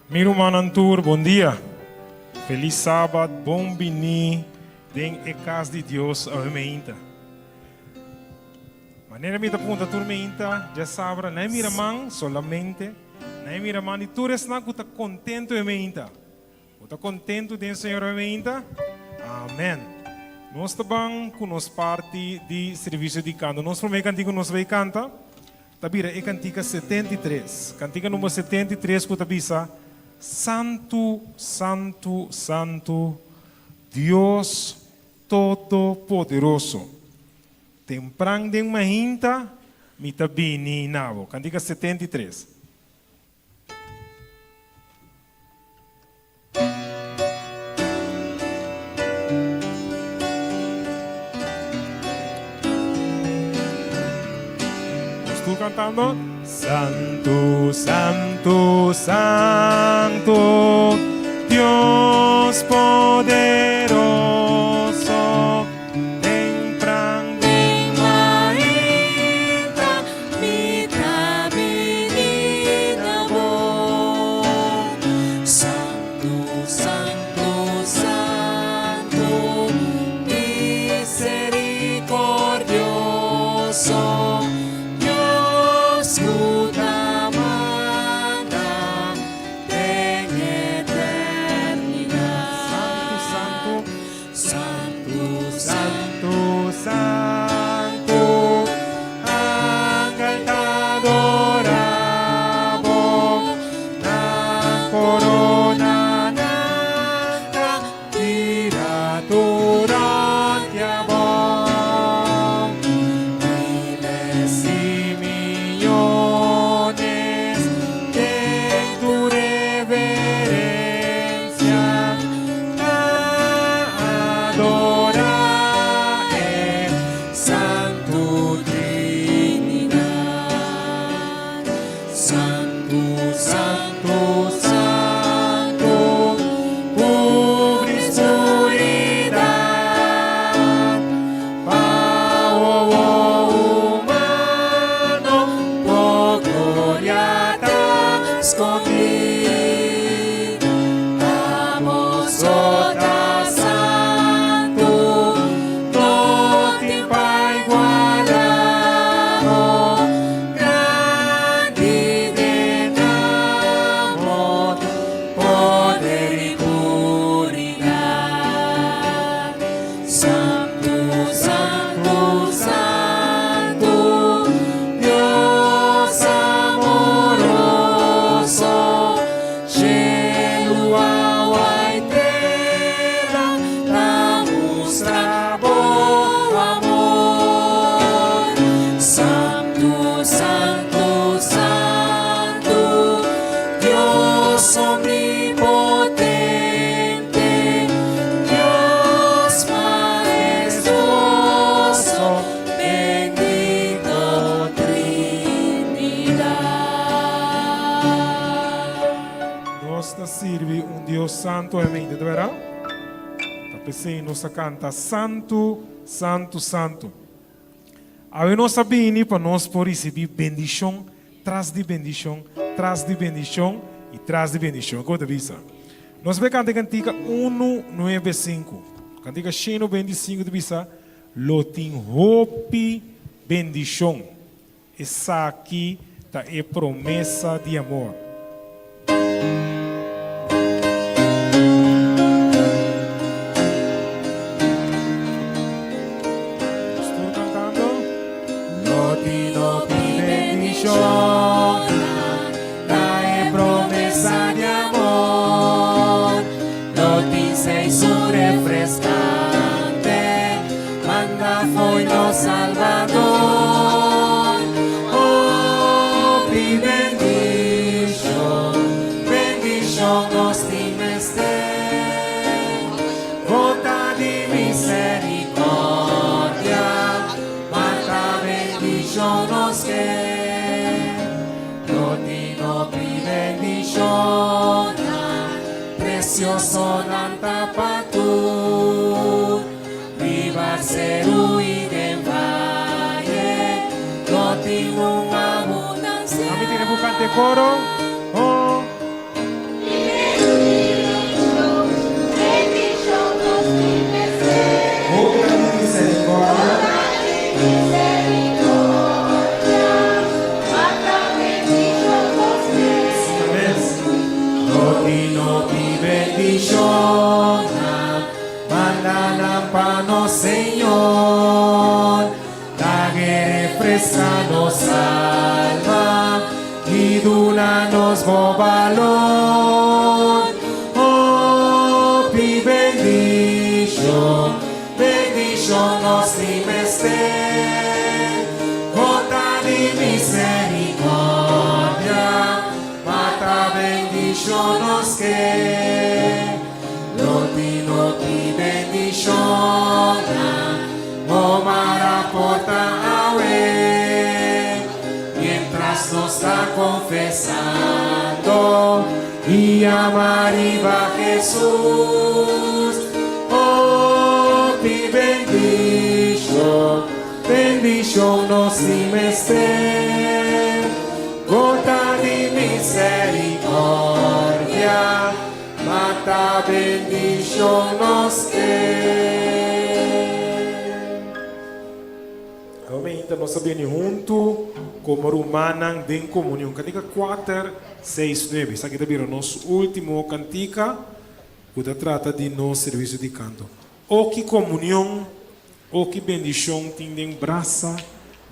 Meu irmão Antur, bom dia. Feliz sábado, bom bini, den e casa de Deus a meinta. Maneira me da punta turmeinta, já sabra, não é miramang solamente, não é miramang e tu resna que está contento a meinta. Está contento de Senhor a meinta? Amém. Nós também com nos parte de serviço de canto. Nós primeiro cantigo nós vai cantar. Tabira é cantiga 73. Cantiga número 73 que tabisa Santo, Santo, Santo, Deus Todo-Poderoso. Temprang de mahinta, mitabini nabo. Cantiga 73. Estou cantando. Santo, Santo, Santo, Dios poderoso, temprang de Mahinta, mitabini nabo. Santo, Santo, Santo, misericordioso, Dios cutamanda en eternidad. Santo, Santo, Santo, Santo, ángel te adoramos, na corona nada, tiratura te amor, miles y millones de tu reverencia, adora el Santo Trinidad. Santo, Santo, Santo, cubre oscuridad, pavo humano, por gloria te escondí. Amos Sota Santo, No te va igualado, grande de amor, poder y puridad. Santo, Santo, Santo, Dios amoroso, cielo, agua y tierra, damos sabor, amor. Santo, Santo, Santo, Dios omnipotente, Dios majestuoso, bendito Trinidad. nos sirve un Dios santo en mente, ¿verdad? Tapese nos canta Santo, Santo, Santo. A ver, nós sabemos para nós por receber bendição, traz de bendição, traz de bendição e traz de bendição. Como avisa? Nós vamos cantar cantiga 195. Cantiga 125 de visa. Lotin hope bendição. Essa aqui tá é promessa de amor. Estou cantando. Noti, noti, bendición, trae promesa de amor. Noti sei su refrescante, manda foi no Salvador. Oh, mi bendición, bendición nos timeste, gota de misericordia, mata bendición nos que, no pi bendición, precioso nanta patu, viva seru y de valle, no tengo abundancia. A mí tiene buscante coro. Oh, Señor, la que refresca nos salva y duna nos bo valor. Oh, pi bendición, bendición nos dimeste, gota di misericordia, mata bendición nos que, loti bendición, o marapota awe, mientras nos está confesando y amar iba Jesús. Oh, pi bendición, bendición nos dimeste, gota di misericordia, mata bendición nos que. Amém. Então, nós sabemos junto como Romanan em comunhão. Cantica 4, 6, 9. Isso aqui também é o nosso último cantica, que trata de nosso serviço de canto. O que comunhão, o que bendição tem em braça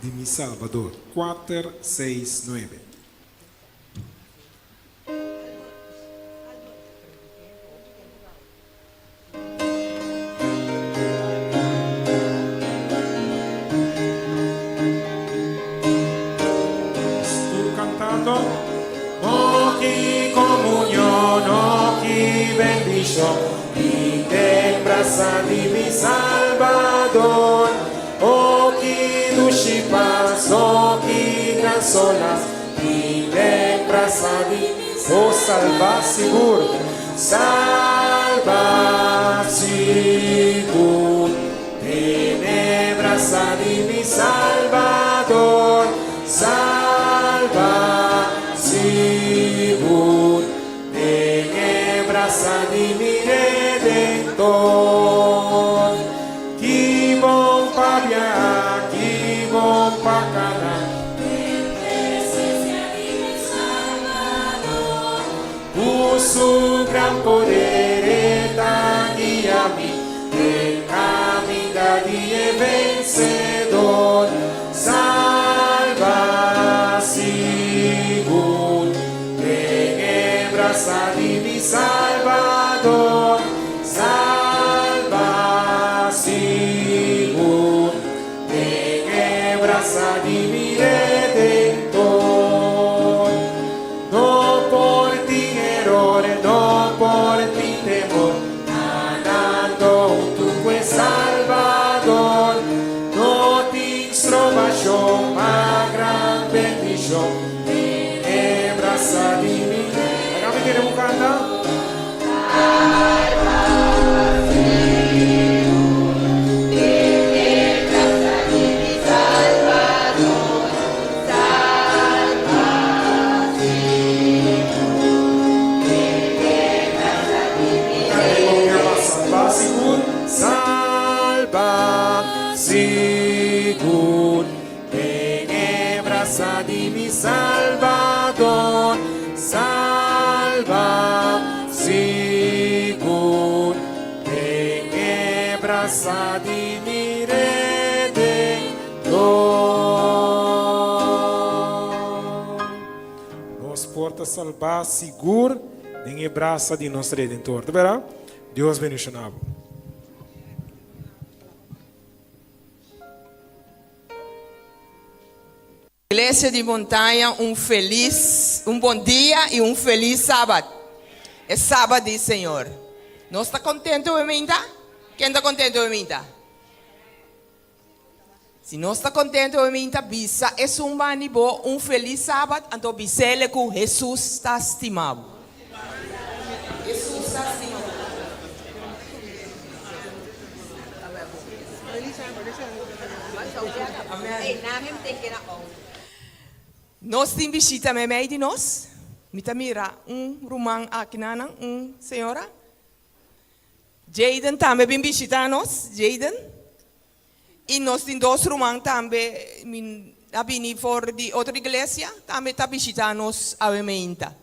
de mi Salvador. 4, 6, 9. Oh, que comunión, oh, que bendición, y te abraza de mi Salvador. Oh, que dulce paz, oh, que consolas, y te abraza de mi Oh, salva seguro. Salva seguro, te abraza de mi Salvador. Salva seguro, te abraza de mi Redentor. Que bom pa viajar, que bom pa cantar, en presencia de mi Salvador. Por su gran poder está guía mí, en camino de vencedor. Salva seguro, te abraza de mi Salvador. Salva seguro, te abraza de mi Redentor. No por ti error, no por ti temor, ganando tu pues Salvador. No te extrobación, ma gran bendición, te abraza de mi. Acá me quiere buscar, ¿no? Salva seguro, te abraza de mi Salvador. Salva seguro, te abraza de mi Redentor. Nos porta salvar seguro em braça de nosso Redentor. Tá vendo? Deus bendicionado. Igreja de Montanha, um bom dia e um feliz sábado. É sábado, Senhor. Nós está contente ainda? Quem está contente ainda? Se nós está contente ainda, bisa é um feliz sábado, então bisele com Jesus está estimado. Jesus está estimado. Nós temos visita meio de nós. Mita mira rumang aqui na senhora. Jaden também vem visitar nós, Jaden. E nós temos dois rumang também, abini for de outra igreja, também está visitar nós a meinta.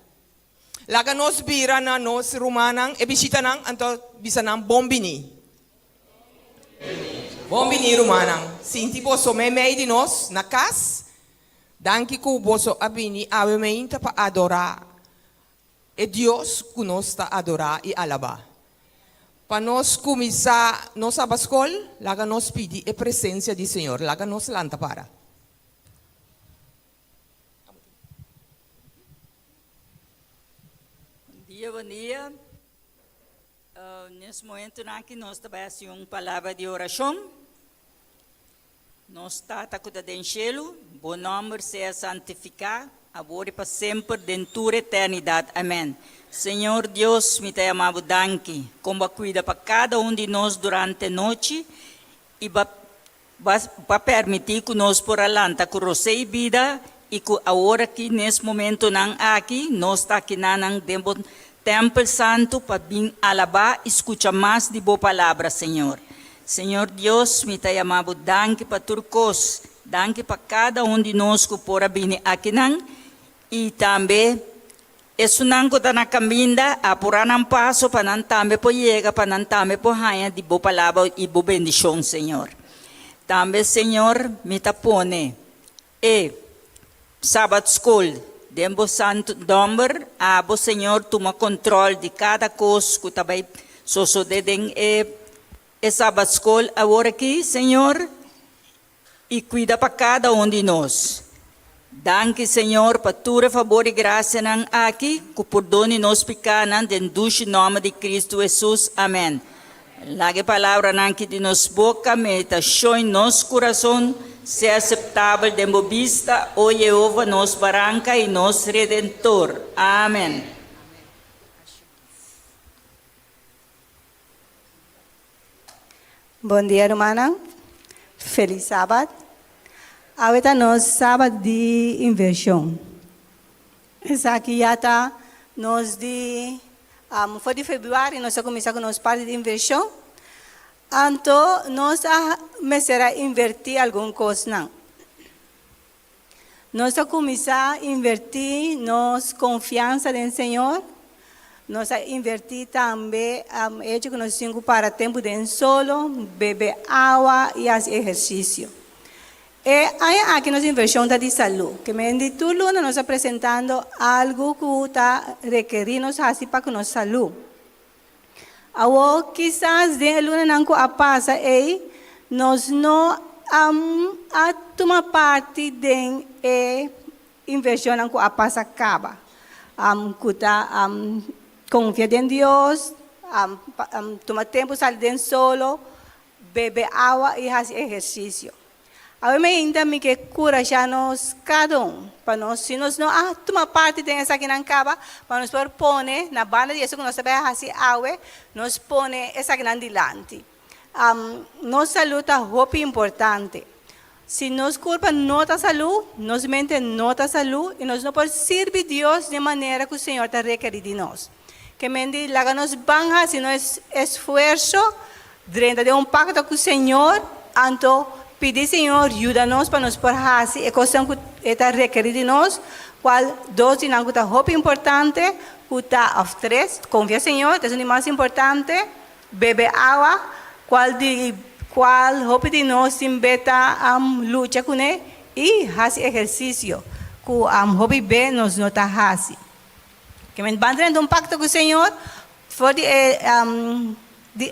Laga nós bira na nós rumanang, e visita nang, anto bisa nang bombini. Bom venir, manang. Sinti boso me de nós na casa. Danke ku boso abini ave meinta pa adorar. E Deus que nós está adorar e alabar. Para nós começar nossa bascol, laga nós pedir a presença do Senhor, laga nós lanta para. Bom dia. Nesse momento aqui nós trabalhamos uma palavra de oração. Nós está com o cielo, bom nome seja santificado, agora para sempre, dentro da eternidade. Amém. Senhor Deus, me te amado danke, como cuida para cada de nós durante a noite e para permitir que nós por alanta com você vida e que agora aqui nesse momento não aqui, nós está aqui nang dentro Templo Santo para vir alabar e escutar mais de boa palavra, Senhor. Senhor Deus, me te amado danke para turcos, danke para cada de nós que por vir aqui nang e também isso não está na caminha, apurar um passo para não também por chegar, para não também por ganhar de boa palavra e boa bendição, Senhor. Também, Senhor, me tapone e Sabbath School. Dembo santo nombre, abo Senhor, toma controle de cada coisa que também sucede e Sabbath School agora aqui, Senhor, e cuida para cada de nós. Danke, Senhor, por tua favor e graça aqui, que perdone nos pecados, dentro do nome de Cristo Jesus. Amém. Lage palavra aqui de nos boca, meditação em nosso coração, se aceitável de vista, o Jeová nos barranca e nos redentor. Amém. Bom dia, hermana. Feliz sábado. Ahorita nós sábado de inversão. Essa aqui já está nos de foi de fevereiro, nós começamos com nossa parte de inversão. Então, nós começamos a invertir alguma coisa. Não. Nós começamos a invertir nossa confiança no Senhor. Nós invertir também hecho que nós temos para tempo de solo, beber água e fazer exercício. E aí aqui nós inversão de saúde, que me de tudo nós apresentando algo que está requerindo assim para nossa saúde. Agora, quizás de luna não a passa e nós não a tomar parte de inversão não a passa acaba. Confia em Deus, tomar tempo sair de solo, beber água e fazer exercício. Agora ainda me que encorajar-nos cada para nós, se nós não tomar parte dessa que não acaba, para nós poder pôr na banda de isso que nós sabemos fazer água, nós pôr essa que não dilante. Nossa saúde é muito importante. Se nós culpa nossa saúde, nós mente nossa saúde e nós não podemos servir Deus de maneira que o Senhor está requerido de nós. Que mente laga nos banja, se nós esforço, dentro de pacto com o Senhor, então pedir, Senhor, ajuda-nos para nós poder fazer a coisa que está requerida de nós, qual dois de nós está muito importante, que está aos três, confia, Senhor, é o mais importante, beber água, qual hope de nós inventa luta com ele e fazer exercício, que hope bem nós não está fazendo. Que me bandrendo pacto com o Senhor, for de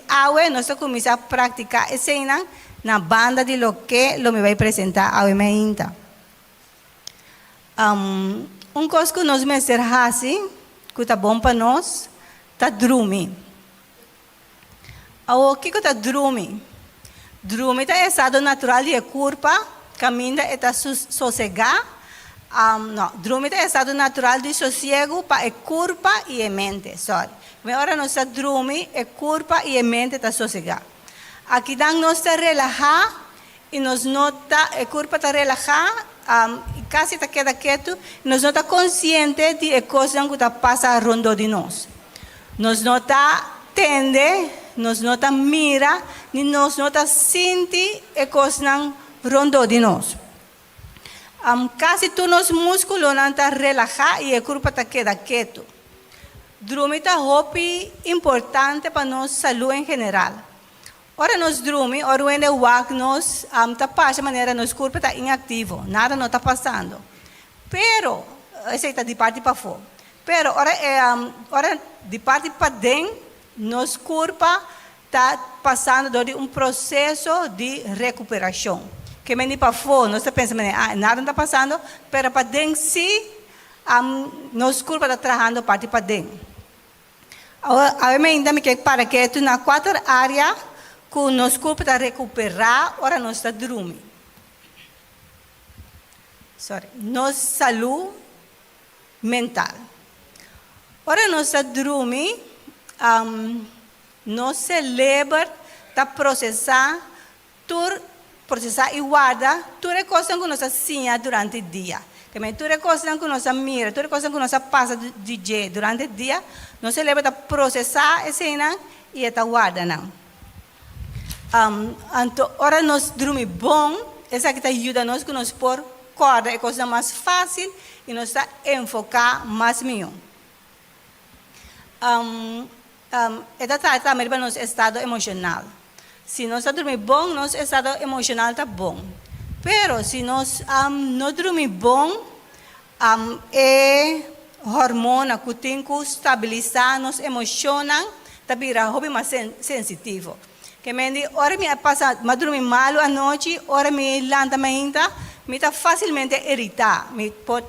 água, nós começamos a praticar esse ano, na banda de lo que lo me vai apresentar a meinta. Coisa que nós me ser assim, que está bom para nós, está dormir. O que está dormir? Dormir é estado natural de corpo, caminha está sossegado. Não, dormir é estado natural de sossego para o corpo e a mente. Sorry. Mas agora nós está dormir, o corpo e a mente está sossegado. Aqui nós está relajar e nós nota, o corpo está relajar, quase está queda quieto, nós não está consciente de a coisa que está passando rondo de nós. Nós não está tende, nós não está mira, nem nós não está sente a coisa rondo de nós. Quase todos os músculos não estão relajados e o corpo está queda quieto. Dormir é muito importante para nossa saúde em geral. Ora nós dormimos, ora quando o wak nós tá passa maneira nos corpo tá inativo, nada não tá passando. Pero essa está de parte para fora. Pero ora de parte para dentro, nos corpo está passando por processo de recuperação. Que me para fora, nós está pensando, nada está passando, pero para dentro sim, nos corpo está trabalhando parte para dentro. Agora ainda me quer para que tu na 4 áreas que o nosso corpo está recuperar, ora nós está dormindo. Nossa saúde mental. Ora nós está dormindo, nós celebra, está processar e guarda toda a coisa que nós assina durante o dia. Também toda a coisa que nós mira, toda a coisa que nós passa de dia durante o dia, nós celebra, está processar essa cena e está guardando. Então, ora nós dormimos bom, essa que ajuda nós que nós por corda é coisa mais fácil e nós está enfocar mais melhor. Esta trata também para nosso estado emocional. Se nós está dormimos bom, nosso estado emocional está bom. Pero se nós não dormimos bom, é hormona que tem que estabilizar nossas emoções, está vira hobby mais sensitivo. Que me diz, ora me passa, mas dormir mal à noite, ora me lanta ainda, me está facilmente irritar, me pode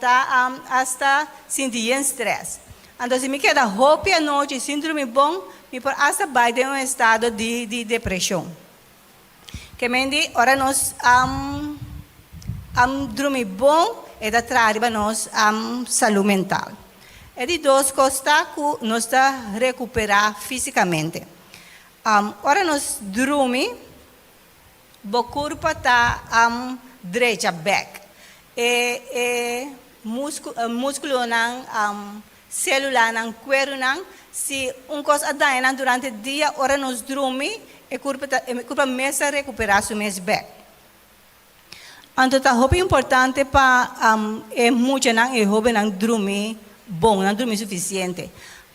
hasta sentir estresse. Então, se me queda hobby à noite, sem dormir bom, me pode hasta vai ter estado de depressão. Que me diz, ora nós dormir bom, é da trarva nós saúde mental. É de duas coisas que nós está recuperar fisicamente. Ora nós dormimos, o corpo está direita, back. Músculo não, célula não, cuero não. Se coisa dá durante o dia, ora nós dormimos, o corpo começa a recuperar seu mesmo back. Então, é muito importante para muito não é hobby não dormir bom, não dormir suficiente.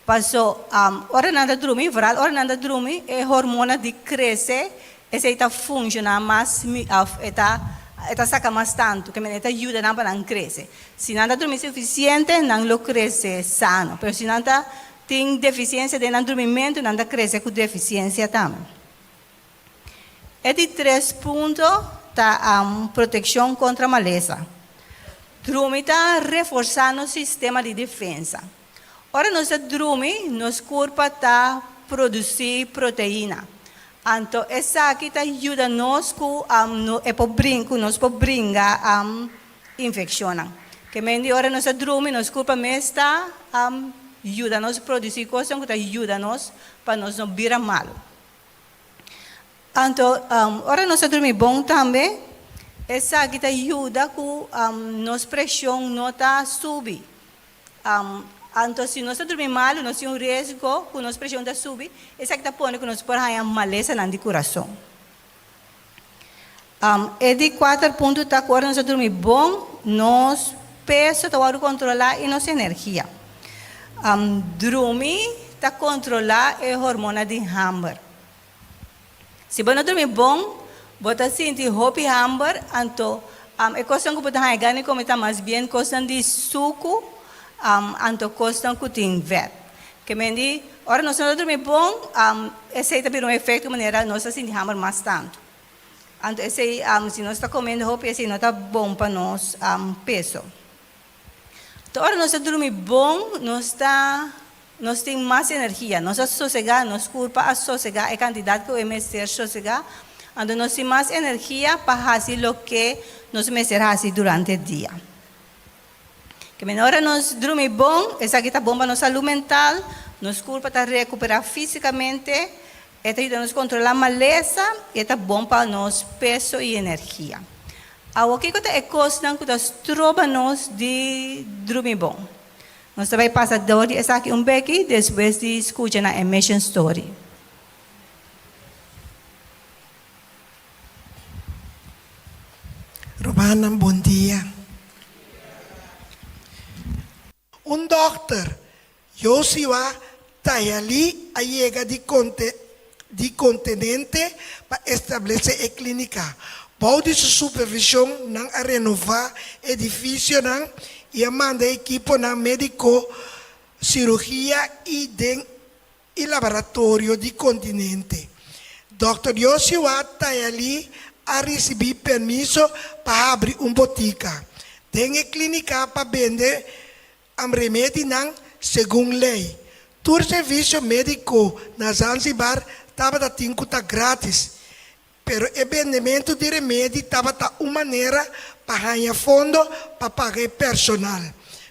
Passou, ora nada dormir, ora nada dormir, é hormona de crescer, essa está funciona mais, está saca mais tanto, que me está ajuda não para não crescer. Se nada dormir suficiente, não lo cresce sano, mas se nada tem deficiência de não dormimento, nada cresce com deficiência também. É de 3 pontos, tá proteção contra a maleza. Dormir está reforçando o sistema de defesa. Ora nós dormimos, nosso corpo está produzindo proteína. Então, essa aqui ajuda nós com nós podemos brincar infecção. Que meio hora nós dormimos, nosso corpo está ajuda nós a produzir coisas que ajuda nós para nós não virar mal. Então, ora nós dormimos bom também, essa aqui ajuda com nossa pressão não está subir. Então, se nós dormimos mal, nós temos risco que nossa pressão está subir, essa aqui está pondo que nós podemos ter maleza no coração. É de 4 pontos, tá? Quando nós dormimos bom, nosso peso está controlar e nossa energia. Dormir está controlar a hormona de hamburger. Se você não dormir bom, você sentir hope hamburger, então, a coisa que você ganha como está mais bem, coisa de suco, então coisa que tem vet. Que me diz, ora nós não dormir bom, esse também um efeito de maneira nós sentir hamburger mais tanto. Então, esse, se nós está comendo hope, esse não está bom para nós peso. Então, ora nós dormir bom, nós temos mais energia, nós sossegar, nosso corpo a sossegar, a quantidade que o MSR sossegar, então nós temos mais energia para fazer o que nós merecemos durante o dia. Que melhor nós dormir bom, essa aqui está bom para nossa saúde mental, nosso corpo está recuperar fisicamente, está ajudando a controlar a maleza e está bom para nosso peso e energia. O que é coisa que nós trocamos de dormir bom? Nós vamos passar por essa aqui beque, depois de escutar a Mission Story. Romana, bom dia. Doctor, Joshua Tayali Ayega de Conte de continente para estabelecer a clínica. Bom de supervisão não a renovar edifício não e a manda equipo na médico cirurgia e laboratório de continente. Dr. Joshua está ali a receber permisso para abrir uma botica. Tem a clínica para vender remédio não segundo lei. Todo serviço médico na Zanzibar estava da grátis. Pero o vendimento de remédio estava de uma maneira para ganhar fundo para pagar personal.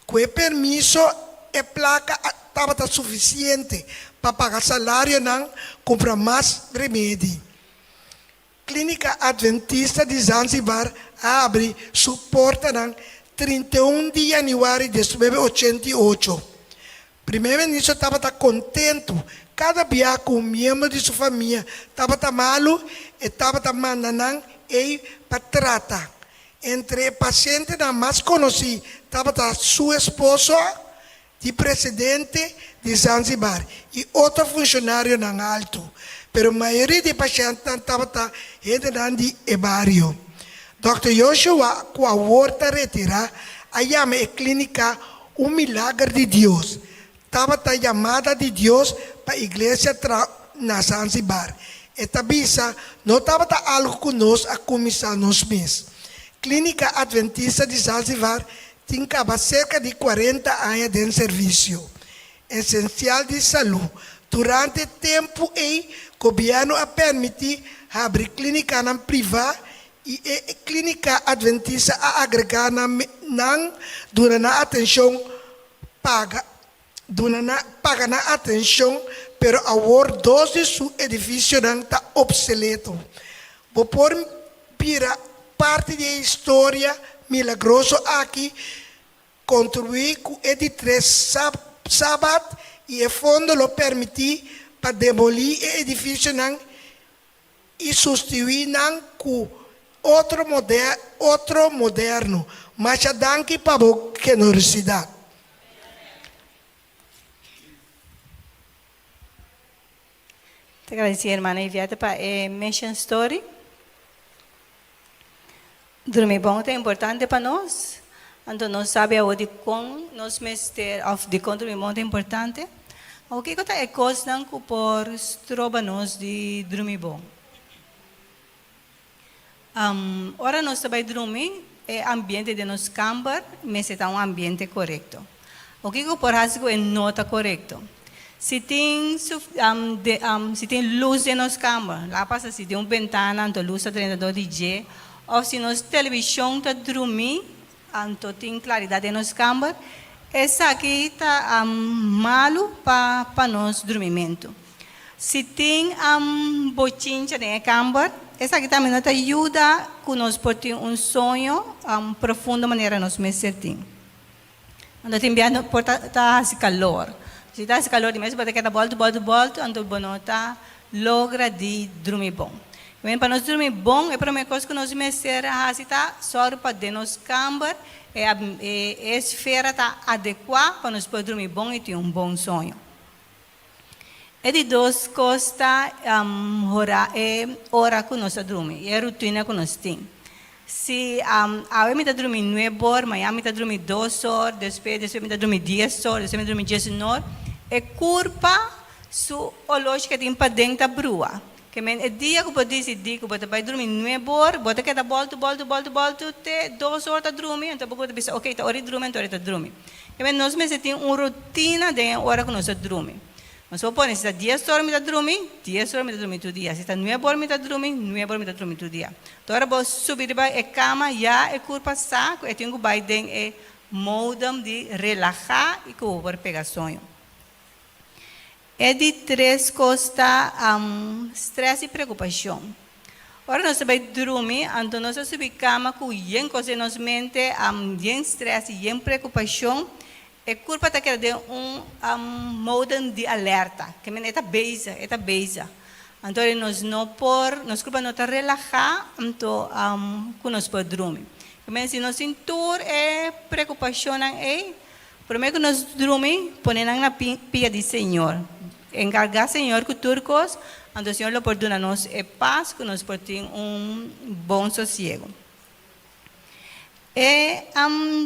Com o permisso, a placa estava suficiente para pagar salário não comprar mais remédio. Clínica Adventista de Zanzibar abre suporte não 31 de janeiro de 1988. Primeiro-ministro estava contente. Cada dia com um membro de sua família estava malo e estava mandando ele para tratar. Entre pacientes mais conhecidos estava sua esposa, de presidente de Zanzibar, e outro funcionário não alto. Pero a maioria de pacientes estava gente de barrio. Dr. Joshua, com a horta retirada, a chama a clínica um milagre de Deus. Estava a chamada de Deus para a igreja na Zanzibar. Esta visa não estava algo que nós a começar nós mesmos. Clínica Adventista de Zanzibar tem cerca de 40 anos de serviço essencial de saúde. Durante o tempo, o governo a permitir abrir clínica privada e a clínica Adventista a agregar durante a atenção paga. Paga na atenção, pero agora dois de seu edifício não está obsoleto. Vou pôr parte da história milagrosa aqui, contribuir com o de 3 sábado e o fundo lo permitir para demolir o edifício não e substituir não com outro moderno, mas a danke para a generosidade. Te agradeço, irmã enviada para a Mission Story. Dormir bom é importante para nós. Então, nós sabemos de como nós mestre de como dormir bom é importante. O que é a coisa que por troba nós de dormir bom? Ora nós vai dormir, o ambiente de nós cambar, mas é um ambiente correto. O que por fazer é nota correto? Se tem luz em nossa cama, lá passa se tem uma ventana, então luz a 32 DJ, ou se nossa televisão está dormindo, então tem claridade em nossa cama, essa aqui está malo para nosso dormimento. Se tem bochincha na cama, essa aqui também nos ajuda com nós por ter sonho profundo maneira nós me sentir. Então tem bem por tá calor. Se está esse calor demais, pode quedar volta, então bonota logra de dormir bom. Para nós dormir bom, é a primeira coisa que nós merecemos, se está só para de nos cambar, a esfera está adequada para nós poder dormir bom e ter bom sonho. É de duas coisas, hora que nós dormimos, é a rotina que nós temos. Se a me está dormindo 9 horas, amanhã me está dormindo 2 horas, depois me está dormindo 10 horas, depois me está dormindo 19 horas, é culpa sua lógica de para dentro da brua. Que é dia que pode dizer que você vai dormir 9 horas, você quer volta, até 2 horas está dormindo, então você pensa, ok, está hora de dormir, então está dormindo. Que nós temos uma rotina de hora que nós dormimos. Mas se você está 10 horas me está dormindo, 10 horas me está dormindo todo dia. Se está 9 horas me está dormindo, 9 horas me está dormindo todo dia. Então, agora você subir para a cama, já é culpa saco, e tem que vai dentro é modem de relaxar e que eu vou pegar sonho. É de 3 coisas, estresse e preocupação. Agora nós vai dormir, então nós subir cama com yen coisa em nossa mente, yen estresse e yen preocupação. É culpa da que de modem de alerta, que é beisa. Então nós não nós culpa não está relaxar, então que nós podemos dormir. Mas se nós sentir preocupação primeiro que nós dormir, põe na pia do Senhor, encargar Senhor com turcos, Então, o Senhor lo perdona nos e paz, que nos portem bom sossego. E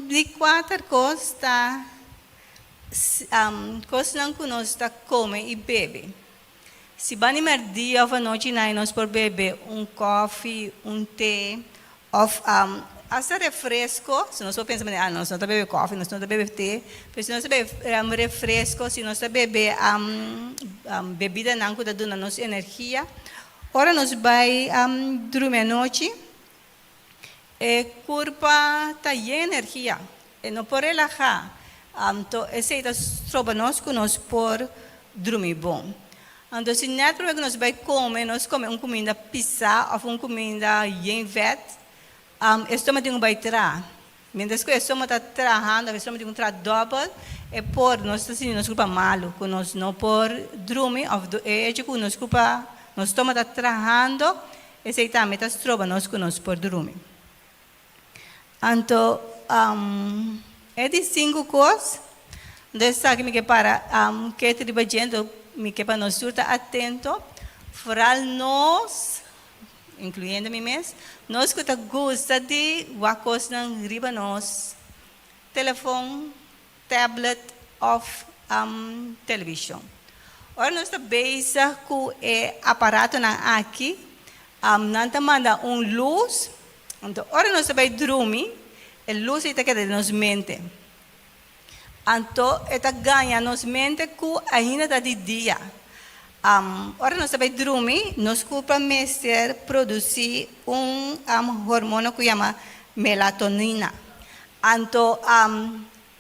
de quatro coisas, coisas que nós come e bebe. Se vai no dia ou à noite, nós por beber coffee, té, ou hasta refresco, se nós pensamos, nós não bebemos coffee, nós não bebemos té, mas se nós bebemos refresco, se nós bebemos bebida não que dá nos energia, ora nós vai dormir à noite, e corpo está cheio de energia, e não pode relaxar, então esse é o nós que nós por dormir bom. Então, se não é que nós vamos comer uma comida pizza ou uma comida em vet, o estômago vai entrar. Mientras que o estômago está trabalhando, o estômago está dobro, é por nós nos culpa malo, que nós não por dormir, é que nos culpa, nós estômago está trabalhando, esse também está trova nós que nós por dormir. Então, é de 5 coisas, dessa que me para que está trabalhando, me que para nós estar atento, para nós, incluindo mim mesmo, nós que gosta de coisas não riba nós, telefone, tablet ou televisão. Ora nós estamos com o aparato aqui, não manda luz, então ora nós estamos dormir, a luz está que nos mente. Então, está ganha nos mente que ainda está de dia. Ora nós estamos dormir, nos culpa mestre produzir hormônio que chama melatonina. Então,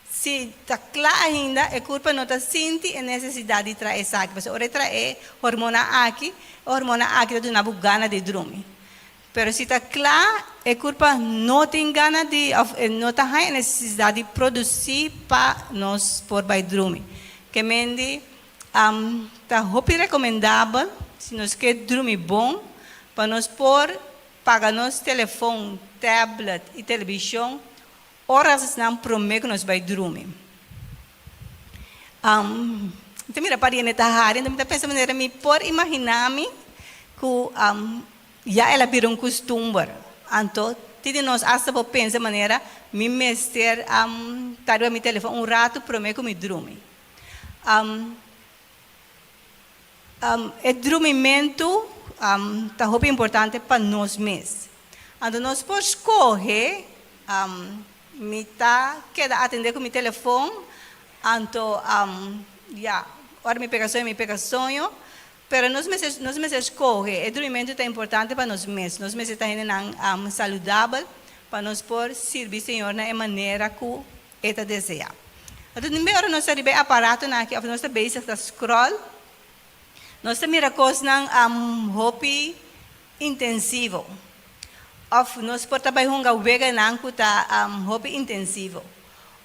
se está claro ainda, é culpa não está sente a necessidade de trazer isso aqui. Porque ora trazer hormônio aqui dá uma gana de dormir. Pero se está claro, é culpa não tem gana de, não está a necessidade de produzir para nós por vai dormir. Que mendi, está muito recomendável, se nós queremos dormir bom, para nós por pagar nosso telefone, tablet e televisão, horas não prometo que nós vai dormir. Então, mira, para ir nessa área, então, eu penso maneira, me por imaginar-me que já ela virou costume. Então, nós hasta por pensar maneira, me mestre tarefa meu telefone rato prometo que me dormir. O dormimento está muito importante para nós mesmos. Então, nós podemos escolher, me queda atender com meu telefone, então, ora me pega sonho, pero nós mesmos escolher, o dormimento é importante para nós mesmos. Nós mesmos estamos saudável para nós por servir Senhor na maneira que Ele deseja. Então, na hora nós arribamos aparato aqui, nós estamos a scroll, nós estamos a coisa hobby intensivo. Nós podemos trabalhar vega hobby intensivo.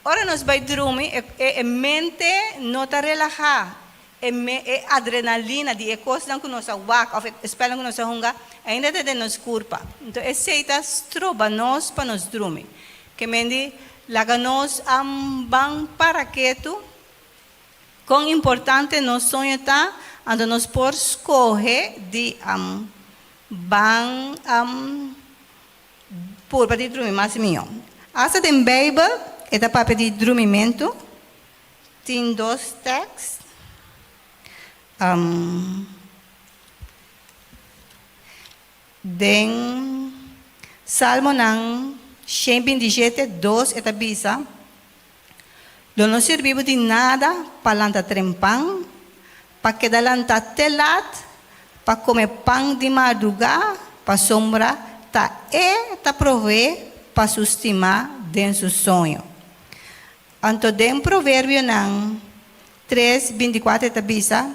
Ora nós vai dormir, a mente não está relajada. É adrenalina de coisa que nós aguaca, ou espera que nós hunga, ainda tem nos culpa. Então, esse é trova nós para nós dormir. Que mendi, laga nós bang para quieto, quão importante nós sonho está, então nós por escolher de bang por para dormir mais melhor. Essa tem Bíblia, é da para de dormimento, tem 2 textos. Den Salmo ng 127:2 esta bisa, lo no servimos de nada para lanta trempang, para que lanta telat, para comer pão de madrugada, para sombra, ta provee para sustimar dentro do sonho. Anto den provérbio ng 3:24 esta bisa,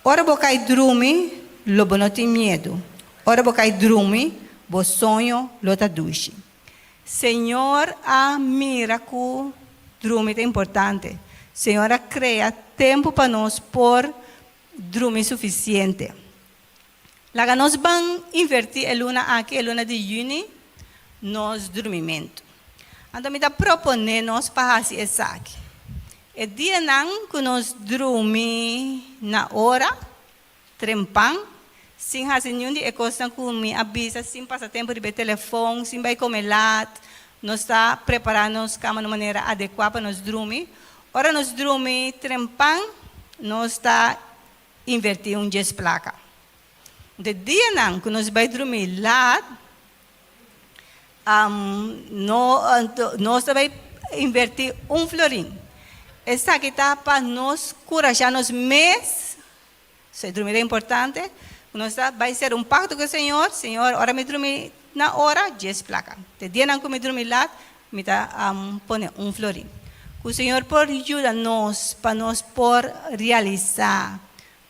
ora bocai dormir, lobo não tem medo. Ora bocai dormir, bo sonho, lota duche. Senhor, mira que dormir é importante. Senhor, cria tempo para nós por dormir suficiente. Lá nós vamos invertir a luna aqui, a luna de junho, nos dormimento. Então, me dá proponer nós para fazer isso aqui. O dia não que nós dormimos na hora, trempang, Sem fazer nenhum de coisa com me avisa, sem passar tempo de telefone, sem vai comer lat, nós está preparando nos cama de maneira adequada para nós dormir. Ora nós dormir trempang, nós está invertir 10 placa. De dia não, que nós vai dormir lat, nós vai invertir florim. Essa aqui está para nós corajar nos mês. Se dormir é importante. Nós vai ser pacto com o Senhor. Senhor, ora me dormir na hora, 10 placa. De dia não que me dormir lá, me está poner florim. O Senhor por ajuda nós para nós por realizar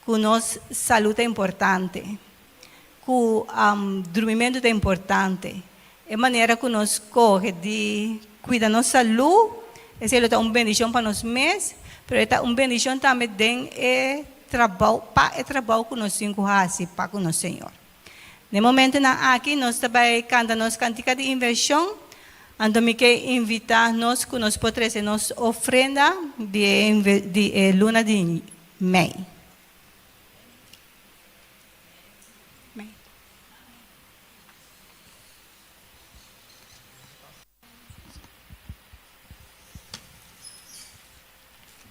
que nossa saúde é importante, que o dormimento é importante. É maneira que nós corre de cuidar da nossa saúde. Essa é uma bendição para nós mesmos, mas é uma bendição também de trabalho que nós fazemos para o nosso Senhor. No momento aqui, nós também cantamos cantiga de inversão, então me quer invitar nós que nós podemos trazer nossa ofrenda de luna de Mei.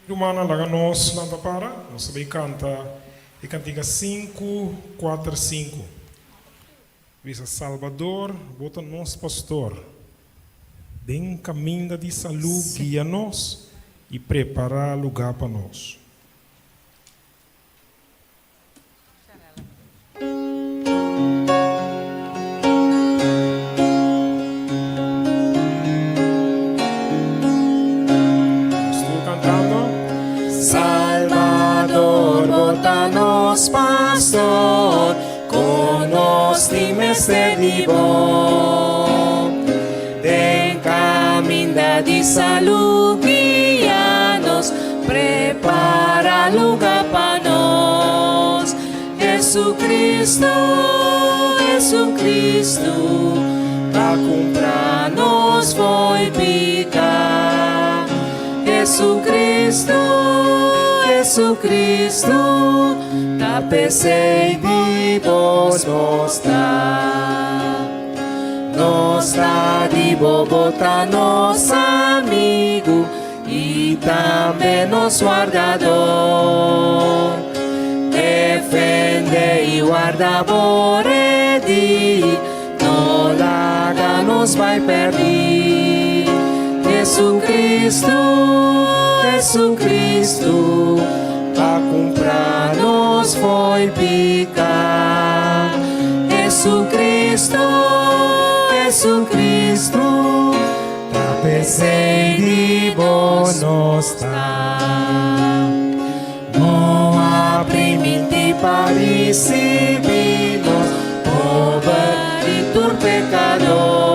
Humana laga nós lanta para, nós também canta e cantiga 545. Visa Salvador, bota nosso pastor. Den caminho de saúde, guia-nos e prepara lugar para nós. Salvador, bota-nos, pastor, conosco mestre de bom. Den caminho de saúde, guia-nos, prepara lugar para nós. Jesucristo, Jesucristo, para comprar-nos foi picar. Jesucristo, Jesucristo, da PC de vos nos tá de bobota nosso amigo e também nosso guardador. Defende e guarda boredi, não larga nos vai perder. Jesucristo, Jesucristo, para comprar-nos foi picar. Jesucristo, Jesucristo, para PC de vos nos tá. Não aprimiente para receber-nos, pobre tur pecador.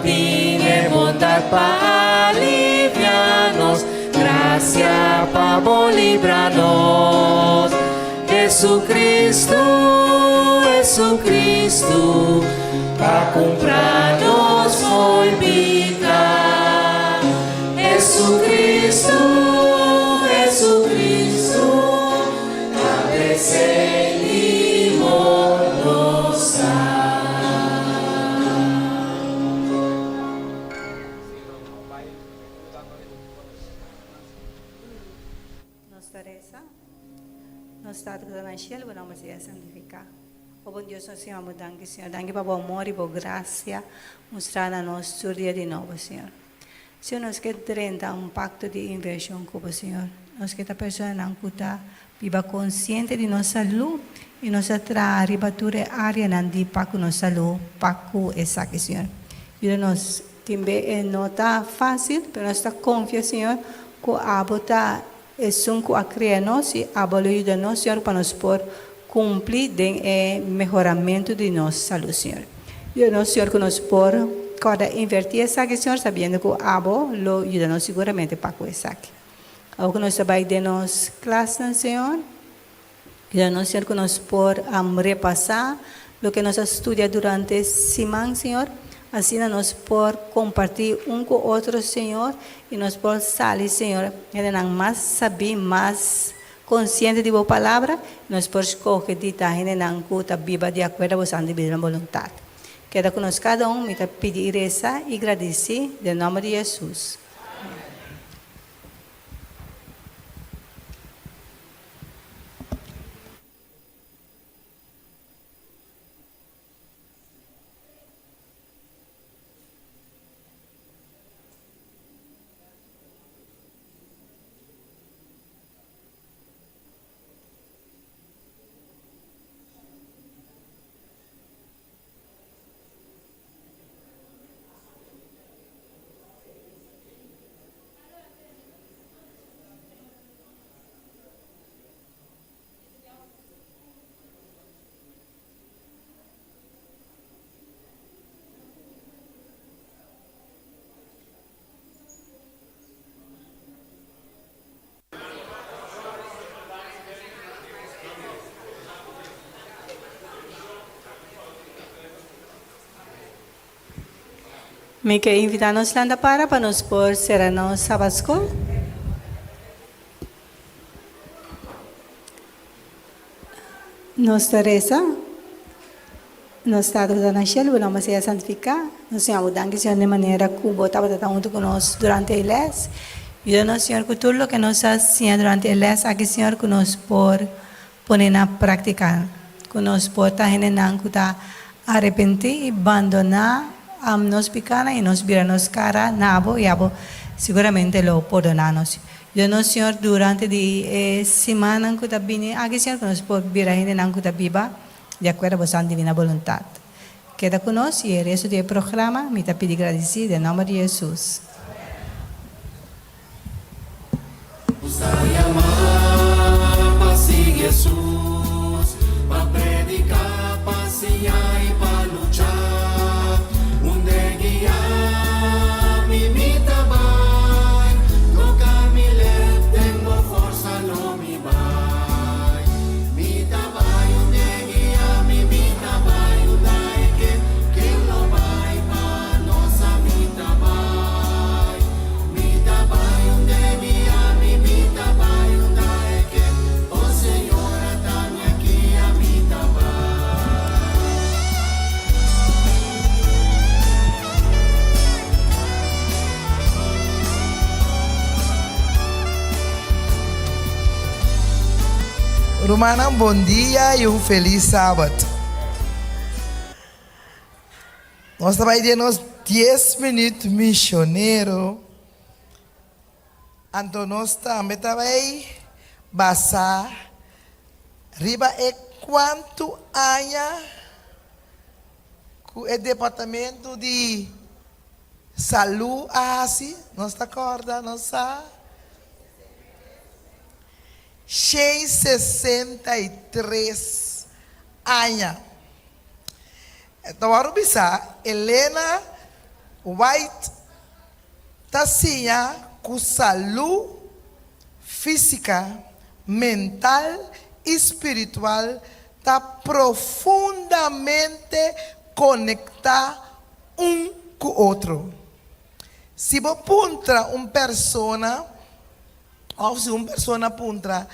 Tiene bondad para aliviarnos, gracia para librarnos. Jesucristo, Jesucristo, para comprarnos foi picar. Jesucristo, Jesucristo, abecelimos Nostro Stato que nasce, o nome seja santificado. O bom Deus, Senhor, amo danke, Senhor. Danke para o amor e para a graça mostrar a nós o dia de novo, Senhor. Senhor, nós queremos pacto de inversão com o Senhor. Nós queremos a pessoa não cuta, viva consciente de nossa saúde e nossa ribatura área não de para nossa saúde, para essa que, Senhor. Ajuda-nos, também não está fácil, mas nós está confiante, Senhor, que a botar sunco a criar-nos e ajuda-nos, Senhor, para nos por cumprir o melhoramento de nossa saúde, Senhor. Ajuda-nos, Senhor, que nos por cada invertir essa aqui, Senhor, sabendo que o abo lo ajuda-nos seguramente para com essa aqui. Ao que nós vai de nos classe, Senhor, ajuda-nos, Senhor, que nos por repassar o que nós estudamos durante a semana, Senhor. Assim nós por compartilhar com o outro, Senhor, e nós por sair, Senhor, e não mais saber, mais consciente de la palabra, nos por escoger de estar en la cuta viva de acuerdo a vuestra divina voluntad. Queda con nosotros cada uno, me pedir esa y agradecer, en nombre de Jesús. Me que invitarnos landa para nos por serano sabasco. Nos Teresa, nos Estado da Nación, vamos a santificar, nos Senhor que Senhor de maneira que botava junto conosco durante el mes. E o nosso Senhor que tudo lo que nos hacía durante el mes, aqui Senhor que nos por poner na prática, que nos por estar generando que arrepentir e abandonar nos picana y nos viranos cara, nabo y abo, seguramente lo perdonamos. Yo no, Señor, durante la semana que viene, aquí, Señor, que nos puede virar en la que viva, de acuerdo a vuestra divina voluntad. Queda con nosotros y el resto del programa, me te pido agradecido en nombre de Jesús. Jesus, para predicar, passear e para luchar. Onde guiar, me trabalha. Tocar me leve, tenho força, não me vai. Me trabalha, onde guiar, me trabalha. Daí que não vai para nossa me trabalha. Me trabalha, onde guiar, me trabalha. Daí que o Senhor está-me aqui a me trabalha. Romana, bom dia e feliz sábado. Nós trabalhamos 10 minutos missioneiro. Então nós também passar riba e quanto anos que o departamento de saúde assim, nós acorda, nós sabe. 63 anos. Então, agora bisa, Helena White tacinha com saúde física, mental e espiritual está profundamente conectada um com o outro. Se você punta uma pessoa, ou se uma pessoa punta,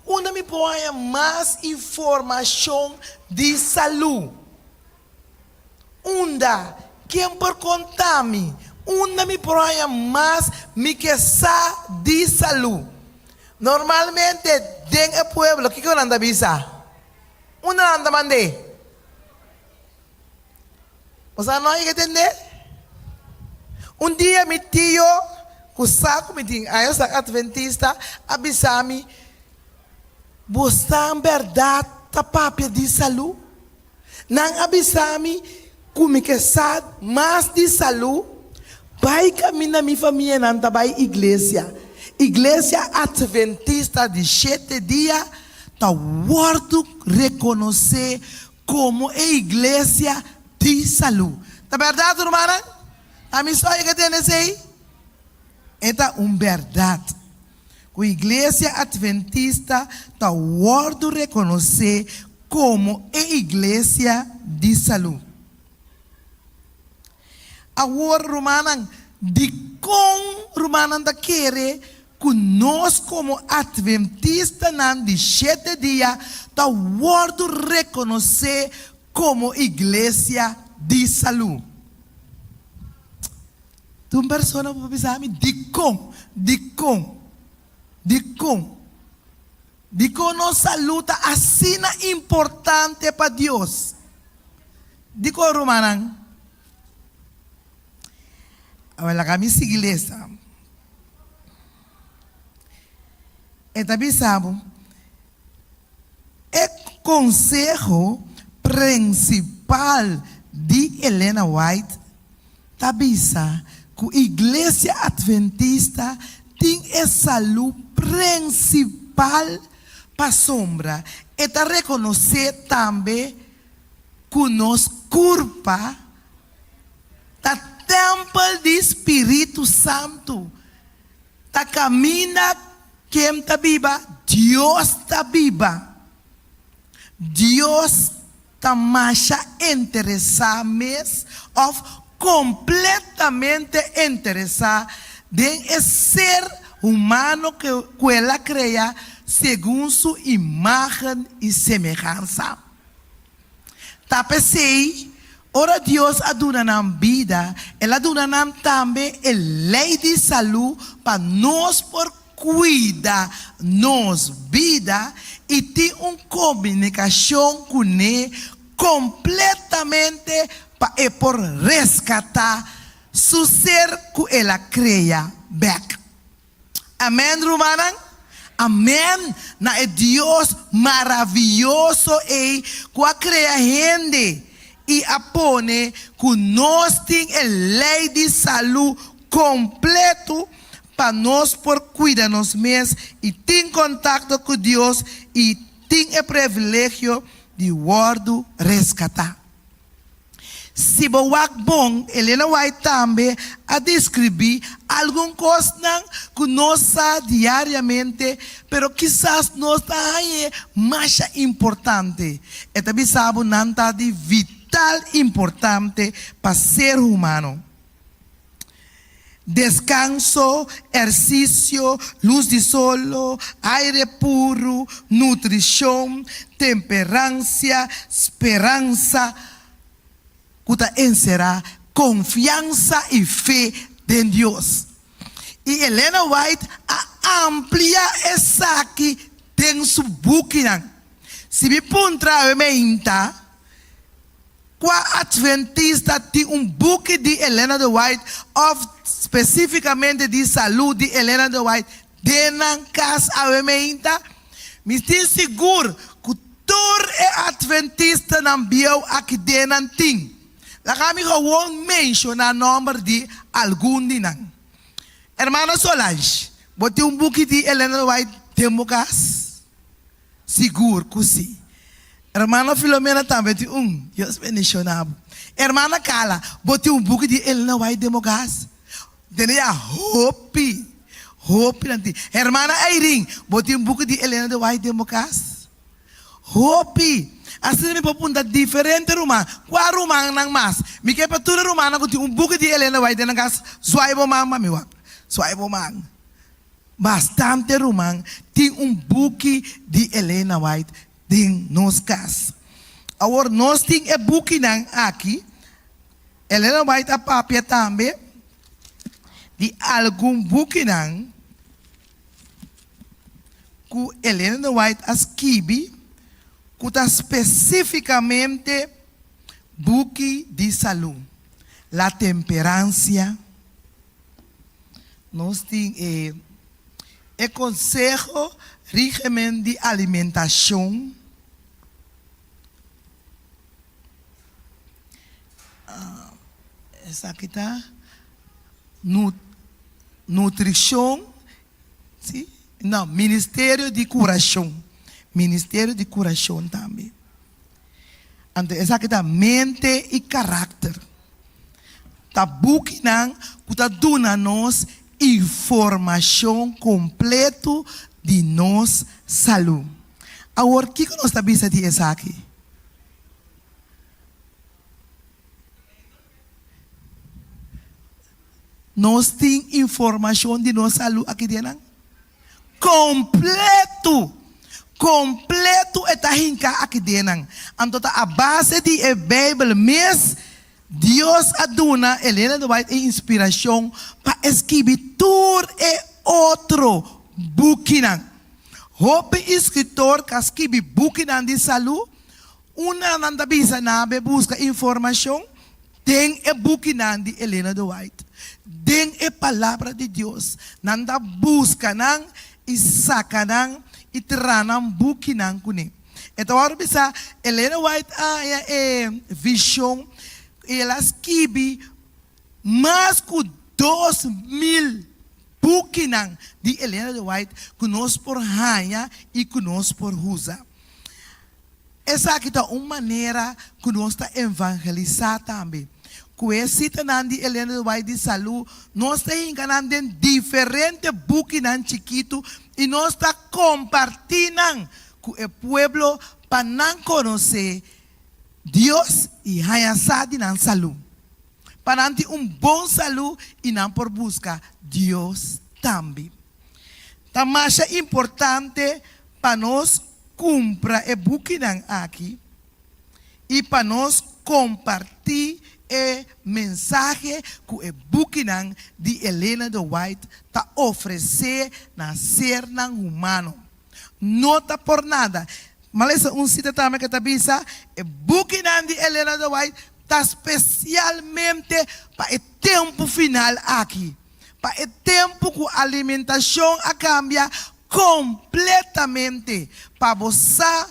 onde me põe mais informação de saúde. Onde, quem por contar-me, onde me põe mais me que de saúde. Normalmente, dentro do pueblo, o que anda a visa? Onde anda a mandar? Você não entende? Dia, meu tio, o saco me diz, aí eu sou adventista, avisar-me, você em verdade está papel de saúde? Não avisar-me, como que sabe mais de saúde? Vai caminhar minha família, não está vai igreja. Igreja adventista de 7 dias, está wordo reconhecer como é igreja de saúde. Está verdade, irmã? A minha história que tem nesse aí? Então, verdade. A igreja adventista está wordo reconhecer como é igreja de saúde. Agora, romana, de como romana da querer que nós como adventista de 7 dias, tá wordo reconhecer como igreja de saúde. Tu persona para pensar de como saluda assim importante para Deus. De como Romanan. Agora kami sa iglesia. Esta pensamos, o consejo principal de Elena White tabisa que a igreja adventista tem essa luz principal para sombra. Eta reconhecer também que nos culpa da templo do Espírito Santo. Ta camina quem está viva, Deus está viva. Deus está mais interessado mesmo, ou completamente interessado em ser humano que ela cria segundo sua imagem e semelhança. Tá pensei, ora Deus aduna nam vida, ela aduna nam também a lei de saúde para nós por cuidar nos vida e ter uma comunicação com ele completamente para por resgatar su ser que ela cria back. Amém, Romana? Amém. Na é Deus maravilhoso e que cria gente e apone que nós tem a lei de saúde completo para nós por cuidar nos mesmos e tem contato com Deus e tem o privilégio de word resgatar. Se boak bom, Elena White também a descrever alguma coisa que nós sabemos diariamente, pero quizás nós é mais importante. E também sabe nada de vital importante para ser humano. Descanso, exercício, luz de sol, aire puro, nutrição, temperança, esperança, que será confiança e fé em Deus. E Elena White amplia essa aqui em seu book. Se me puntra meinta, qua adventista tem book de Elena White, of especificamente de saúde de Elena White, denan cas a meinta, me estou seguro que todo adventista não viu aqui denan ting. La kami gewoon mencionar nombre de algum dinang. Hermana Solange, bote book de Elena White democas? Seguro que sim. Hermana Filomena também tem Deus mencionado. Hermana Carla, bote book de Elena White democas? Denia hope nanti. Hermana Irene, bote book de Elena White democas? Hope. Assim me popunda diferente rumah. Qua rumah nang mas. Mi ke patura rumah na kuti book de Elena White nang gas. Swaibo mama mi wak. Swaibo mang. Bastante rumah tem book de Elena White ding nos gas. Agora nós tem book nang aqui. Elena White a papia também de algum book nang ku Elena White as kibi que especificamente buque de saúde, la temperança, nós temos o consejo régimen de alimentação, essa aqui está, nutrição, sim? Não, ministério de curação. Ministério de curação também. Então, essa aqui é mente e caráter. Tá buquinang, que tá dando nós informação completa de nós saúde. Agora, o que nós está pensando de essa aqui? Nós temos informação de nossa saúde aqui dentro. completo. Completo eta hinka aqui denang. Antota a base de a Bíblia mes Deus aduna Helena de White inspiração para escrever tudo e outro bukinang. Hope escritor que escreve bukinang de saúde, uma nanda bisa nabe busca informação, tem e bukinang de Helena de White. Den e palavra de Deus. Nanda busca nang isaka nang itranang bukinang kuning. Então, agora bisa Helena White visão ela escreve mais que 2.000 bukinang de Helena de White conosco por Hanya e conosco por Husa. Essa aqui é uma maneira que nós estamos evangelizar também. Com esse de Helena de White de saúde, nós estamos enganando diferentes bukinang chiquito e nós estamos compartilhando com o povo para não conhecer Deus e hayasadi nan salu. Para ter bom salu e não por buscar Deus também. Tamasha importante para nós cumprir e bukinang aqui e para nós compartilhar e mensagem que o bukinang de Helena de White ta oferecer na ser nan humano. Nota por nada. Mas cita também que está bisa, o bukinang de Helena de White está especialmente para o tempo final aqui. Para o tempo que a alimentação cambia completamente. Para você,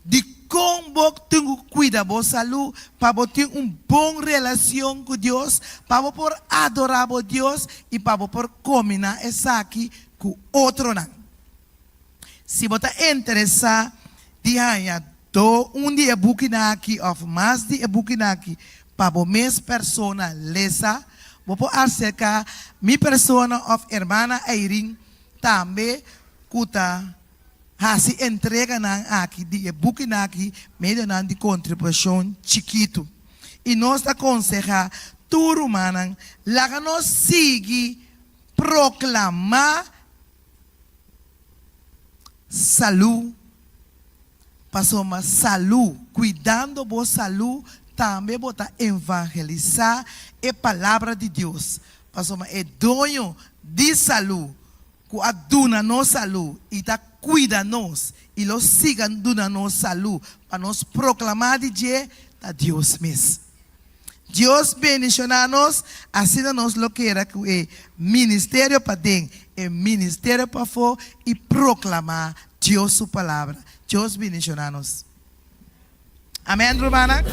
de como tenho cuidar da saúde, para ter uma boa relação com Deus, para poder adorar a Deus e para poder combinar essa aqui com outro. Se você está interessado, dia dia bukinaki of mais de bukinaki para mes persona lesa vou acerca mi persona of hermana Eirin também kuta hasi entrega na aqui de bukinaki meio na de contribuição chiquito e nós aconselha tudo manan lá nós sigue proclamar saúde. Passou uma saúde, cuidando da saúde, também botar evangelizar a palavra de Deus. Passou uma dono de saúde, que aduna nossa saúde e tá cuida nós e los siga duna nossa saúde para nós proclamar de Deus mesmo. Deus bendicionar-nos, assim nós lo que era que é ministério para dentro, é ministério para fora e proclamar Deus sua palavra. Deus bendicionar-nos. Amém, Romana?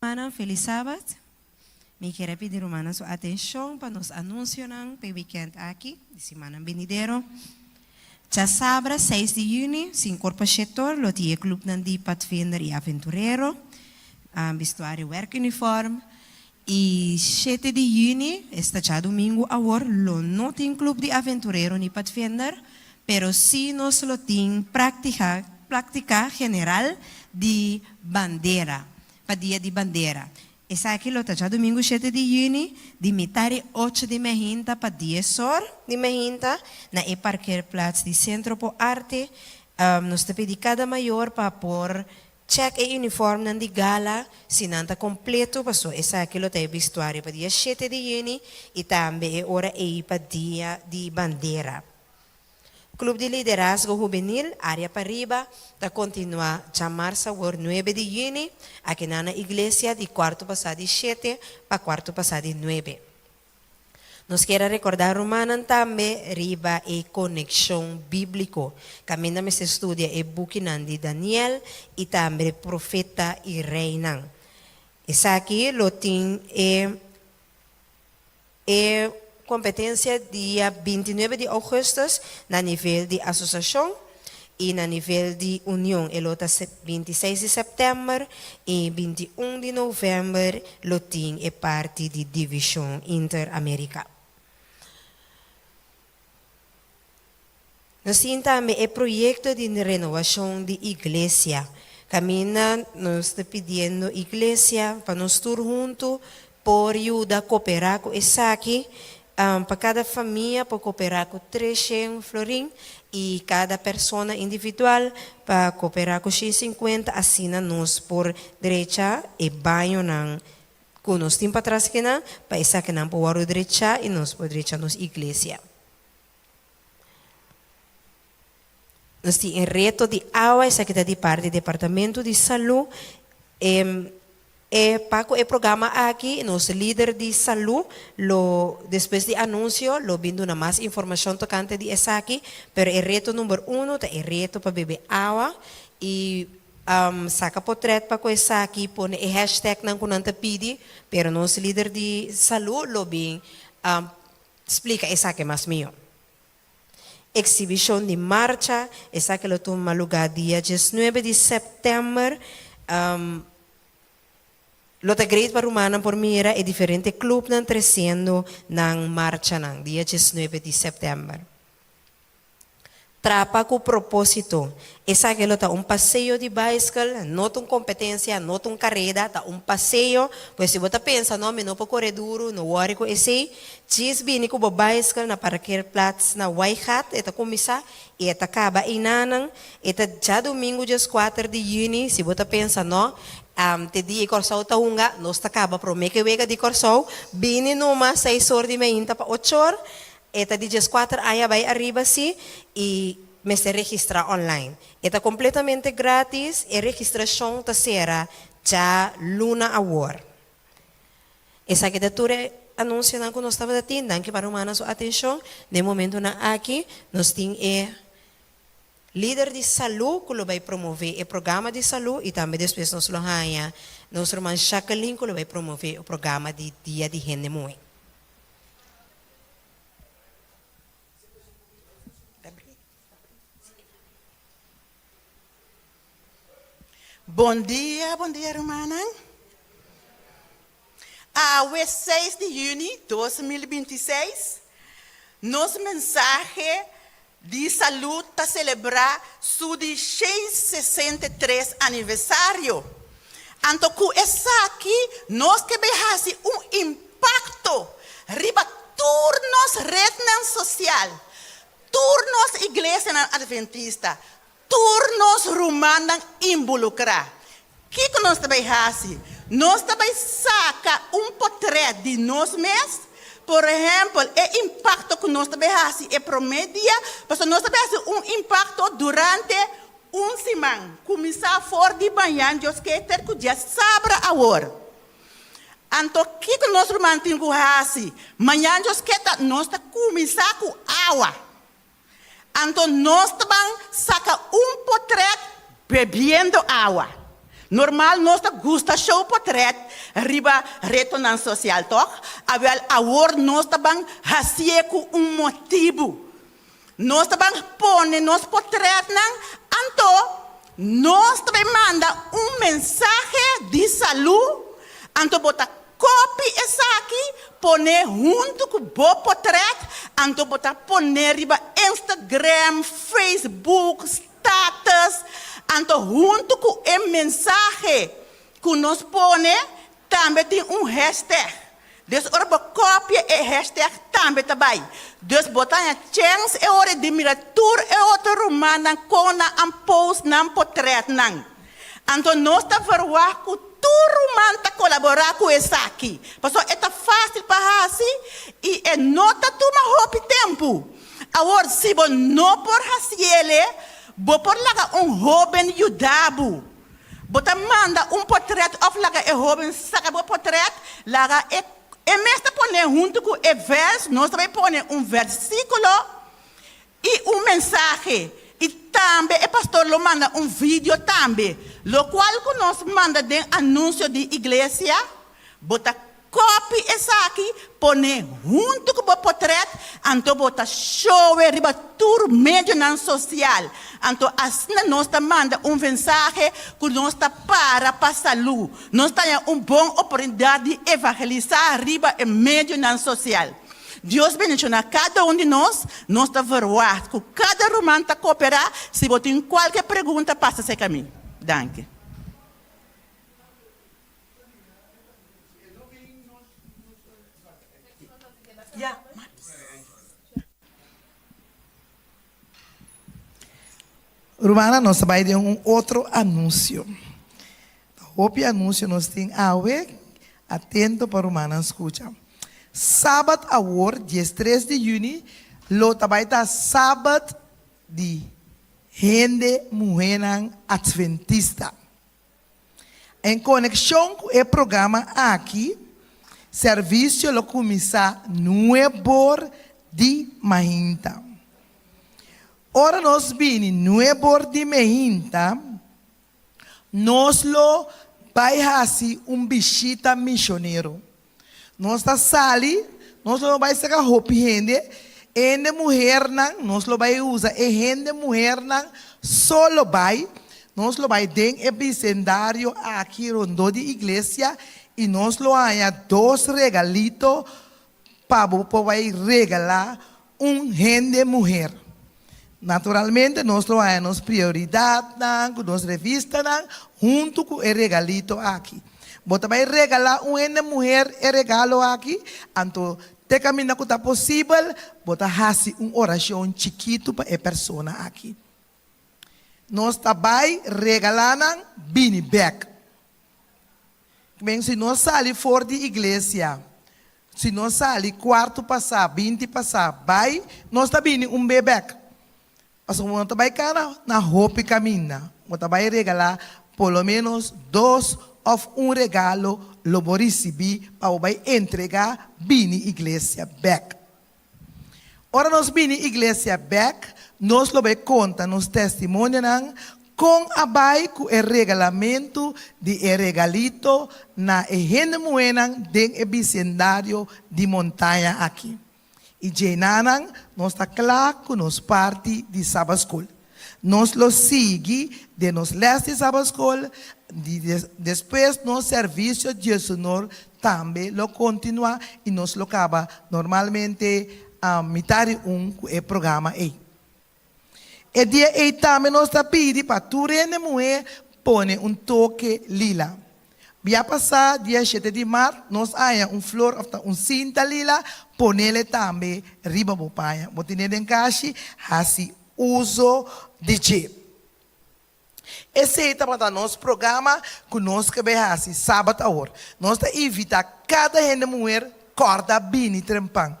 Hermana, feliz sábado. Me quero pedir, hermana, sua atenção para nos anunciar para o weekend aqui, de semana venidero. Já sabra, 6 de junho, se incorpora setor, lo tie club de Pathfinder e Aventurero, vestuário work uniform. E 7 de junho, esta já domingo, agora, lo não tem club de Aventurero ni Pathfinder, pero sí nos lo tem prática general de bandeira, para dia de bandeira. Essa aqui lo já domingo 7 de junho, de metade 8 de mehinta para 10 horas de mehinta, na e parkeerplaats de Centro po Arte. Nos pedi cada maior para por check e uniforme de gala, se não está completo, passou essa aqui lo tem vestuário para dia 7 de junho e também é hora e para dia de bandeira. Clube de Liderazgo Juvenil, área para riba, está continua chamar-se por 9 de junho, aqui na igreja de quarto passado de 7 para quarto passado de 9. Nos quero recordar, Romana, também riba e conexão bíblico. Caminha me se estudia e bukinan de Daniel e também profeta e reina. Essa aqui, lo tem competência dia 29 de agosto na nível de associação e na nível de união. Ele está 26 de setembro e 21 de novembro lo tem é parte de divisão Interamérica. Nós temos também o projeto de renovação de igreja. Camina, nós estamos pedindo igreja para nós todos juntos, por ajudar a cooperar com isso aqui. Para cada família, para cooperar com 300 florim e cada pessoa individual para cooperar com 50, assim nós por direita e banho não. Com nós temos para trás que não, para isso que não por o direita e nós por direita nos igreja. Nós temos um reto de água, isso aqui está de parte do Departamento de Saúde. Para o programa aqui, nosso líder de saúde, depois do anúncio, vindo na mais informação tocante de essa aqui, pero o reto número 1 é o reto para beber água e saca portrait para essa aqui, põe o hashtag não que não te pede, pero nosso líder de saúde, explica essa aqui mais melhor. Exhibição de marcha, essa que toma lugar dia 19 de setembro. Lota Great para Romana por mira é diferente clube não trazendo na marcha não dia 19 de setembro. Trapa com propósito. Essa que lota passeio de bicycle, não uma competência, não uma carreira, tá passeio. Pois se você pensa, não, não para correr duro, não worry com esse. Diz bem com o bicycle na parqueirplatz na White eta começar e eta acaba inanang, eta já domingo dia 4 de junho, se você pensa, não, te di Corsau taunga, nós acaba pro me que vega de Corsau, bini numa 6 horas de manhã para 8 horas, eta di dias 4 aí vai arriba si e me se registra online. Eta completamente grátis e registração ta será já Luna Award. Essa que datura anúncio não que nós estava datando, danke para humana sua atenção. No momento na aqui, nós temos líder de saúde que vai promover o programa de saúde e também depois nós lohaya nosso irmão Jacqueline que vai promover o programa de dia de Hendemoe. Bom dia, irmã. O 6 de junho de 2026, nossa mensagem de saúde para celebrar seu 63 aniversário. Então, com essa aqui, nós queremos impacto riba turnos rede social, turnos igreja adventista, turnos romanos involucrar. O que nós também fazemos? Nós também saca portrait de nós mesmos. Por exemplo, o impacto que nós também fazemos é promédio, porque nós também fazemos impacto durante semana. Começar fora de manhã, Deus quer ter que dia sábado a hora. Então, o que nós mantemos que fazer? Manhã, Deus quer nós começar com água. Então, nós também saca portrait bebendo água. Normal, nós gosta show portrait riba retorno social, toh? Agora, nós também fazemos motivo. Nós também põe nos portrait, então, nós também manda mensagem de saúde, então, bota copy essa aqui, põe junto com o portrait, então, bota põe riba Instagram, Facebook, status. Então, junto com a mensagem que nós põe, também tem hashtag. Deus orba cópia e hashtag também também. Deus botar a chance e hora de miratur e outra romana com a post na portrait não. Então, nós estamos verwar com todo romano tá colaborar com essa aqui. Porque é fácil para fazer e é nota toma roupa tempo. Agora, se você não por fazer bo por laga jovem judabo. Bota manda portrait of laga jovem saca bo portrait laga mesmo põe junto com o verso, nós também põe versículo e mensagem. E também o pastor lo manda vídeo também, lo qual que nós manda de anúncio de igreja, bota copy essa aqui, põe junto com o portrait, então bota show e riba tur médio na social. Então assim nós manda mensagem que nós para saúde. Nós temos boa oportunidade de evangelizar riba e médio na social. Deus bendiga cada um de nós está verwacht. Com cada romano está cooperar. Se você tem qualquer pergunta, passa esse caminho. Danke. Ja, Romana, nós vai ter outro anúncio. O anúncio nós tem atento para Romana, escuta. Sábado agora, dia 3 de junho, lo vai estar sábado de gente mulher adventista. Em conexão com o programa aqui, serviço lo começa 9 de mahinta. Ora nós vini 9 de mahinta, nós lo vai fazer visita missioneiro. Nós está sali, nós lo vai sacar roupa gente mulher nós lo vai usar gente mulher solo vai, nós lo vai den e bicendário aqui rondo de igreja e nós lo há 2 regalitos para vai regalar gente mulher. Naturalmente, nós temos prioridade, nós revista, junto com o regalito aqui. Você vai regalar uma mulher e regalo aqui, então, te caminho que está possível, você faz uma oração chiquito para a pessoa aqui. Nós também regalamos bini back. Se nós saímos fora de igreja, se nós saímos quarto passar, 20 passar, vai, nós também back. Mas você vai na roupa e caminha. Você vai regalar pelo menos 2 ou regalo, lo vou receber para vai entregar bini igreja back. Ora nós bini igreja back, nós lo vai contar nos testemunhos com o regalamento de regalito na gente moena den bicendário de montanha aqui. E Jenanan, nós está claro que nós parte de Sabbath School. Nós lo sigue de nos les de Sabbath School, depois nos serviço de Senhor também lo continua e nós lo acaba normalmente a mitad programa aí. E dia aí também nós está pedindo para tu mulher pone toque lila. Via passar dia 7 de março, nós há flor, cinta lila, ponele também riba bopaia. Botine den caixa, assim uso de jeep. Esse é para nosso programa que nós que assim sábado a hora. Nós evita cada gente mulher corda bini trempang.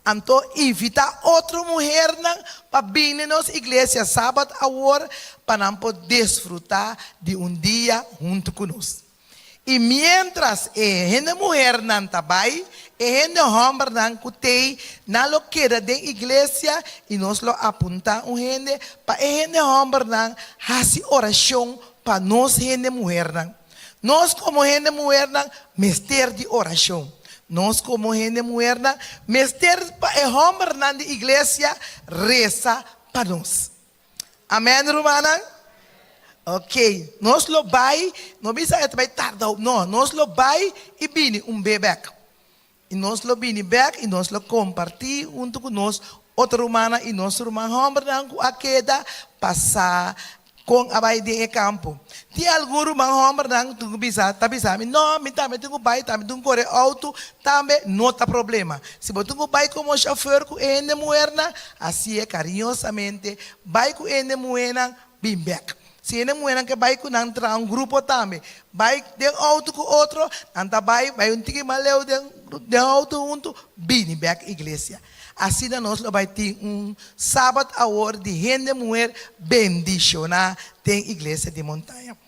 Então evita outra mulher para vir na nossa igreja sábado a hora para não poder desfrutar de dia junto conosco. E mientras gente mulher não trabalha, gente homem não cutei na loqueira da igreja e nós lo apunta gente para gente homem não fazer oração para nós gente mulher não. Nós como gente mulher não mestre de oração. Nós como gente mulher não mestre para homem não de igreja reza para nós. Amém, romana? Ok, nós lo vai, não precisa vai tardar, não, nós lo vai e vini bebê. E nós lo vini back e nós lo compartir junto com nós, outra romana e nosso romano homem a queda passar com a vai de campo. Tem algum romano homem não tu bisa, tá bisa, não, me também tenho bai, também tenho correr auto, também não tá problema. Se você tenho bai como chauffeur com ene muerna, assim é carinhosamente, bai com ene muerna, bim back. Se ele mulher que vai com grupo também, vai de auto com outro, anda vai tique maleu de auto junto, bini back igreja. Assim nós vai ter sábado a hora de gente mulher bendicionar tem igreja de montanha.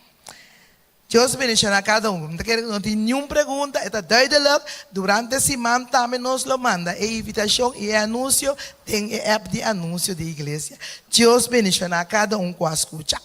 Deus bendicionar cada não tem nenhuma pergunta, está duidelijk. Durante a semana também nós lo manda e invitação e anúncio, tem app de anúncio de igreja. Deus bendicionar cada com a escuta.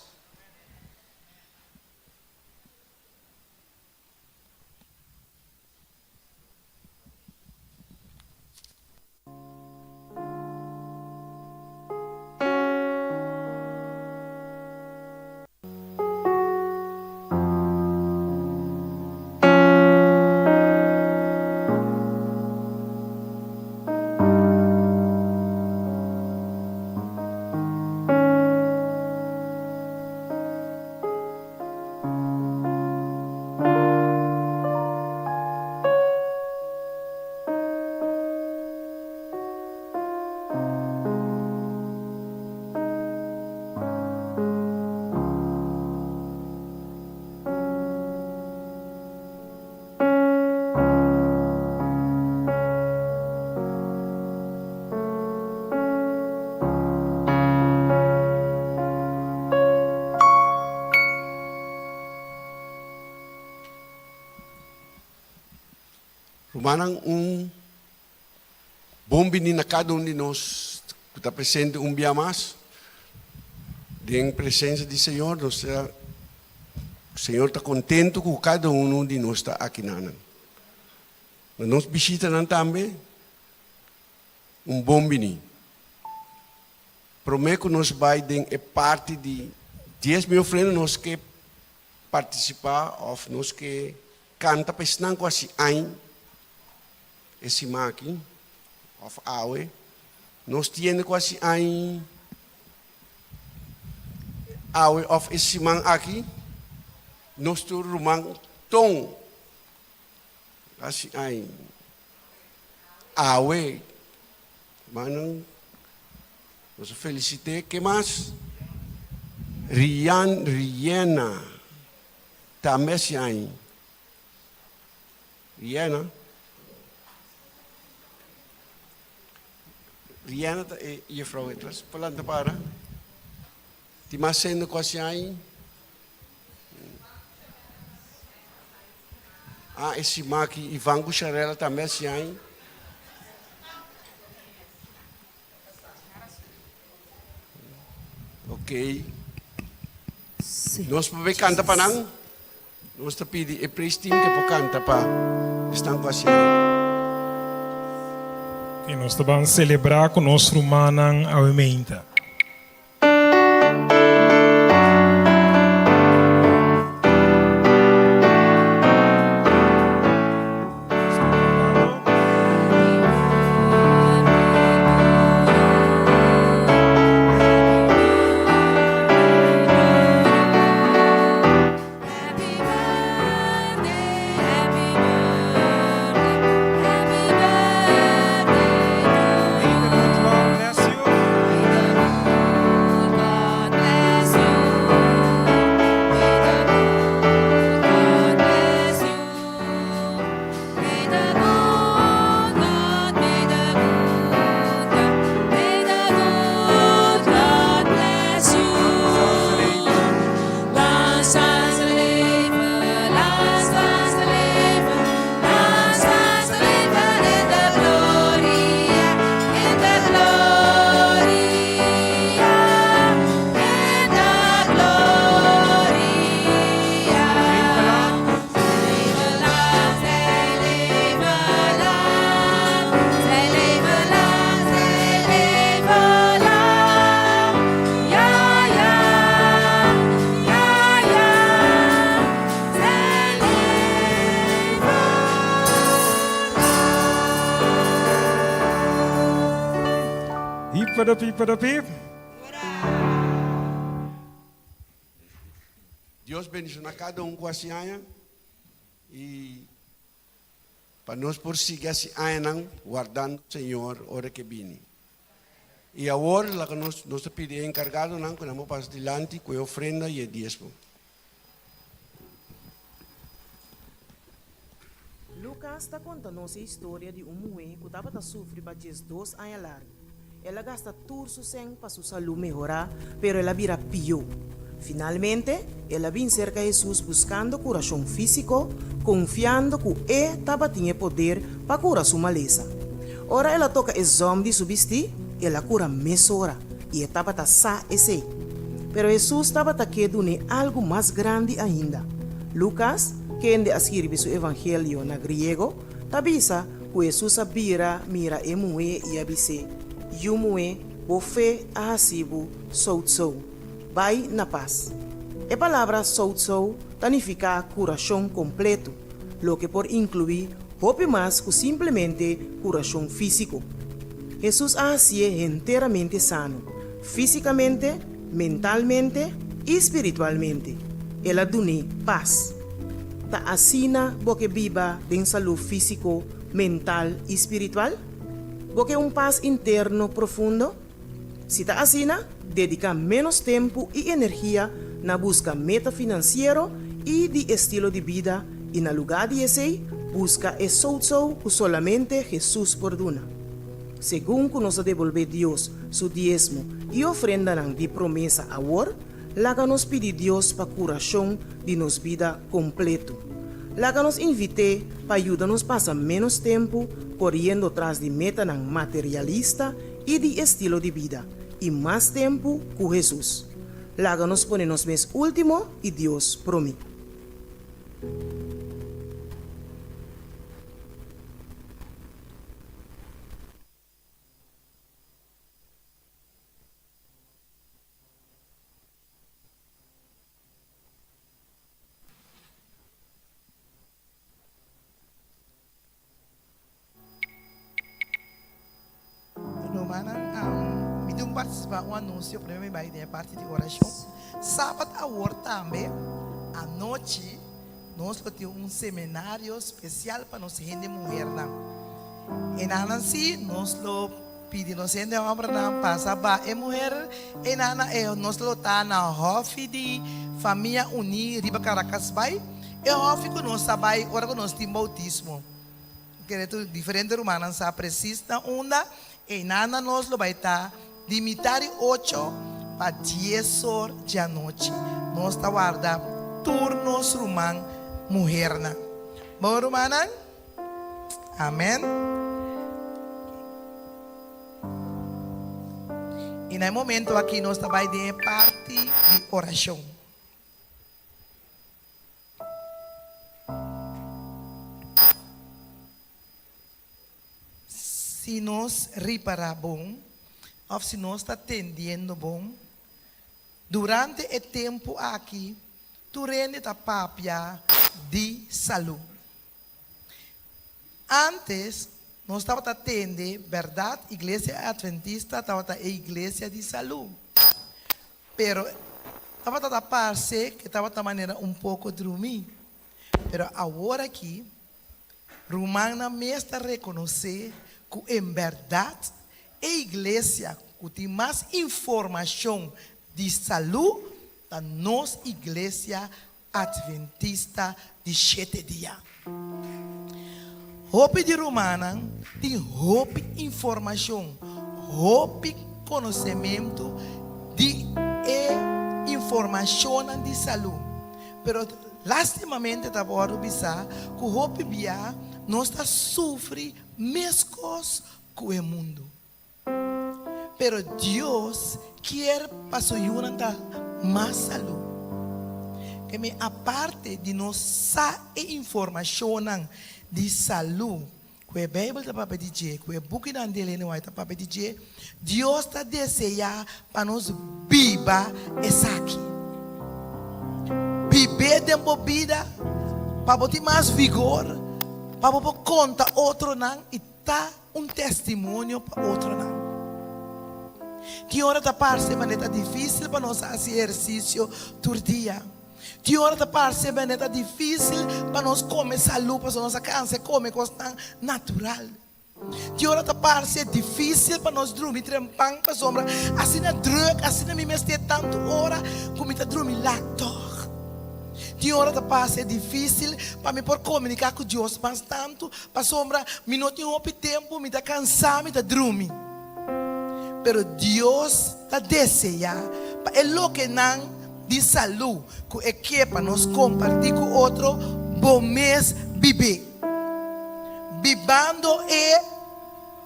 Romanang bom bini na cada um de nós que está presente dia mais. Em presença do Senhor, o Senhor está contente com cada um de nós está aqui na. Nós visitamos também bom bini. Prometo que nós vai é parte de 10 mil frentes nós que participar ou nós que canta pesnang quase esse maqui of awe nós temos quase awe of esse man aqui nós tu rumang tong quase awe manang nós felicite que mais Rihanna também se Rihanna juffrouw Etwas, palanta para. Ti masendo ko siya esse maqui Ivan Gucharela também siya Ok. Nós podemos cantar para nang. Nós te pedi praise team que po canta pa. Estão com a Que nós vamos celebrar com nosso Romanang Awemeinta. Para pip. Deus bendiga cada com a sianha e para nós por seguir esse ano guardando o Senhor hora que vem. E agora lá que nós pedimos encargado não que nós passamos adiante com a ofrenda e o dízimo. Lucas está contando a história de mulher que estava a sofrer por 2 anos largos. Ela gasta todo su sangue para su salud mejorar, pero ela vira pior. Finalmente, ela vem cerca de Jesus buscando curação físico, confiando que ele estava tinha poder para curar sua maleza. Ora ela toca o exame de su vestir, ela cura mesora e estava a sa esse. Pero Jesus estava querendo algo mais grande ainda. Lucas, que ende escreve su evangelho na griego, tabisa que Jesus sabia mira e mulher e abise. Yumue, bofe, ahasibu, soutsou. Vai na paz. A palavra soutsou significa curação completo, lo que por incluir hope mais que simplesmente curação físico. Jesus hacía inteiramente sano, fisicamente, mentalmente e espiritualmente. Ela dune paz. Ta assina porque viva em saúde físico, mental e espiritual? Porque paz interno profundo? Si ta asina, dedica menos tempo e energia na busca meta financeiro e de estilo de vida e na lugar de esse, busca e soutsou que solamente Jesus perdona. Según que nos devolver Dios su diezmo e ofrenda de promesa agora, lá que nos pede Dios para curação de nos vida completo. La que nos invite para ayudarnos a pasar menos tiempo corriendo tras de meta materialista y de estilo de vida, y más tiempo con Jesús. La que nos pone nos mes último y Dios promete. Me deu participar anúncio para mim vai ter parte de oração. Sábado agora também à noite nós temos seminário especial para nós gente mulher não. E assim nós lo pedimos gente para passar para mulher e nós lo tá na hof de família unida riba Caracas vai e hof que nós sabai ora que nós tem bautismo. Que diferente romanas sa precisa onda e nana nós lo vai estar limitar 8 para 10 horas da noite. Nós está guarda turnos romano mulher na. Bom romana? Amém. E no momento aqui nós vai de parte de oração. Se nós reparar bom, ou se nós está atendendo bom, durante o tempo aqui, tu rende a papia de saúde. Antes, nós estava atendendo, verdade, igreja adventista, estava a igreja de saúde. Pero, estava a parte que estava de maneira pouco dormir. Pero agora aqui, Romana me está reconhecer que em verdade a igreja que tem mais informação de saúde da nossa igreja adventista de 7 dias. Hope de Romana tem hope informação, hope conhecimento de informação de saúde. Pero lastimamente está por observar que hope via nós está sofrendo mescos com o mundo. Pero Deus quer para sua unidade mais saúde. Que me aparte de nossa informação de saúde, que a Bíblia está para dizer, que o book da Andelene está para dizer, Deus está desejando para nós viva essa aqui. Viver de vida para ter mais vigor, para poder contar outro não e dar testemunho para outro não. Que hora da parte é difícil para nós fazer exercício todo dia. Que hora da parte é difícil para nós comer saúde, para nós câncer comer coisa natural. Que hora da parte é difícil para nós dormir trempang para sombra. Assim na droga, assim na mim estar tanto hora como está dormir lactor. Que hora da parte é difícil para mim por comunicar com Deus bastante para sombra. Me não tenho tempo, me está cansado, me está dormir. Pero Deus está desejando para o que não de saúde que é para nós compartilhar com outro bom mês viver. Vivando e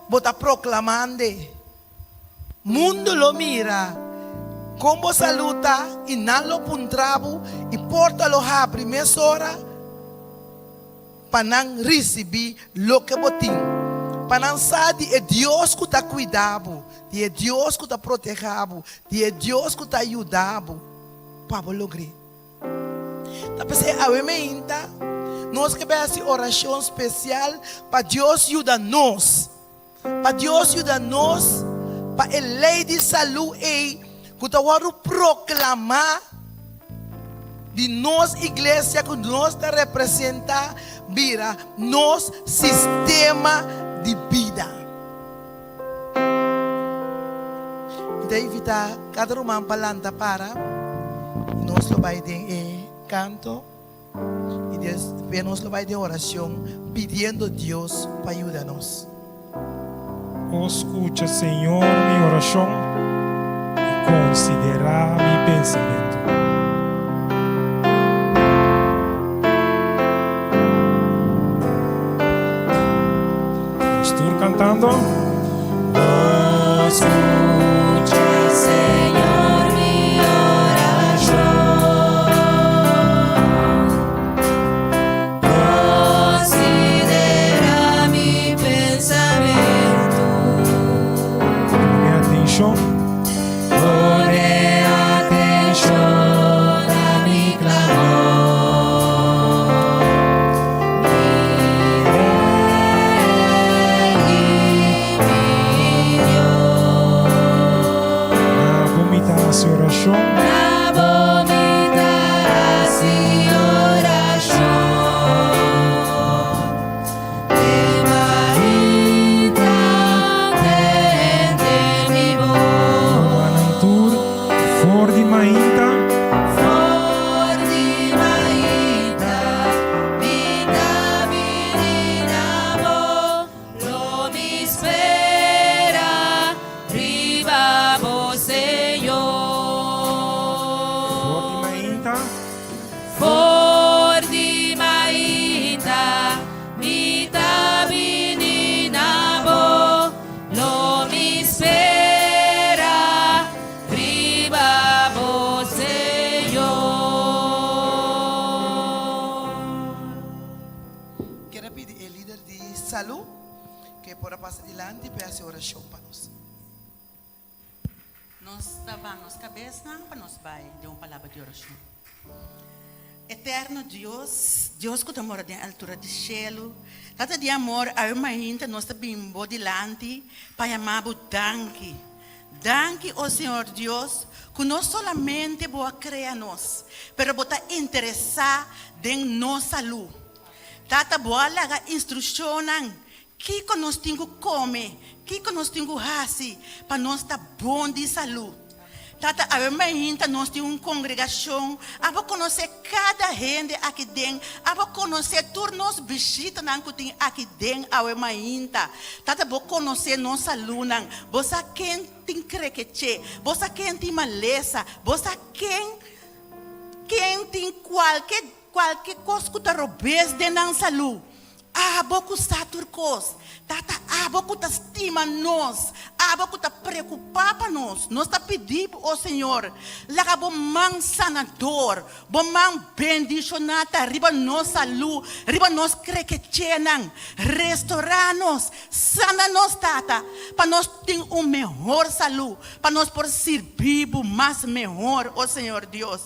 botar proclamando. Mundo lo mira. Como saluta e não lo puntrabo e porta lo a primeira hora para não receber lo que botim. Para não saber é Deus que está cuidando, é Deus que está protegendo, é Deus que está ajudando para lograr. Então, nós queremos fazer oração especial para Deus ajudar nós. Para Deus ajudar nós, para a lei de saúde que está proclamar de nossa igreja que nós representa, vira nosso sistema de vida. Então, invitar cada irmão para para nós vai de canto e depois nós vai de oração pedindo a Deus para ajudar-nos. Escucha, Senhor, minha oração e considera meu pensamento. todos cantando. Señor, mi oración. Considera mi pensamiento. Pone atención. Pone atención a mi clamor. Mi Rey y mi Dios. La vomita hacia oración. La vomitarás y oración. Ente mi voz. Anantur. For di mainta. For di maita, vita vininamo, lo mi spera, ribabo For di Señor. mainta. For di maita, vita vininamo, lo mi spera, ribabo Señor. Quero pedir ao líder de saúde que por passar adiante e peça oração para nós. Nós lavamos cabeça para nós vai de uma palavra de oração. Eterno Deus, Deus que mora na altura do céu, data de amor a uma gente nós bimbo dilante para amar o danke. Danke, ó Senhor Deus, que não solamente boa criar nós, pero botar interessar em nossa luz. Tata boa laga instrução que nós temos que comer, que nós temos que fazer para nós estar bom de saúde. Tata, a gente nós temos uma congregação, a conhecer cada gente aqui dentro, a conhecer todos os visitas que tem aqui dentro, a gente. Tata, vou conhecer nossa aluna, você quem tem crequete, você quem tem maleza, você quem tem qualquer coisa que está roubando de nossa saúde. Boku saturcos, tata, boku ta estima nós, boku ta preocupar para nós. Nós ta pedindo ao Senhor, laga bom man sanador, bom man bendicionata, riba nossa luz, riba nós crequechenan, restaurar-nos, sana nós tata, para nós ter melhor saúde, para nós por servir mais melhor, ó Senhor Deus.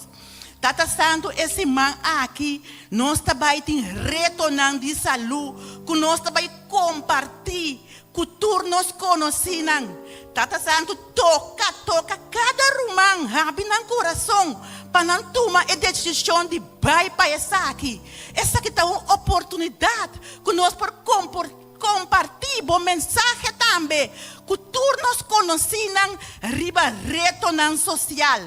Tata Santo, esse man aqui, nós também tem retornando de saúde, que nós também compartilhar, que todos nos conhecem. Tata Santo, toca cada rumão, abre no coração, para não tomar a decisão de vai para essa aqui. Essa aqui está uma oportunidade, que nós por compartilhar bom mensagem também, que todos nos conhecem, riba retornando social.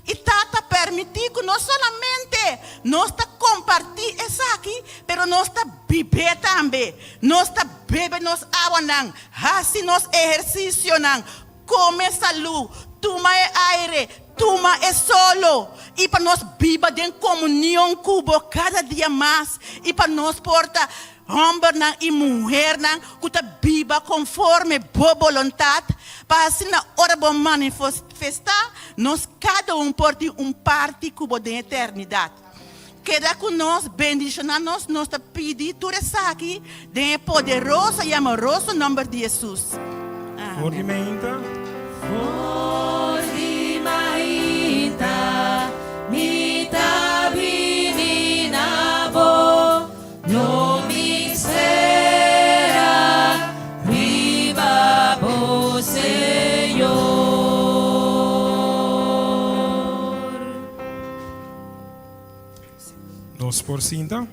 E tata permitir que não solamente nós compartilhar isso aqui, mas nós beber também, nós beber nos água não, assim nos exercício não, come saúde, toma aire, toma solo, e para nós viver em comunhão com cada dia mais, e para nós porta homem e mulher que viva conforme boa vontade, para assim na hora de manifestar, nós cada pode parte cubo da eternidade. Queda com nós, bendicionar-nos, nós pedimos tudo isso aqui, de poderoso e amoroso nome de Jesus. For di mainta. For di maita, mita vininabo, no mi sera, ribabo Señor. Nos por cinta.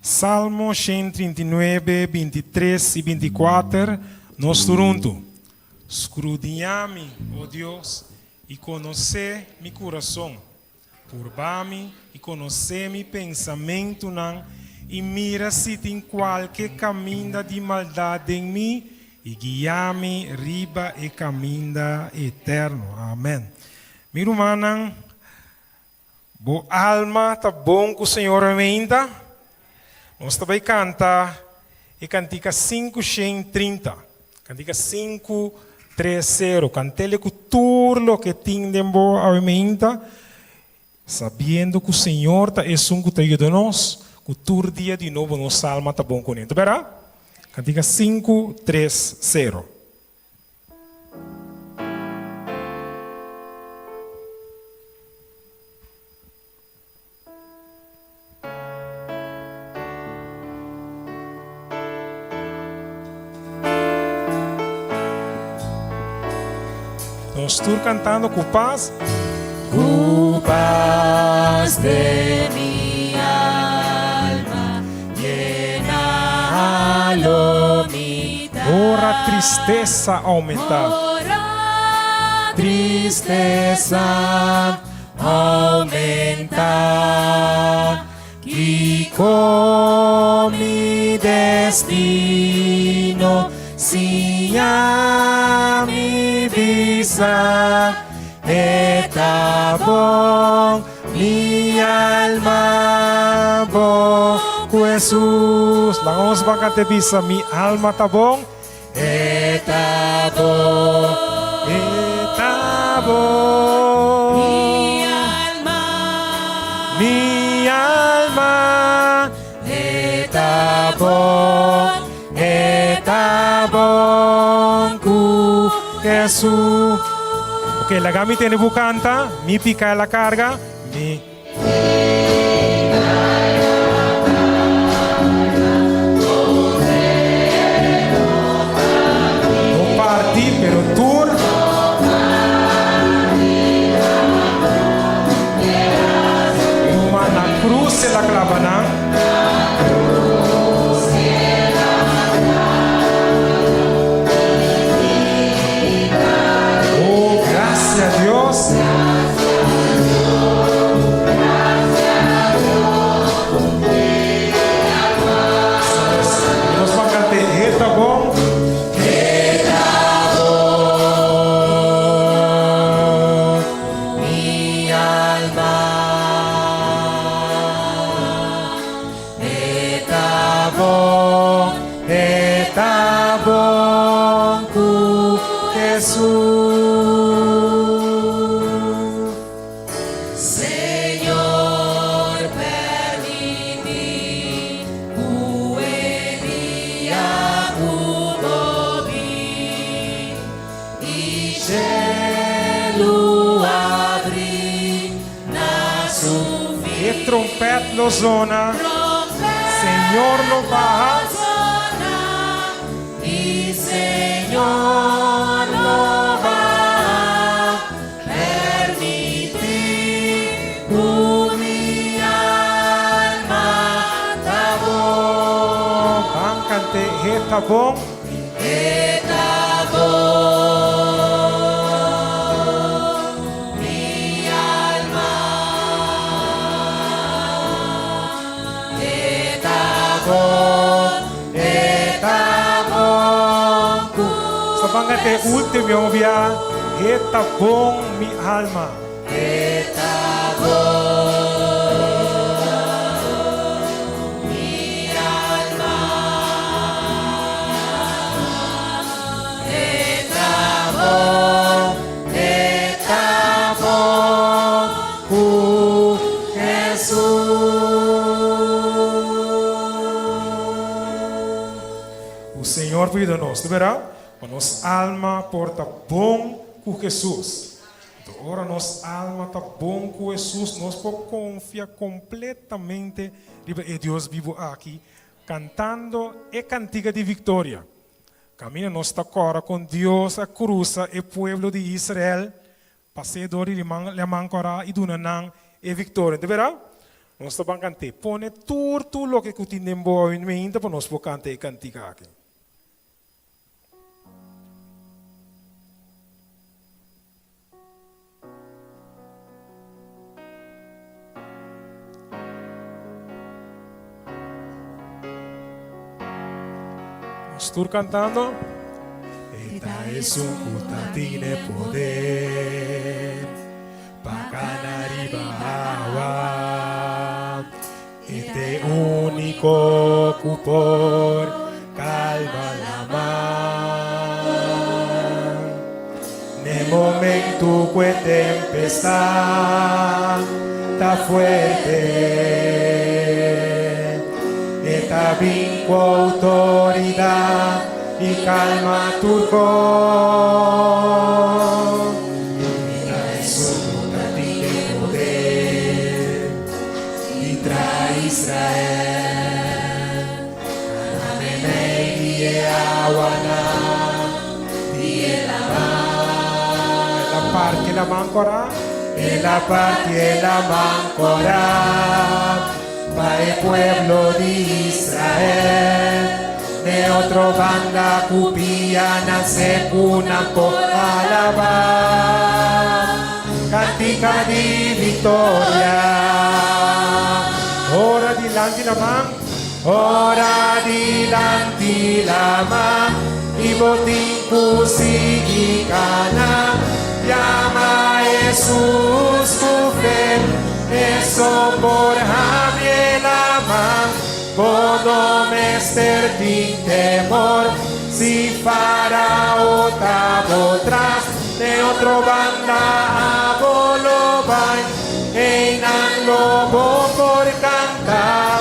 Salmo 139, 23 e 24, nós turunto. Escrudinha-me, ó Deus, e conhecer meu coração. Turba-me e conhecer meu pensamento, e mira se tem qualquer caminho de maldade em mim, e guia-me riba e caminho eterno. Amém. Meu irmão, Bo alma tá bom com o Senhor ainda. Nós também canta e cantica 530. Cantica 530. Cantele com tudo que tem bo ainda. Sabendo que o Senhor tá é um que tá ajudando nós. Que todo dia de novo nossa alma tá bom com ele. Verá? Cantica 530. Nós estamos cantando com paz. Tu paz de mi alma, llénalo mitad. Ora tristeza aumentar. Ora tristeza aumentar. Y con mi destino, si a mi visa. Está bom, mi alma bom, Com Jesus. Lá vamos para cantar bisa. Mi alma tá bom. está bom, Está bom. mi alma está bom com Jesus. Ok, la gami tiene bucanta. Mi pica la carga. Mi. No parti, pero tour. La cruz se la clavan. Oh, gracias a Dios. Nos va a cantar, está bom. mi alma está bom com Jesus. Senhor, permite o Elia cubobi e gelo abrir na sua E trompete lo zona. Senhor lo baja. y Señor lo va a permitir mi alma está bom, Vamos cantar, está bom. está bom, mi alma está bom, Sa vamos cantar último via. Está bom mi alma. está bom, mi alma está bom com Jesus. O Senhor cuida nós, verá? Nossa alma porta bom com Jesus. Então, ora, nossa alma está bom com Jesus. Nós podemos confiar completamente em Deus vivo aqui, cantando a cantiga de vitória. Camina nossa cora com Deus, a cruz, o povo de Israel, passeador e lemancorá e dunanang e vitória. Verá? Nós vamos cantar. Põe tudo o que tem boa em mente para nós cantar a cantiga aqui. Estou cantando. Esta es un culto, tiene poder. Para arriba agua. Este único cupor calma la mar. Nel momento que tempestad está fuerte, esta vinco autoridad y calma tu cor. Trae sobre ti el poder y trae Israel. Amén y awana y la parte la mancora en la parte la mancora para el pueblo de Israel. De otro banda cupiana se cuna por alabar, cantica di victoria. Ora dilanti la man, ora dilanti la man, i botin kusigikana, llama Jesús tu fe, eso por Javier la man. Bono mester din temor, si faraó tabo tras, de otro banda abolo vai, einan lobo por cantar,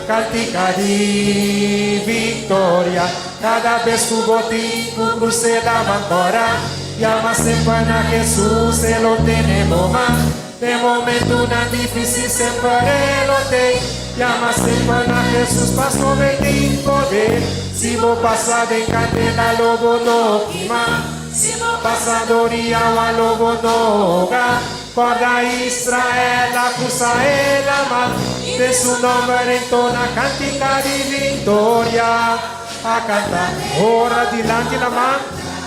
cantica di victoria, cada vez tu botín tu cruce la mancora, llama siempre a Jesús, se lo tenemos más, de momento una difícil siempre lo tengo. Llama siempre a Jesús, paso de poder. Si vos pasas de candela, lobo no quema. Si vos pasas de agua, lobo no hoga. Guarda Israel, la cruza el ama. De su nombre entona cantica de victoria. A cantar, ora dilante la man,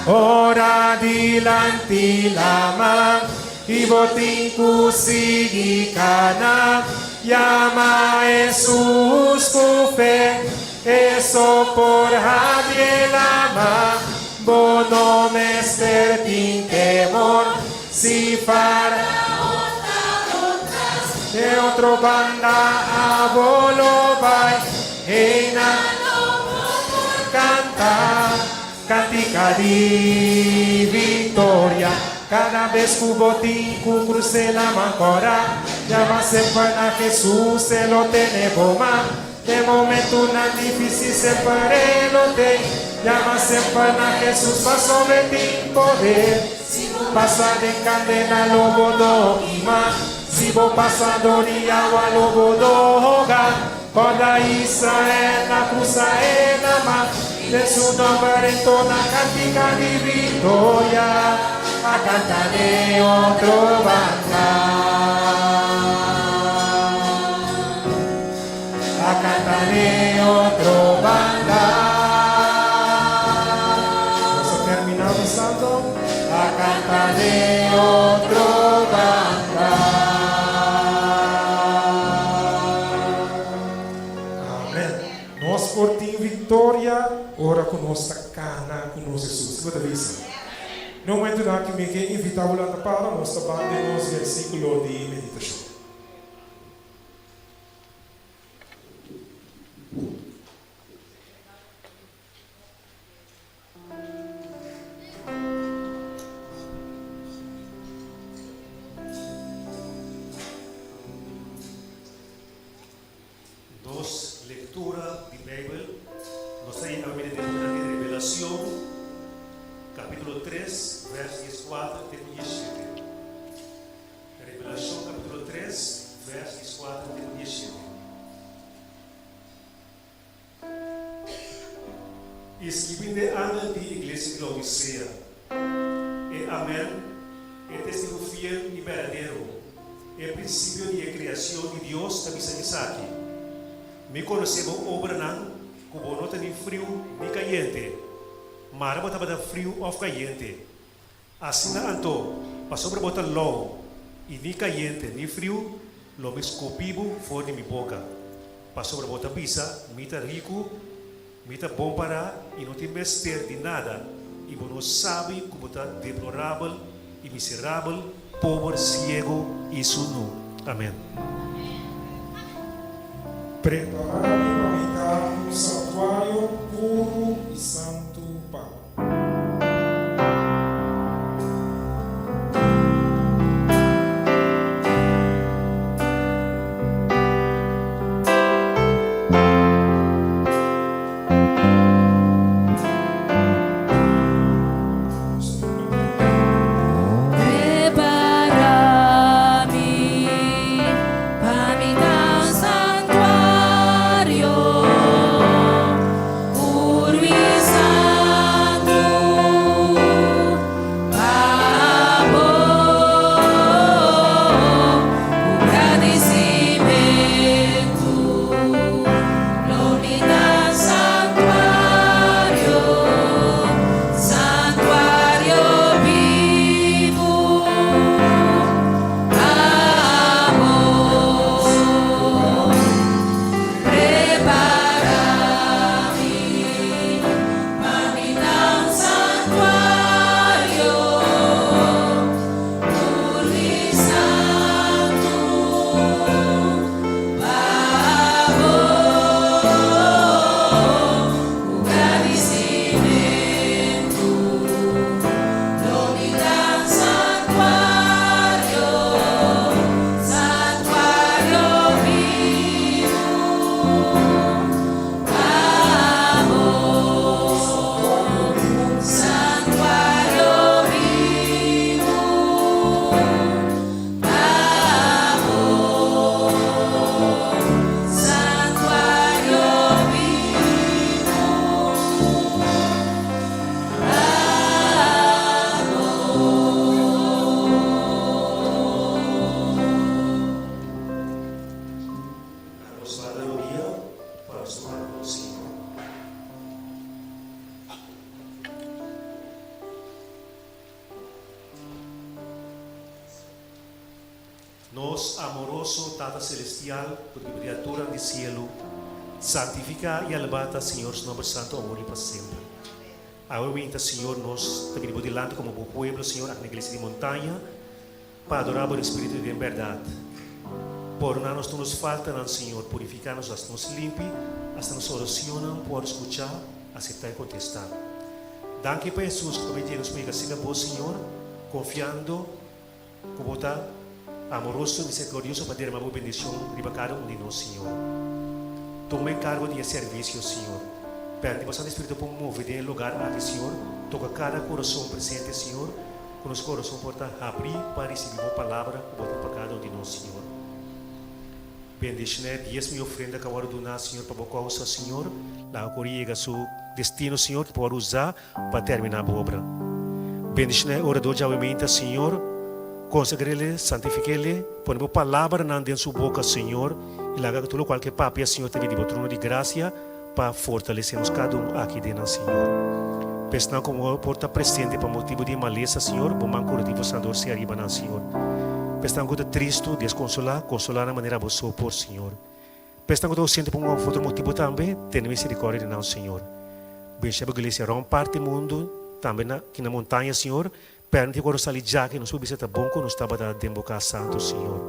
ora dilante la man. Y botín kusigikana. Llama Jesús tu fe, eso por Javier ama, bono mester tin temor, si faraó de otro banda abolo vai, eina canta, cantica di victoria. Cada vez que botín cruce la mancora, llama siempre a Jesús, se lo tenemos más. De momento una difícil siempre lo te, llama siempre a Jesús, paso de ti poder. Pasa de candela, lobo no quema. Si vos pasando de agua, lobo no hoga. Guarda Israel, la cruza el ama. De su nombre entona cantica de victoria. A cantar de otro banda, a cantar de otro banda. Vamos a terminar usando a cantar de otro banda. Amén. Nós por ti vitória, ora conosco cana conosco Jesus. Vou te avisar. No momento que me quer invitar para nós trabalhar nos versículos de meditação. Dos lectura de Bíblia, nós aí na medida de revelação, capítulo 3, versos 4 até 17. Revelação, capítulo 3, versos 4 até 17. Escribindo ángel de igreja de Laodicea, amém, é testigo fiel e verdadeiro, é princípio de criação de Deus da missa aqui. Me conhecemos obra não, como não tem frio nem caliente, mas não tem frio ou caliente. Assim na anto, passou para botar low, e nem caliente nem frio, lo me escopibo fora de minha boca. Passou para botar pizza, mita rico, mita bom para e não tem besteira de nada. E não sabe como está deplorável e miserável, pobre, ciego e sunu. Amém. Prepararme para habitar un santuario puro y santo para. Nos amoroso Tata Celestial, por tu criatura del cielo, santifica y alabata, Señor, su nombre santo, amor y para siempre. Ahora, Señor, nos te venimos delante como buen pueblo, Señor, a la iglesia de montaña, para adorar por el Espíritu de verdad. Por nada nos falta, Señor, purificarnos hasta nos limpie, hasta nos oracionan por escuchar, aceptar y contestar. Danke para Jesús, que nos puede hacer la voz, Señor, confiando, como está amoroso y misericordioso para derramar una bendición de cada uno de nosotros, Señor. Toma encargo de servicio, Señor. Pedimos al Santo Espíritu para mover en el lugar aquí, Señor. Toca cada corazón presente, Señor. Con los corazones por abrir para recibir una palabra para cada uno de nosotros, Señor. Bendice 10 mil ofrendas que agora donar, Senhor, para a causa, Senhor. Lá agora chega seu destino, Senhor, que pode usar para terminar a obra. Bendice o orador de alimenta, Senhor. Consagre-lhe, santifique-lhe, põe a palavra dentro de sua boca, Senhor. E lá tudo qualquer papel, Senhor, te dê o trono de graça para fortalecermos cada aqui dentro, Senhor. Peço como porta presente para motivo de maleza, Senhor. Bom curativo, Senhor, se arriba, Senhor. Peço que triste, desconsolar, consolar na maneira que você por, Senhor. Peço que sente por um outro motivo também, tenha misericórdia de nós, Senhor. Bendiga a igreja rompe parte do mundo, também aqui na montanha, Senhor. Permite que sair já que nos visita bom que nos estava dando boca santo, Senhor.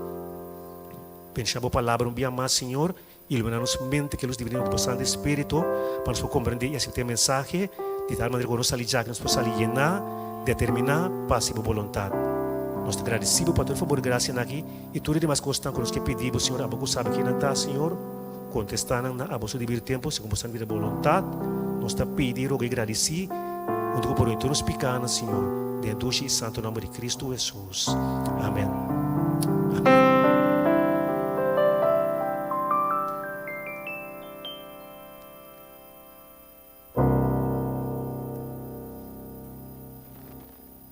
Bendiga a palavra um dia mais, Senhor. Ilumina-nos mente que nos dividimos do Santo Espírito para nos compreender e aceitar a mensagem de tal maneira que nos sair já que nos possa llenar, determinar, para a vontade. Nós te agradecemos por todo favor e graça aqui e tudo demais coisas que nos pedimos, Senhor, a boca sabe que não está, Senhor. Contestando na abuso de vir tempo, segundo a vida vontade. Nós te pedimos e agradecemos, onde por isso nos picamos, Senhor. Dentro do santo nome de Cristo Jesus. Amém. Amém.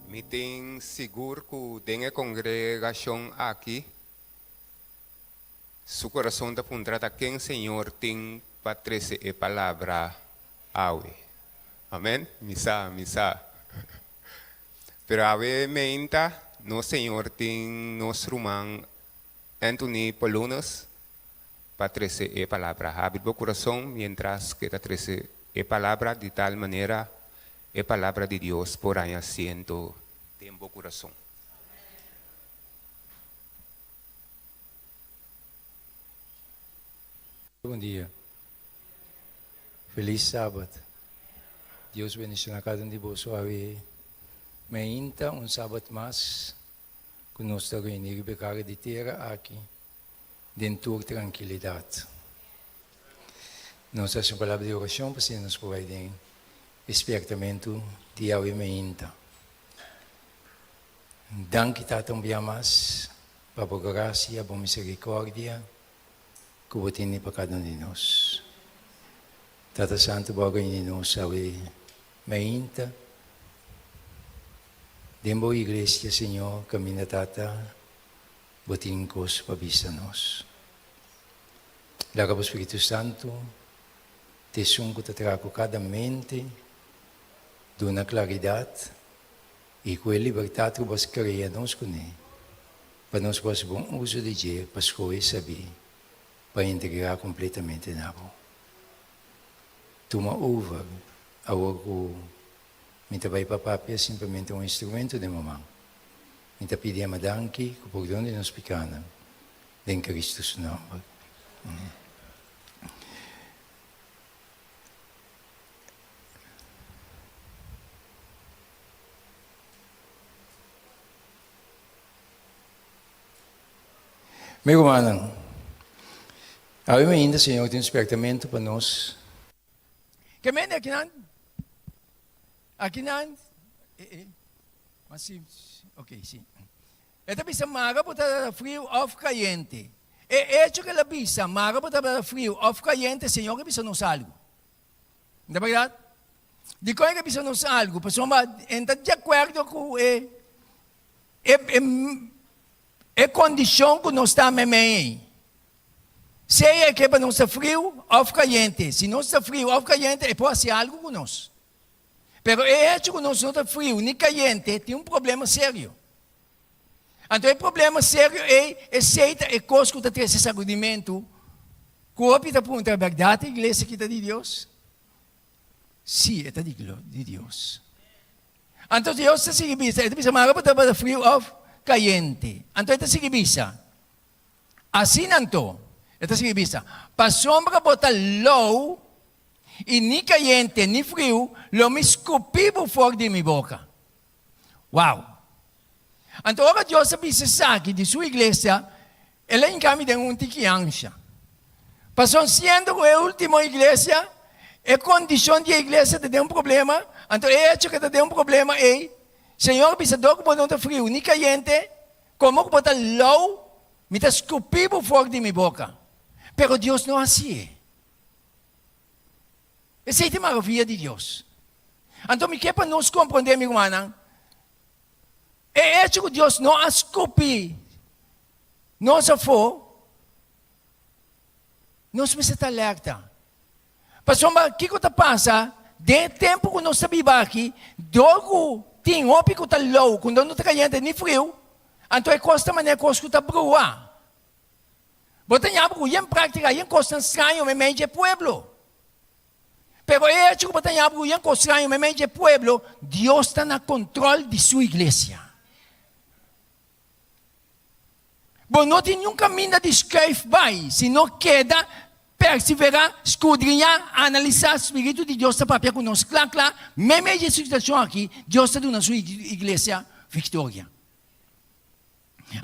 Me tem seguro que tem a congregação aqui. Seu coração está apontado a quem o Senhor tem para trazer a palavra ao. Amém? Missa, missa. Pero obviamente, no Senhor tem nosso irmão Anthony Polunas para trazer a palavra. Abre o coração, mientras que está trazer a palavra de tal maneira, a palavra de Deus por aí asiento em o coração. Bom dia. Feliz sábado. Deus bendiga cada um de vocês. Mainta sábado mais, que nós estamos reunidos para de terra aqui, dentro de tranquilidade. Nós temos uma palavra de oração para nos providem despertamento de Yahweh Mainta. Danke também mais, para a graça, para a misericórdia, que você tem para cada um de nós. Tata Santo, bagay ni nós, Yahweh Mainta. Dentro da igreja, Senhor, caminha tata, botingkos pabisa nos. Laga po Espírito Santo, te sungko tatraco cada mente, dona claridade, e com a liberdade que você cria nos cune, para nós fazer bom uso de dia, para escolher saber, para integrar completamente na boa. Toma over, awo minta vai papapia simplesmente um instrumento de mamãe. Minta pedir a madanki, que por onde nos picana, em Cristo seu nome. Meu irmão, ainda, Senhor, tem um despertamento para nós. Que mene aqui não, mas sim, ok, sim. Esta bisa maga para frio ou caliente. Hecho que la bisa maga para frio ou caliente, Senhor, que bisa nos algo. Não é verdade? De coisa que bisa nos algo, pessoa entra de acordo com a condição que nós estamos em. Seja que para nós frio ou caliente. Se nós está frio ou caliente, é pode ser algo com nós. Pero é hecho que nós não está frio nem caliente, tem um problema sério. Então, o problema sério é aceita e coisa que tem esse sacudimento. Corpo está perguntando a verdade, a igreja que está de Deus? Sim, está de Deus. Então, Deus está seguindo, está dizendo, para frio ou caliente. Então, está seguindo. Assim, não. Esta significa, para sombra botar low, e nem caliente, nem frio, lo me escupivo fora de minha boca. Uau! Então, agora Deus sabe aqui de sua igreja, ela encaminha de uma criança. Passou sendo a última igreja, a condição de igreja tem um problema, então, é hecho que tem um problema, Senhor, bisa do que botar frio, nem caliente, como que botar low, me está escupivo fora de minha boca. Pero Deus não é assim. Essa é a maravilha de Deus. Então, me quer para nós compreender, meu irmão, é hecho que Deus não escupe, não se for, nós precisamos estar alerta. Pastor, o que está passando? De tempo que nós estamos aqui, logo tem roupa que está low, quando não está caliente nem frio, então é coisa maneira que está brua. Botando algo em prática, em coisa estranha, me mente pueblo. Pero é hecho que botando algo em coisa estranha, me mente pueblo, Deus está no controle de sua igreja. Bom, não tem nenhum caminho de escrever vai, se não queda, perseverar, escudrinhar, analisar o Espírito de Deus para papel conosco. Claro, mesmo essa situação aqui, Deus está dando a sua igreja vitória.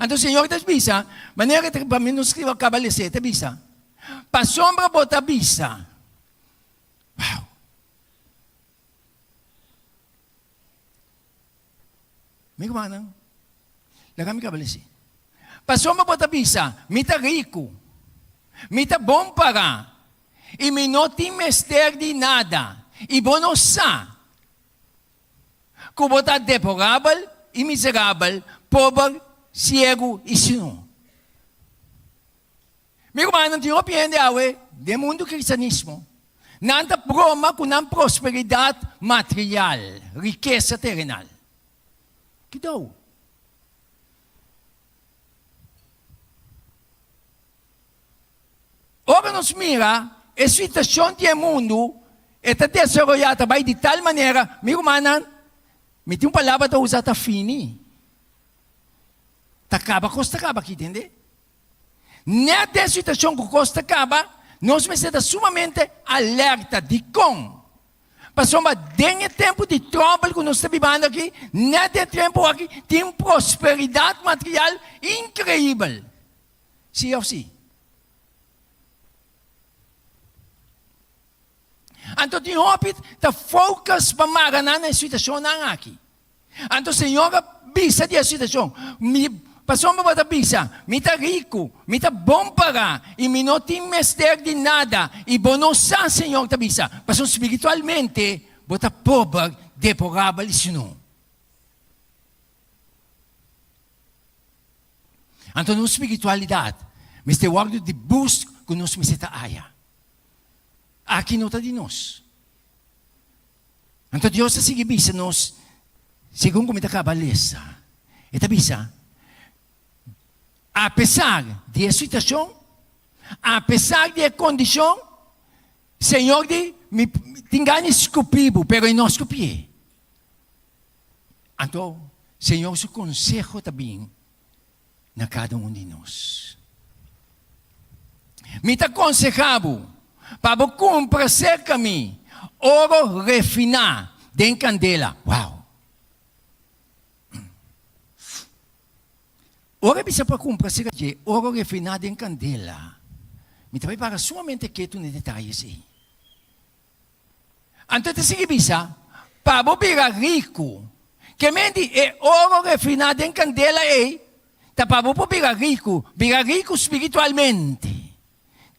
Então, o Senhor está bisa, maneira que para mim não escreva a cabalece, está bisa. Para sombra bota bisa. Uau. Meu irmão, lá me cabalece. Para sombra bota bisa, me está rico, me está bom para, e me não tem mestre de nada, e bom não sabe. Que bota deplorável e miserável, pobre, cego e sino. Meu irmão, não tem opinião de mundo cristianismo. Nada broma com a prosperidade material, riqueza terrenal. Que dou? Ora nos mira, a situação do mundo está desenvolvida de tal maneira, meu irmão, me tem uma palavra para usar a fini. Acaba, costa acaba aqui, entende? Nessa situação que costa acaba, nós precisamos estar sumamente alerta de como. Passou uma dengue tempo de trouble que nós estamos vivendo aqui, nesse tempo aqui, tem prosperidade material incrível. Sim ou sim? Então, tem hope de focus para maranar na situação aqui. Então, Senhor, bisa a situação. Passou uma bota bisa, me tá rico, me tá bom para, e me não tem mestre de nada, e bonosa, Senhor, tá bisa. Passou espiritualmente, bota pobre, deplorável, isso não. Então, na espiritualidade, mas tem o de busca que nós me seta aya. Aqui não está de nós. Então, Deus sigue bisa nós, segundo como está a cabaleza. Está bisa, apesar de situação, apesar de condição, Senhor me engane escupido, pero não escupie. Então, Senhor, seu consejo também na cada de nós. Me está aconsejado para comprar cerca mim ouro refinado de candela. Uau! Ora bisa para comprar cerca de ouro refinado em candela. Me trabalha para sumamente quieto nos detalhes aí. Então, sige bisa, para virar rico, que mente é ouro refinado em candela aí, para virar rico espiritualmente.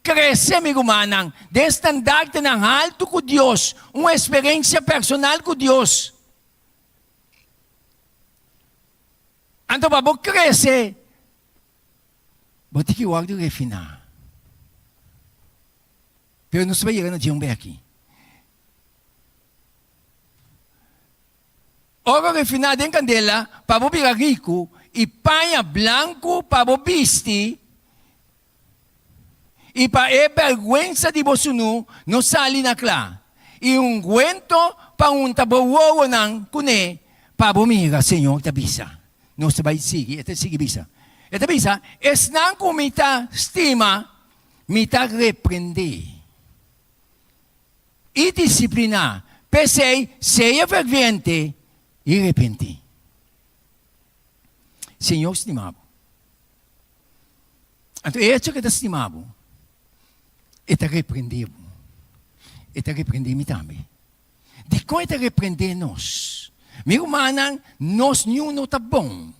Crescer, amigo manang, de estandarte ng alto com Deus, uma experiência personal com Deus. Então, para crescer, você tem que guardar o refinar. Pero não se vai chegar na Jumbe aqui. Ouro refinado em candela, para virar rico, e panha branco para vestir, e para a vergüenza de você não sali na clá. E guento para tabawo ng kune, para bumiga, Senhor, tabisa. Não se vai seguir, ito sige bisa. Ito bisa, es nang kumita estima, mita reprende. E disciplina, pesei, seja ferviente, e repente. Senhor, estimado. Então, ito que está estimado, ita repreendeu. Ita repreendeu-me também. De como ita repreender nós? Meu manang, nós não está bom.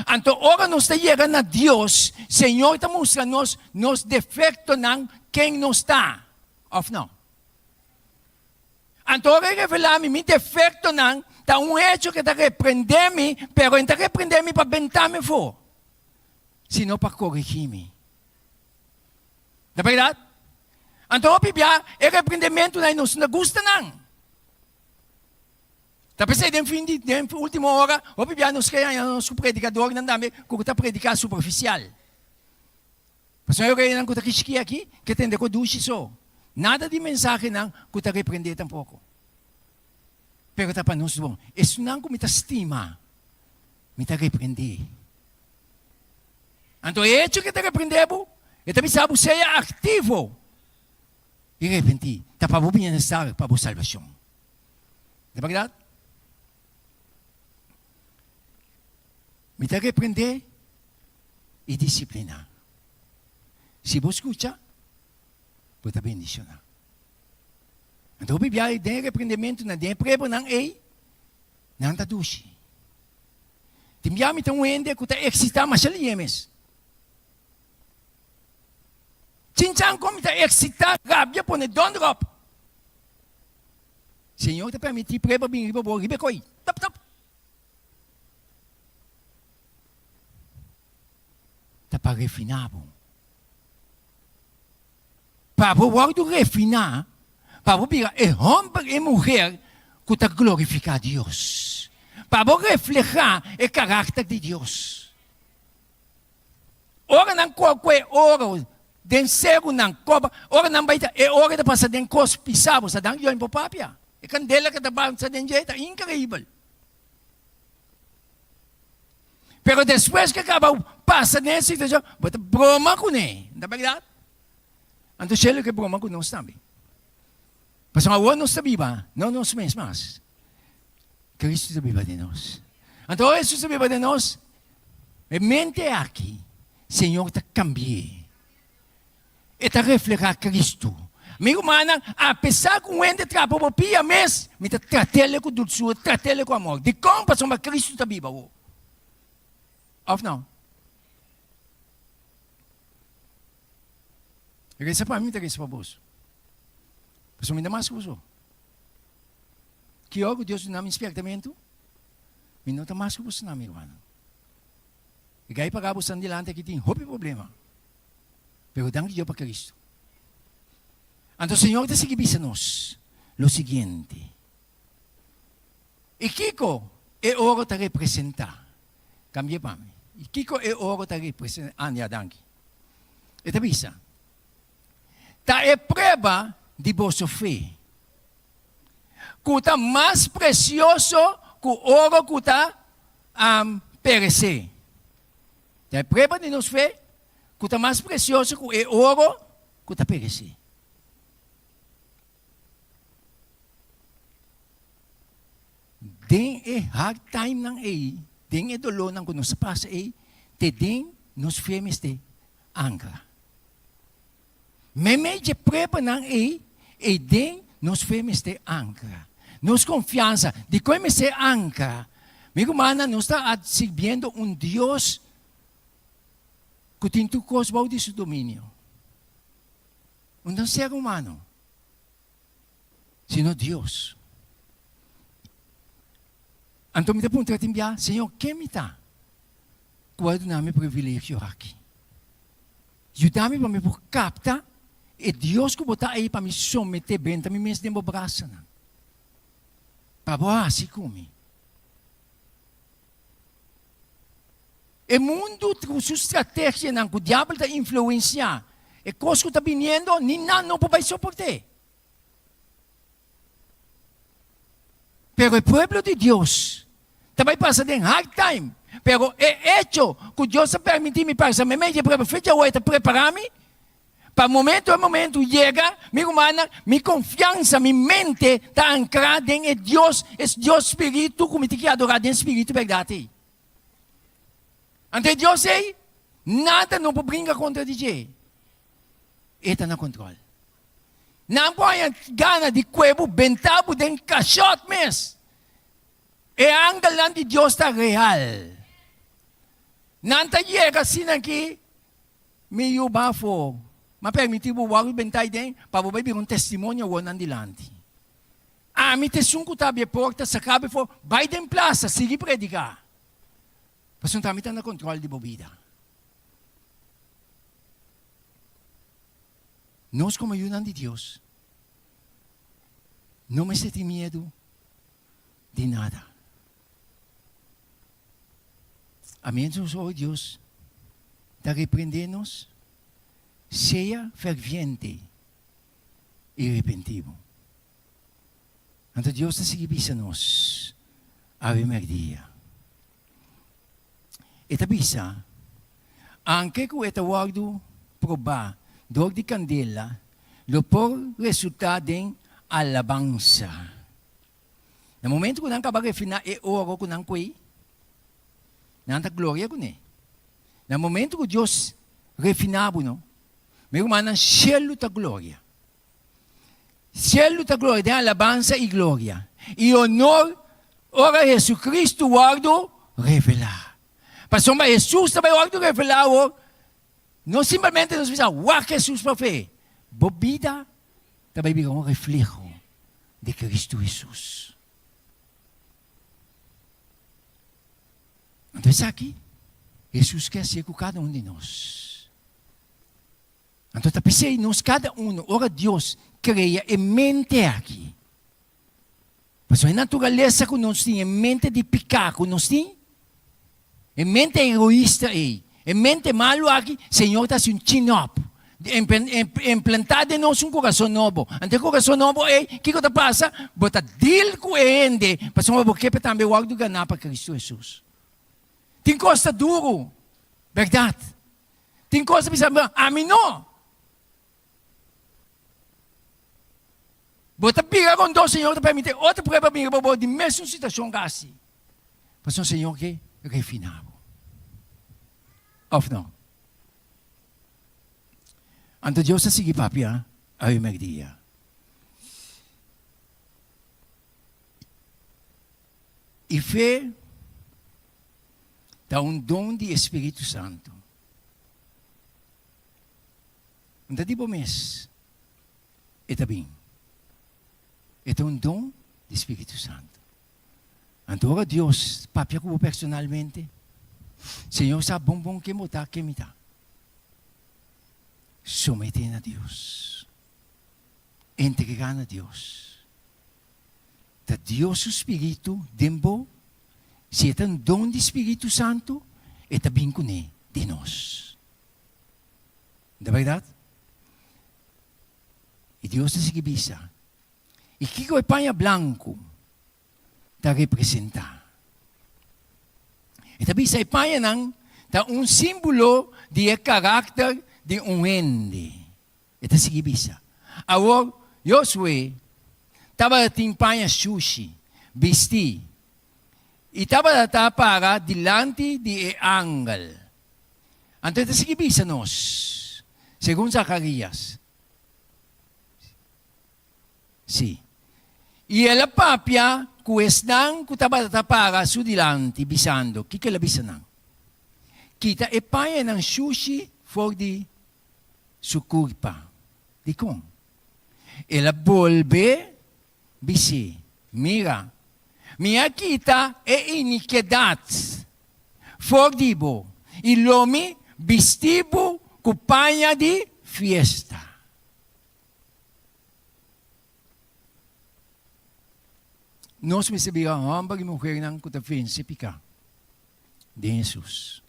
Então, ora nós está chegando a Deus, Senhor está mostrando nos defeitos não quem nós está. Of não. Então, ora revelar-me, meu defeito não, está hecho que está repreender-me, pero está repreender-me para bentar-me for. Sino para corrigir-me. Na verdade? Então, o Bíblia é repreendimento na nos gusta não. Tapos aí, na última hora, o Bíblia nos kaya nos predicador não dá-me que está predicar superficial. Mas eu kaya não que está aqui, que tem de conduzir só. Nada de mensagem não que está repreender tampouco. Pero está para nós bom. Isso não que me está estima, me está repreender. Então, é isso que está repreendendo. E também sabe ser ativo. E de repente, está para o bem-estar, para a salvação. É verdade? Me está repreender e disciplinar. Se você escuta, você está bendicionar. Então, o Bíblia tem repreendimento, tem prego, não é, não está doce. Tem me tem um ende que está excitado, mas ele é mesmo. Cincang como está excitado, rabia, põe down drop. Senhor, te permite prego, bem, riba, coi. Top. Está para refinar, bom. Para o refinar, para virar homem e mulher que está glorificar a Deus. Para refletir o caráter de Deus. Ora não qualquer hora, den cego não coba, ora não vai ter, é hora de passar den cos pisado, sa dang yon papapia. E candela que está sa den jeita, incrível. Pero depois que acaba passa nessa situação, bota broma com ele, não é verdade? Anto siya que broma con nós também. Mas agora nós está viva, não nós mesmos. Cristo está viva de nós. Então, Jesus está viva de nós. A mente aqui, Senhor, está cambiando. E está reflejar Cristo. Amigo, mana, apesar que o ente trapa por pia mês, me está tratando com dulçura, tratando com amor. De como passou, mas Cristo está viva. Of não? Regresa para mim, regresa para você. Mas ainda mais que você. Que algo Deus não me espertamento, me não está mais que você, amigo, mana. E aí pagar você adiante que tem houve problema. Pero dang Dios para Cristo. Então, o Senhor está seguindo-nos o seguinte. E Kiko é ouro para representar. Cambie para mim. E Kiko é ouro para representar. Ania, danke. E tabisa. Ta é prova de vossa fé. Kuta mais precioso que o ouro kuta perecer. Ta é prova de nossa fé. Kuta mais precioso que o ouro kuta perecer. Den é hard time nang den é dolor nang kuno sa pasa te den nos firmes de angra. Meme de prepa nang den nos firmes de angra. Nos confiança de como se angra. Amigo mana, nos está sirviendo Dios que tem tu coisa de seu domínio. Não ser humano, sino Deus. Então me dá para um Senhor, quem me dá? Qual é o nome privilégio aqui? Ajuda-me para me captar e Deus que botar aí para me someter bem, para me mesmo de meu braço. Para boa assim como. O mundo com sua estratégia, que o diabo está influenciando, e coisa que está vindo, ninguém não pode suportar. Pero o pueblo de Deus também passa de hard time. Pero é hecho que Deus permitiu-me passar minha mente para fecha hoje preparar-me para momento a momento chega, minha mana, minha confiança, minha mente está ancrada em Deus, é Deus Espírito, como te que adorar em Espírito verdade. Ante Deus aí, nada não pode brincar contra DJ. Ele está no controle. Não põe gana de cuevo, bentabo, de caixote mesmo. E a angalan de Deus está real. Não está chega assim aqui, meio bafo. Mas permitiu o wag bentai den, para o baby um testemunho o nandilante. A mi te sunco tabi porta, sacabe for, vai den plaza, siga predicar. Mas não está me no controle de bobida. Nós como ayudan de Deus, não me senti medo de nada. Amém, oh Deus, está repreendendo-nos, seja ferviente e repentino. Então Deus está seguindo-nos a dia. E tabisa, anche que esta guardo probar dor de candela, lo por resultado em alabança. No momento que não acaba de refinar é ouro que não coi, não está glória com ele. No momento que Deus refinava, não, meu irmão, cielo está glória. Cielo está glória, tem alabança e glória. E honor, ora Jesus Cristo guardo revelar. Pastor, mas Jesus também guardo revelar, não simplesmente nos diz, o Jesus para fé. Bobida também é um reflexo de Cristo Jesus. Então, aqui, Jesus quer ser com cada um de nós. Então, pensei, nós, cada um, ora Deus, cria em mente aqui. Mas a natureza que nós temos, em mente de pecar que nós temos, em mente egoísta aí, em mente malo aqui, Senhor está se um chin-up. Implantado em nós coração novo. Ante o coração novo é, o que está passa? Bota deal com ele, para ser uma boquepa também o algo ganhar para Cristo Jesus. Tem coisa duro, verdade? Tem coisa que pensa, a mim não. Bota pira com Deus, Senhor, te permite outra prueba para mim, de mesma situação assim. Mas o Senhor que refinava. Ou não? Então Deus está seguindo papia a dia. E fé dá dom de Espírito Santo. Não tipo mês. Está bem. É dom de Espírito Santo. Então, agora Deus, papia como personalmente, Senhor, sabe bom que me dá, que me dá. Someter a Deus. Entregar a Deus. Da Deus o Espírito, dembo, se é dom de Espírito Santo, é também com ele, de nós. Não é verdade? E Deus está se bisa. E que o panha branco está representar. E também sa panha nang está símbolo de caráter de ende. Ito si bisa. Agora, Josué, estava ting panha sushi, bisti. E estava para dilante de angle. Então, ito si bisa nos. Segundo Zacarias. Si. E ela papia, kuesnang kutaba para su dilante, bisando. Kika la bisanang. Kita epaya ng sushi for di sukurpa. Di kong. Ela volve, bisi. Mira. Mia kita iniquidad. For dibo. Ilomi, bistibo, kupanya di fiesta. Nós me sabiam, ambag mulher ng kutafin, sipika. De Jesus.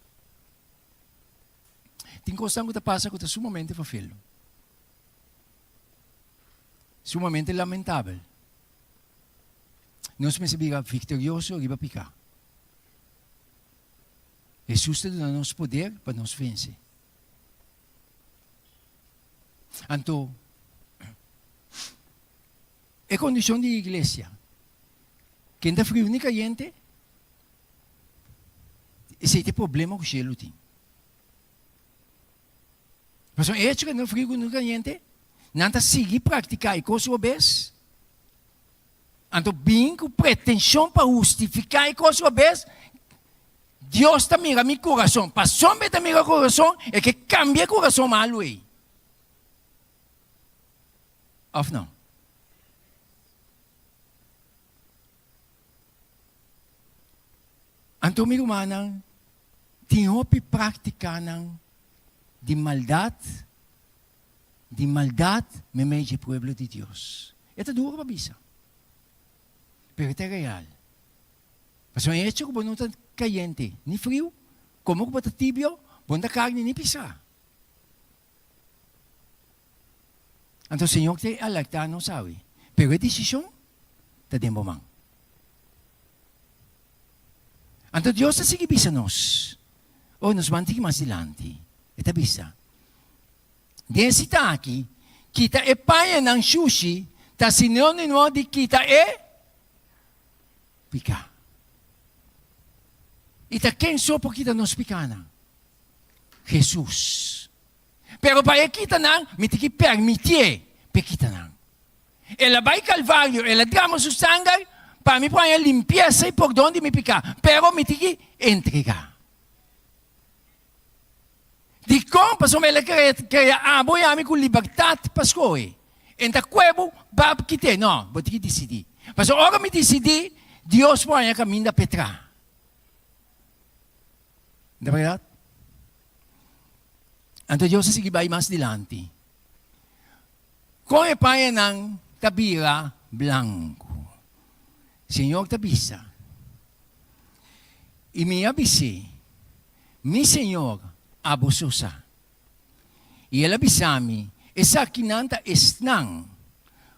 Tem coisa que passa que é sumamente fácil. Sumamente lamentável. Nós me sabiam, victorioso, riba picar. Jesus te dá nos poder para nos vencer. Então, é condição de igreja. Quem está frio nem caliente, esse é o problema que o gelo tem. Mas o hecho que não frio nem caliente, não está seguir praticar e coisa obesa. Então, bem com pretensão para justificar e coisa obesa, Deus está mirando meu coração. Para sombra está mirando o coração, é que cambia o coração malo aí. Ou não? Então, meu irmão, tinha que praticar de maldade me meio do povo de Deus. É duro para bisa. Pero é real. Mas é hecho que não está caliente, nem frio, como que está tibio, bom da carne, nem pisar. Então, o Senhor te alerta, não sabe. Pero a decisão está dentro do mão. Então Deus está seguindo bisa nós. Ou nos mantém mais dilante. Esta bisa. Desse tá aqui, kita é paia ng sushi, ta sinônimo de kita é picar. E ta quem só por kita nos picana? Jesus. Pero para kita nang, mitiki permitir pe kita nang. Ela vai calvário, ela drama su sangue, para mim põe a limpeza e por onde me picar. Pero me tem que entregar. De como se ela quer apoiar-me com liberdade para escolher. Então, como vai quitar? Não, vou ter que decidir. Mas agora me decidir, Deus põe a caminho da Petra. Não é verdade? Então, Deus se vai mais adiante. Com a paia ng tabira blanco. Senhor tabisa. E me abise, mi Senhor abusosa. E ela abisami, essa kinanta esnang,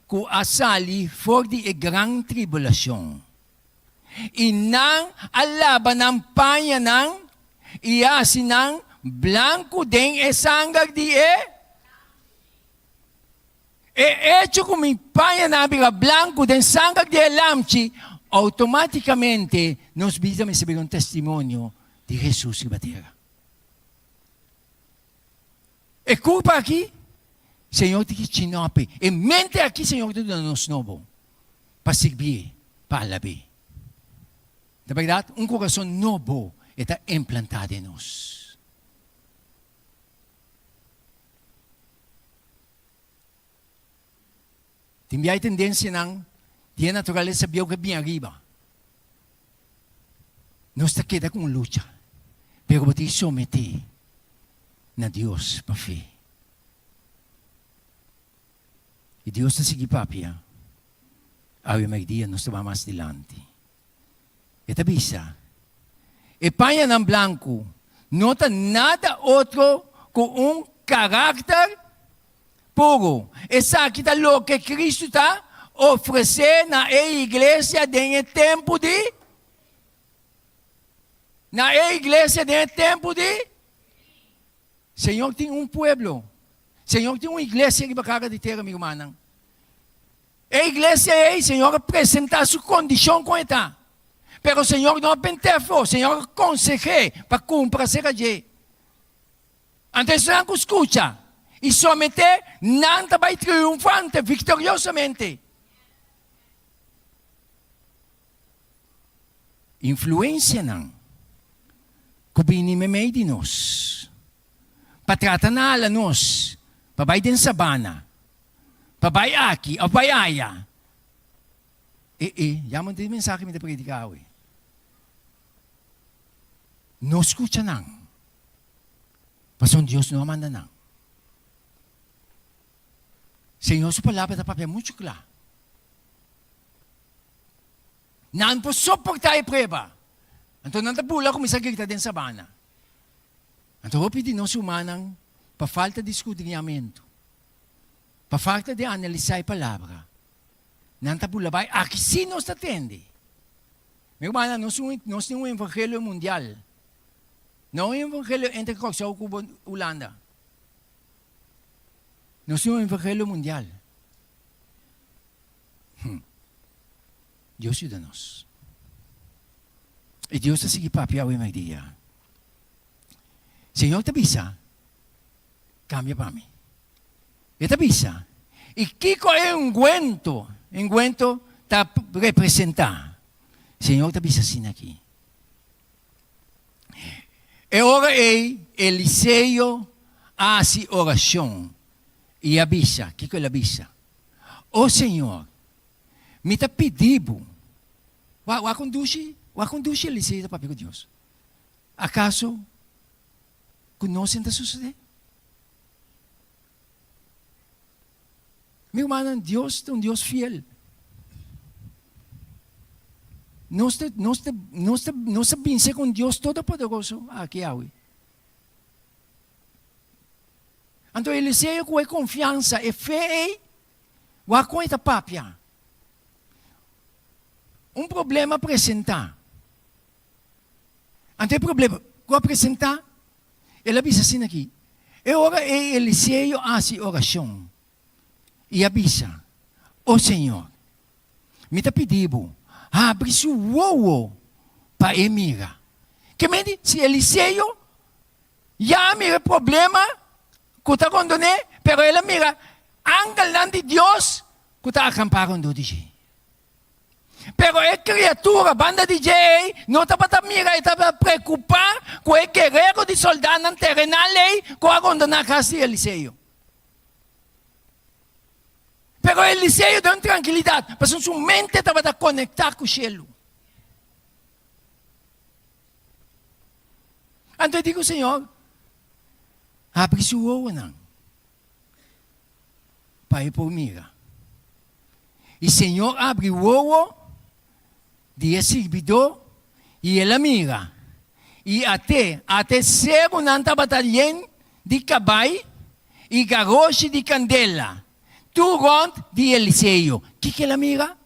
ku asali for di e gran tribulação. E nang alaban ng panya ng iya sinang blanco den e sangar di e. hecho con mi paña nabira blanco de sangre de lamchi, automáticamente nos visa receber un testimonio de Jesús en la tierra. E culpa aqui, Senhor te chinope. E mente aqui, Senhor, te nos novo. Para servir, para alabar. Na verdade, coração novo está implantado em nós. Tem a tendência não, de a natureza biológica bem arriba. Nós está queda com luta. Pero você someter na Deus para fé. E Deus está seguindo papia. Awe may dia nós estamos mais dilante. E tabisa. E panha ng blanco. Nota nada outro com caráter puro. Essa aqui está o que Cristo está oferecendo na igreja em tempo de. Na igreja em tempo de. Senhor tem pueblo. Senhor tem uma igreja que vai de terra, meu irmão. A igreja é, Senhor, apresentar sua condição com ela. Pero o Senhor não pentefo, o Senhor consegue para cumprir essa coisa. Então, não escuta. E somente não vai triunfante, vitoriosamente. Influência não. Kubini me meio de nós. Patrata na ala nós. Pabay din sabana. Pabay aki, o bayaya. Yaman din mensahe mi da predikaw eh. No escucha nang. Pason Diyos no amanda nang. Senhor, sua palavra da papel muito clara. Não po suportar a prova. Então não está pula como isagita din sabana. Então hopi din no sumanang pa falta de escudriñamento, pa falta de analisar a palavra, não está por lá, aqui sim nos atende. Meu irmão, nós temos um evangelho mundial, não um evangelho entre Kosovo e Holanda. Nós temos um evangelho mundial. Deus ajuda-nos. E Deus está seguindo para piar o dia. Senhor, te avisa. Cambia para mim. E te avisa. E Kiko é enguento está representar. Senhor, te avisa assim aqui. E ora Eliseu hace oração e avisa. Kiko ele avisa. O Senhor, me está pedindo. Wa conduz Eliseu para pedir Deus. Acaso conhecem o que sucede? Meu irmão, Deus é um Deus fiel. Nós sabemos com Deus Todo-Poderoso aqui hoje. Então, Eliseu com confiança e fé, vai com esta papia. Um problema apresentar. Então, o problema que apresentar, ele avisa assim aqui. E ora Eliseu hace oração. E avisa, o Senhor, me está pedindo, abre seu olho para mirar. Que me diz, se Eliseu já mira o problema que está condoné, pero ele mira, angal de Deus que está acampando do DJ. Pero a criatura, banda DJ, não está para mirar, está para preocupar com o guerreiro de soldado terrenal que abandonar a casa de Eliseu. Pero Eliseu deu tranquilidade, porque sua mente estava a conectar com o cielo. Então eu digo, Senhor, abre seu olho não, para ir por mira. E Senhor abre o olho de servidor e ele mira. E até segunda batalhão de cabai e garoche de candela. Turont de Eliseu. Que ela mira?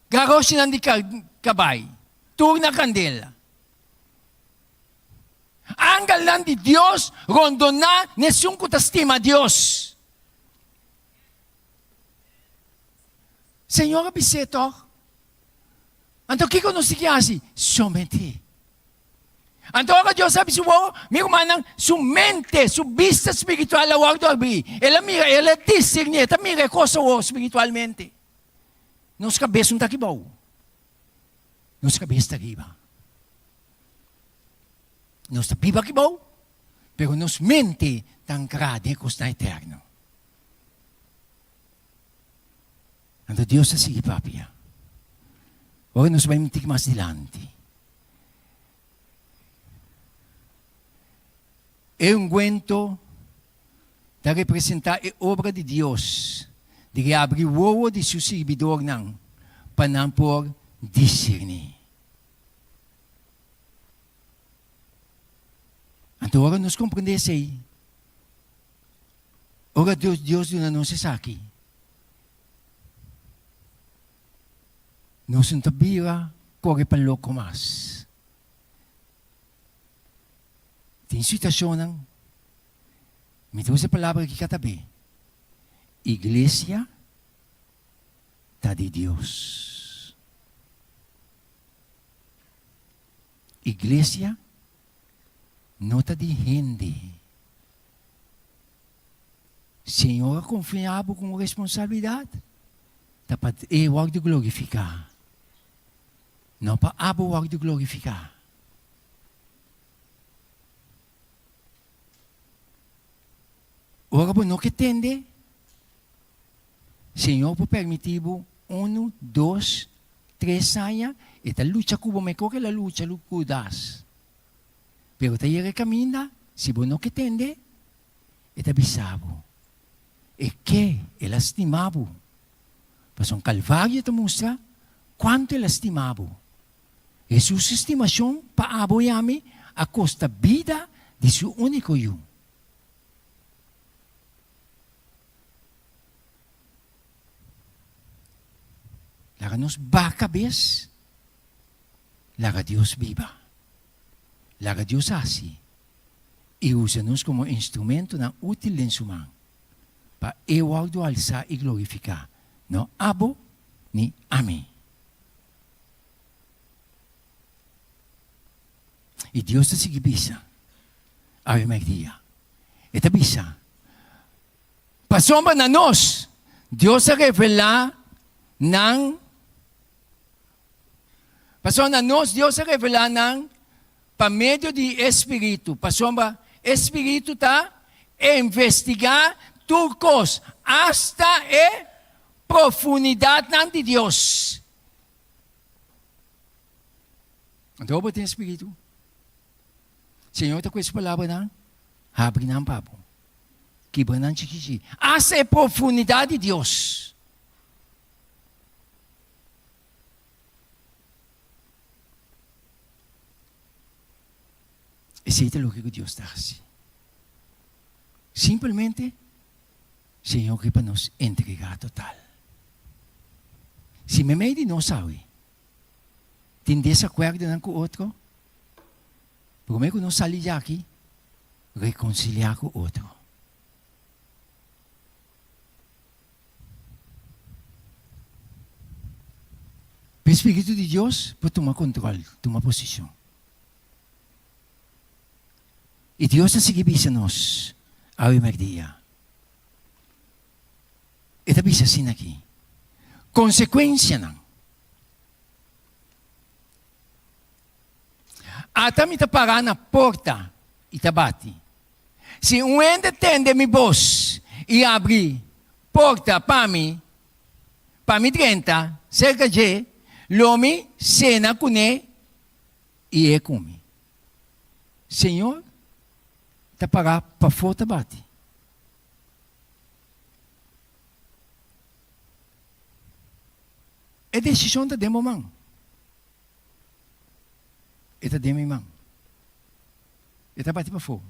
Garoche de cabai. Tur na candela. Angal de Deus, rondonar, nessun que estima Deus. Senhor, bisito. Então, o que nós temos que fazer? Somente. Então, Deus sabe se o meu irmão, sua mente, sua vista espiritual, ela vai abrir. Ela mira, ela discerne, ela mira coisa espiritualmente. Nossa cabeça não está aqui bom. Nossa cabeça está aqui bom. Nossa pipa aqui bom. Pero nossa mente está ancrada em coisa eterna. Então, Deus está seguindo, papia. Agora nós vamos ter mais adiante. É cuento de representar a obra de Deus, de abrir o olho de seu servidor para não por discernir. Então, agora nós compreendemos aí. Agora Deus não se sabe. Nós não sabemos correr para louco mais. Tem situação, me trouxe a palavra que katabi. Igreja está de Deus. Igreja não está de gente. Senhor, confiável com responsabilidade. Está para o algo de glorificar. Não para o algo de glorificar. Ora, não que tende, Senhor, por permitir 1, 2, 3 anos, esta luta que me corre la luta, lo cuidas. Pero te llega camina, se você não que tende, esta bisabo. E que é lastimado. Mas um calvário te mostra quanto é lastimado. Jesus estimação para aboiame a costa vida de seu único eu. Laga nos ba cabeça, laga Deus viva, laga Deus assim, e usa-nos como instrumento na útil em sua mão, para eu alçar e glorificar, não abo ni amém. E Deus te sigue bisa, ave Maria, e te bisa, pasomba na nós, Deus se revela ng Pastor na nós, Deus se revela ng pamedio de Espírito. Pastor ba, Espírito ta investigar turcos hasta profundidade de Deus. Então, ba tem Espírito? Senhor, ta com essa palavra na, abre na papo. Quebra na chiquichi. Hasta profundidade de Deus. Esse é o que Deus está assim. Simplesmente, Senhor, que para nos entregar total. Se me meio não sabe, tem desacordo com o outro, como é que nós saímos aqui, reconciliar com o outro. O Espírito de Deus pode tomar controle, tomar posição. E Deus está seguindo nós, Ave Maria. E está bisa assim aqui. Consequência não. Até me parar na porta e te bate. Se um ente tende mi voz e abre porta para mim 30, cerca de, l'uomo cena com ele e come. Senhor, te parar para fora bate. É decisão da demo mão. É da demo mão. É da bate para fora.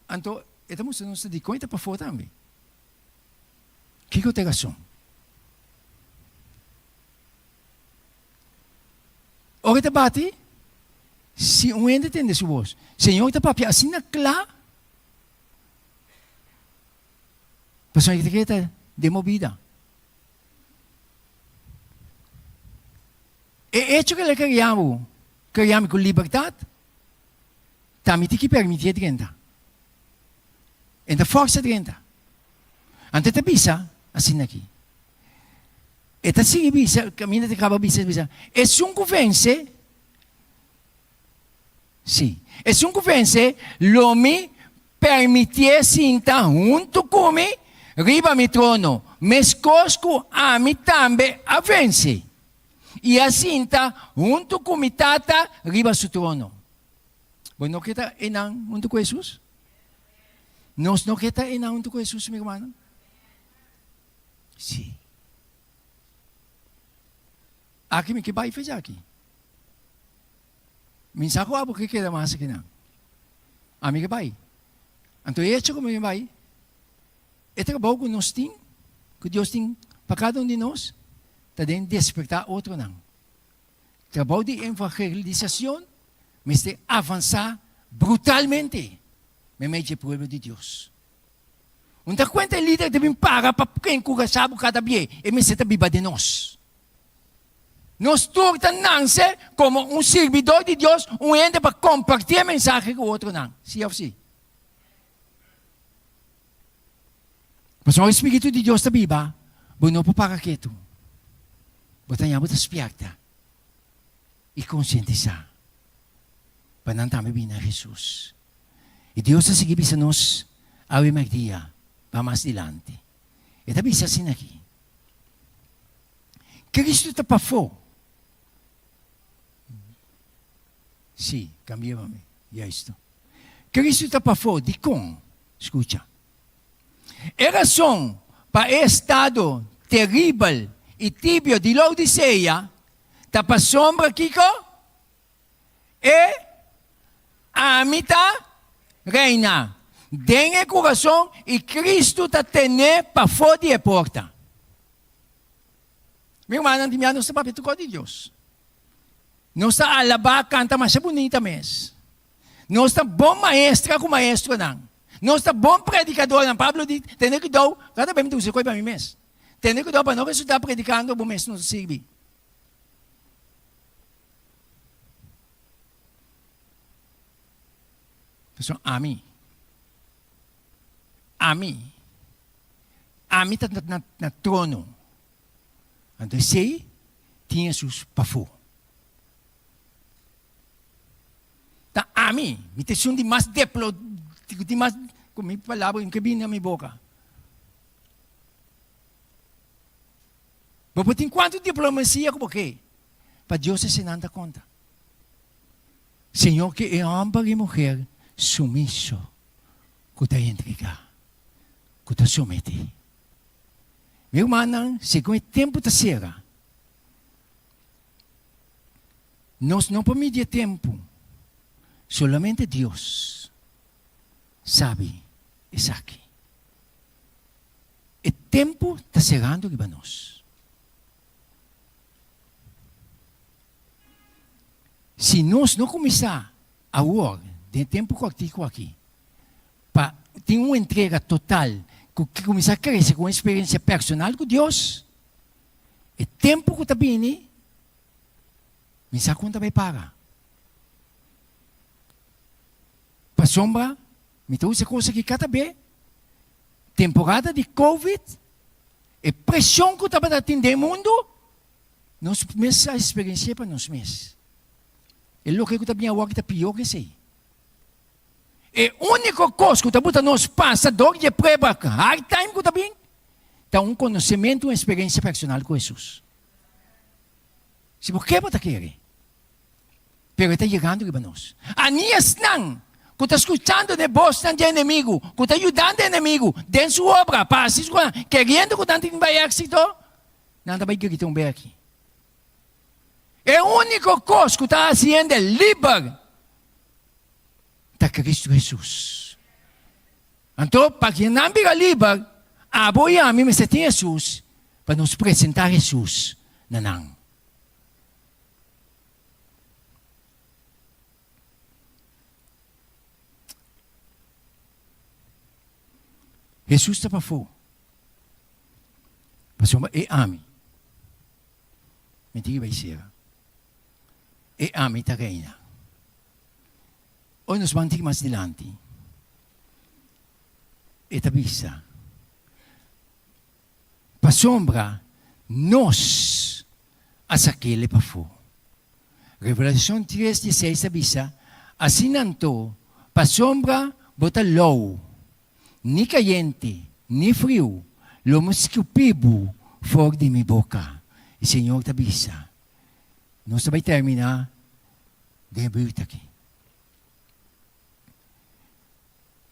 Então, é da moça não se diz conta para fora também. Que eu tenho razão? Ora te bate, se um ente tem sua voz, Senhor, te papi assim na clara. Pessoal que está demovida. hecho que le criamos com liberdade, também tem que permitir renda. E da força de renda. Antes da bisa, assim aqui. E da sigue bisa, caminha de cabo bisa. E se um convence, sim. E se um convence, lo me permitir sinta junto comigo, riba mi trono, mescosco a mi também a vence. E assim está, junto com mi tata, riba su trono. Bueno, kita enang junto com Jesus? Nós não kita enang junto com Jesus, meu irmão? Sim. Aqui me que vai fazer aqui. Minsa ko abo que queda mais aqui não. Amiga vai. Então hecho como me vai. Esse trabalho que nós temos, que Deus tem para cada de nós, também despertar outro não. Trabalho de evangelização, mas de avançar brutalmente no meio do povo de Deus. Então, quando o líder deve parar para quem encorajar cada dia, e me senta viva de nós. Nós tornamos como um servidor de Deus, um ente para compartilhar a mensagem com o outro não. Sim ou sim? Mas o Espírito de Deus está viva, não para quieto. Botanya mo despierta e conscientizar para não também vir a Jesus. E Deus está seguindo a nós ao dia para mais adiante. E também está assim aqui. Cristo está para fora. Sim, cambiamos. E é isto. Cristo está para fora de como? Escuta. A razão para o estado terrível e tibio de Laodiceia, está para sombra, Kiko, e a mitad reina. Den o coração e Cristo está tendo para fora de porta. Meu irmão, não tem está para pedir de Deus. Não está alabar, canta, mas é bonita mesmo. Não está bom maestra com maestro, não. Não está bom predicador, não. Pablo diz, tem que dar, cada vez me diz, coisa para mim mesmo. Tem que dar para não resultar predicando, bom mesmo não serve. Pessoal, a mim está na trono. Então, sei, tinha seus pafos. Tá, a mim, me tem de mais deplo, de mais, como me palavra, que vem na minha boca. Mas tem quanto diplomacia como que? Para Deus se não dá conta. Senhor, que é homem e mulher sumisso, que está entregar, que está submetido. Meu irmão, se com o tempo está chega, nós não podemos medir tempo. Solamente Deus sabe isso aqui. O tempo está chegando para nós. Se nós não começar a orar de tempo curtico aqui, para ter uma entrega total, que começar a crescer com uma experiência personal com Deus, o tempo que está vindo, me sabe quanto vai pagar. Para sombra, me trouxe coisa que cada vez, temporada de Covid, e pressão que está para atender o mundo, nós começamos a experiência para nós mesmos. E o que está bem agora está pior que isso. E a única coisa que está nós passa dor de prova, hard time que está bem, está um conhecimento, uma experiência personal com Jesus. Se por que você quer? Pero está chegando para nós. Anias não, que está escutando de voz de inimigo, que está ajudando o inimigo, dentro sua obra, para assistir, querendo que tanto vai êxito, nada vai gritar bem aqui. É a única coisa que está fazendo livre da Cristo Jesus. Então, para que não fique livre, aboia a mim, mas tem Jesus, para nos apresentar Jesus na não. Jesus está para fora. Mas é a mim. Mentira vai ser. e amita reina. Hoy nos vamos más adelante. Esta visa. Pa sombra, nos asakele pa fu. Revelación 3:16 avisa, así nanto, pa sombra, bota low, ni caliente, ni frio, lo mosquipibu for de mi boca. E Senhor te avisa, nós vai terminar de abrir aqui.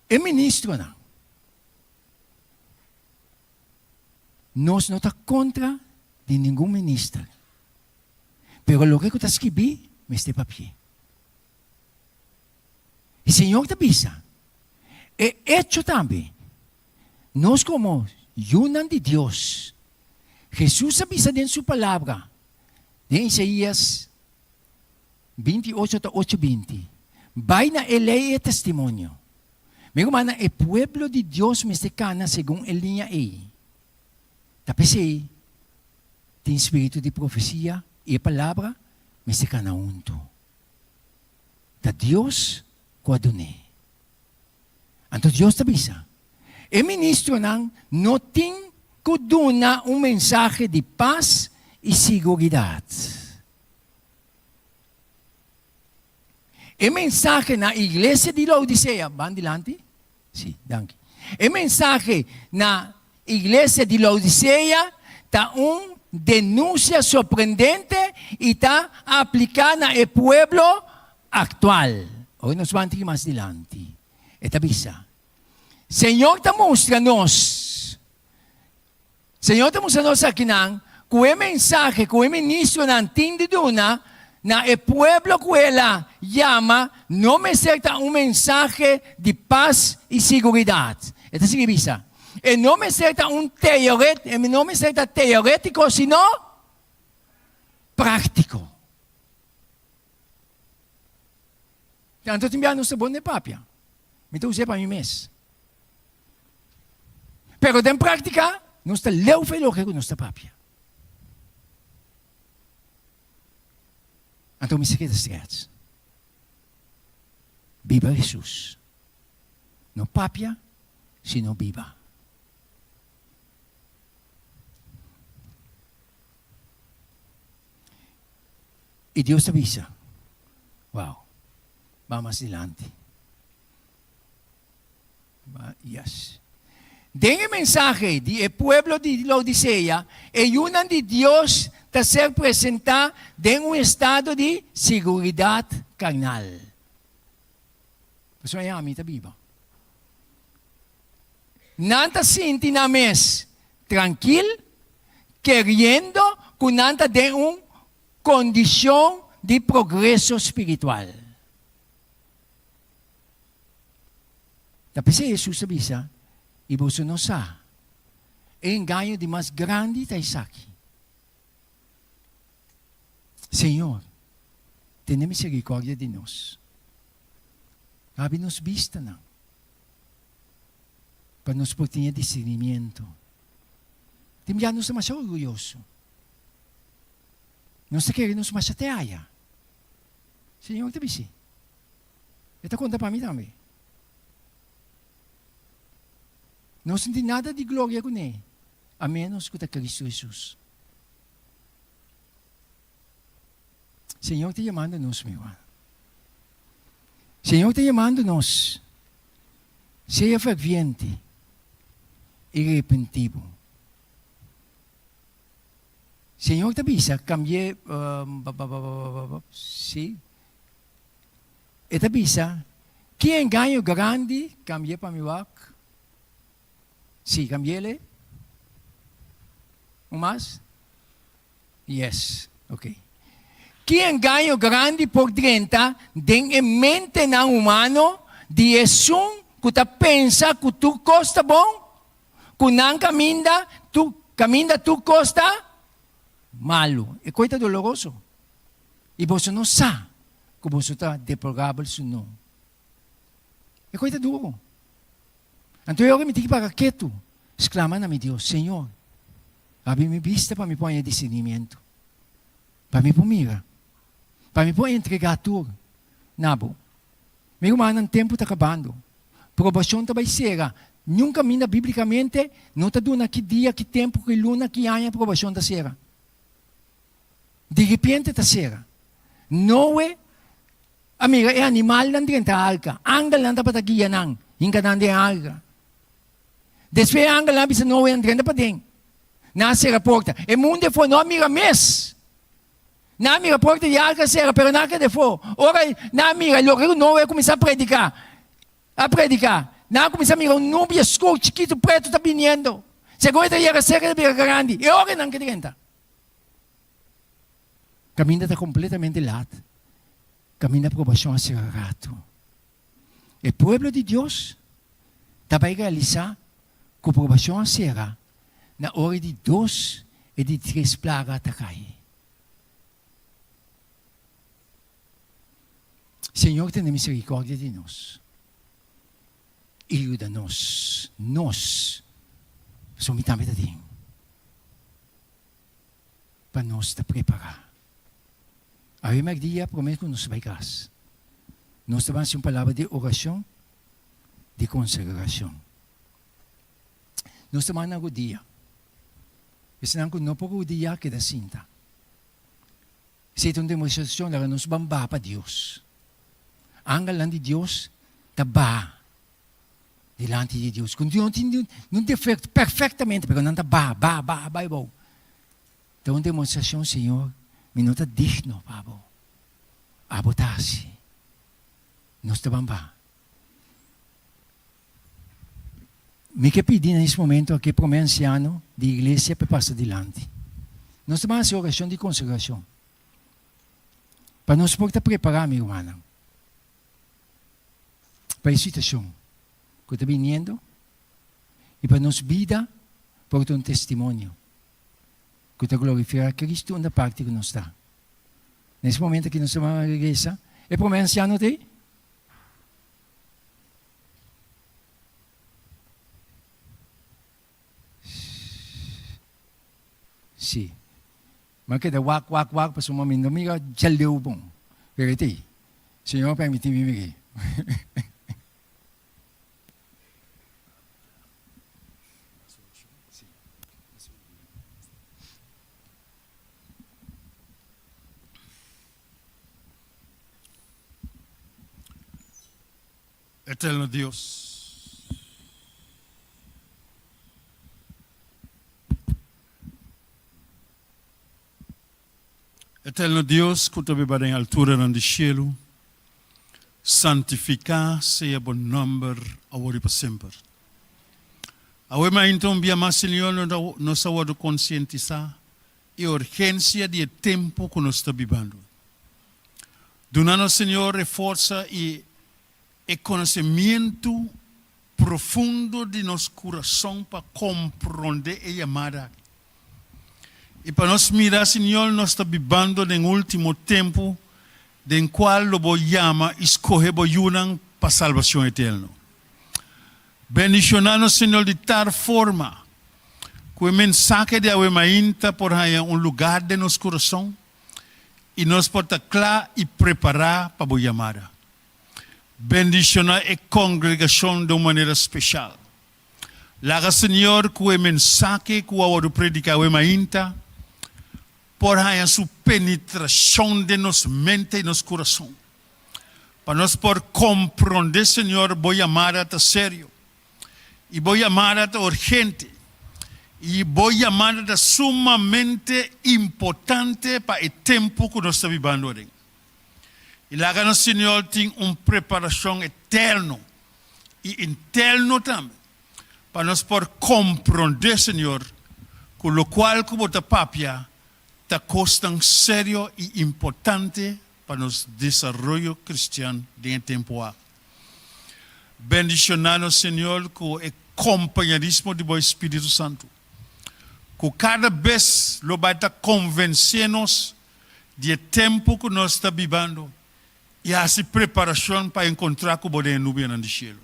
E ministro não. Nós não está contra de nenhum ministro. Pero lo que está escrito, me está papel. E Senhor te avisa, é hecho também. Nós como yunan de Deus, Jesus avisa em sua palavra, em Isaías 28:8-20, vai na lei e testemunho. Meu irmão, o pueblo de Deus me cana segundo a linha E. Tapos tem espírito de profecia e a palavra me cana unto. Da Deus coadune. Então Deus te avisa. O ministro não tem que dar mensagem de paz e segurança. O mensagem na igreja de Laodicea, van dilante? Sim, danke. O mensagem na igreja de Laodicea está denúncia surpreendente e está aplicada no pueblo actual. Hoje nós vamos mais dilante. Esta avisa. Senhor te mostra-nos. Senhor te mostra-nos aqui que o mensagem que o ministro não tem de duna, na o pueblo que ela chama, não me será mensagem de paz e segurança. Esta significa, e não me será teórico, sino prático. Tanto te enviar nossa boa papia. Me estou usando para mim mesmo. Pero em prática, não está leu feio que não está papia. Então me segue das Viva Jesus. Não papia, sino viva. E Deus avisa. Wow. Vamos adelante. Yes. Den o mensaje do pueblo de Laodicea e unan de Deus a ser apresentado em estado de seguridade carnal. Pessoal, é a mim, está viva. Nanta sinti na mes tranquilo, querendo que nanta de condição de progresso espiritual. Tapos Jesus avisa, e você não sabe, o engano de mais grande está aqui. Senhor, tenha misericórdia de nós. Abre nos vista, não. Para nos ter discernimento. Timja nos mais orgulhoso. Nós queremos mais chatear. Senhor, te disse. Esta conta para mim também. Não senti nada de glória com ele, a menos que Cristo Jesus. Senhor, te chamando-nos, meu irmão. Senhor, te chamando-nos. Seja ferviente e arrependido. Senhor, te avisa, cambié. Sim. E te avisa, que engano grande, cambié para meu arco. Sim, cambié-le. Mais? Yes, ok. Que engano grande por 30 em mente na humano de um que tu pensa que tu costa bom, que não caminha tu costa malo. É coisa doloroso. E você não sabe que você está deplorável ou não. É coisa duro. Então eu me digo para quieto, exclama na meu Deus, Senhor, abre minha vista para me pôr em discernimento, para me pomira. para me pôr entregar tudo. Nabo. Meu irmão, o tempo está acabando. Provação também será. Nunca mina biblicamente, não está dando que dia, que tempo, que luna, que ano a provação da será. De repente está será. Não é, amiga, é animal não dentro da alga. Angal não está para guiar não. Inga não de alga. Depois angal não bisa não é dentro para dentro. Na será porta. E mundo foi não amiga mês. Na amiga porta de alga será, pero não que for. Ora, na amiga, logo não é começar a predicar. Na começar a mirar um nubia escuro, chiquito, preto, está vindo. Segunda dia, cerca de grande. E ora não que dentro. Caminho está completamente lado. Caminho a aprovação a ser rato. O povo de Deus vai realizar que a aprovação será na hora de 2 e de 3 plagas a cair. Senhor, tenha misericórdia de nós. Ajuda-nos. Nós somos também dentro. Para nós te preparar. A primeira dia, prometo que nos vai graça. Nós temos uma palavra de oração, de consagração. Nós temos um dia. Esse não é por dia que da cinta. Se é uma demonstração, nós nos bamba para Deus. Angal lang de Deus, taba. Delante de Deus. Não defeito perfeitamente, mas não taba, bom. Então, uma demonstração, Senhor, minuta digno, Pabo. Abotasse. Nós te bamba. Me que pedir nesse momento aqui para o meu anciano de igreja para passar adiante. Nós temos uma oração de consagração. Para nós poder preparar, meu irmão. Para a situação que está vindo e para nossa vida, por um testemunho que está glorificar Cristo na parte que nós está. Nesse momento que nós estamos na igreja, é para o meu anciano de? Sim. Mas que wak, para sua mamãe, amiga, já leu bom. Perete, Senhor, permite-me. Eterno Deus, Eterno Deus, que tu vives em altura no cielo, santificar seja bom nome agora e para sempre. Agora então, via mais Senhor, nós estamos conscientizar a urgência do tempo que nós estamos vivendo. Dando, Senhor, força e conhecimento profundo de nosso coração para compreender a chamada. E para nós mirar, Senhor, nós estamos vivendo no último tempo, em qual o chama escolher o para a salvação eterna. Bendicionando, Senhor, de tal forma que o mensagem de Awemainta por aí lugar de nosso coração e nós podemos claro e preparar para a chamada. Bendicionar a congregação de uma maneira especial. Laga, Senhor, que o mensagem que eu predicar é mainta, por aí a sua penetração de nossa mente e nosso coração. Para nós por compreender, Senhor, vou chamar a sério. E vou chamar a urgente. E vou chamar a sumamente importante para o tempo que nós estamos vivendo. E lá no Senhor tem uma preparação eterna e interna também, para nós por compreender, Senhor, com o qual como a papia está costando sério e importante para nosso desenvolvimento cristiano de tempo a. Bendicionando, Senhor, com o companheirismo do Espírito Santo, que cada vez lo vai estar convencendo-nos do tempo que nós estamos vivendo. E essa preparação para encontrar com o poder nuvem no cielo.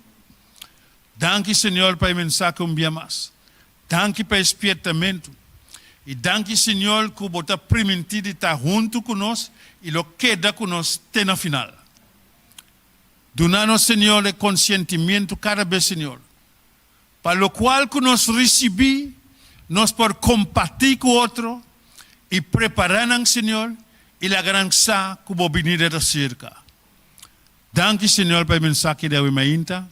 Danke, Senhor, para a mensagem um dia mais. Danke para o espietamento. E danke, Senhor, que você permitido estar junto conosco e lo queda conosco até na final. Dá-nos, Senhor, o consentimento cada vez, Senhor, para o qual que nós recebemos, nós por compartilhar com o outro e preparar, Senhor, e a graça que vou venir da cerca. Danke, Senhor, pela mensagem da Wemainta.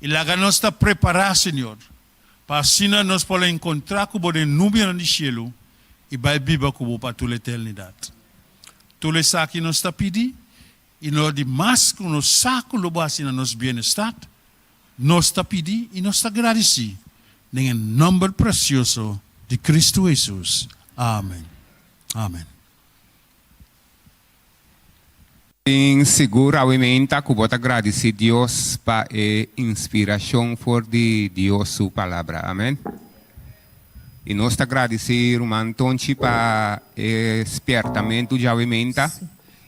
E a nós está preparar, Senhor, para assim nós podemos encontrar com o nuvem no céu e vai viver com o para toda a eternidade. Tudo isso que nós está pedindo, e nós de mais que nós sacamos o base na nosso bem-estar, nós está pedindo e nós está agradecidos. Em nome precioso de Cristo Jesus. Amém. Amém. Seguramente que vou agradecer a Deus para a inspiração por de Deus sua palavra. Amém. E nós agradecemos o Antonci para o despertamento de Awimenta.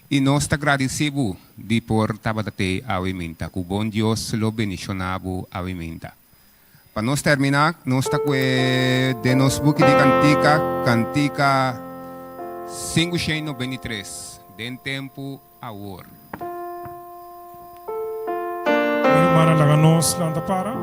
E nós agradecemos de por tabatate Awimenta. Que o bom Deus lo bendicionava Awimenta. Para nós terminar, nós está com de nos book de cantica 593. Den tempo agora. Hermana, laganos landa para.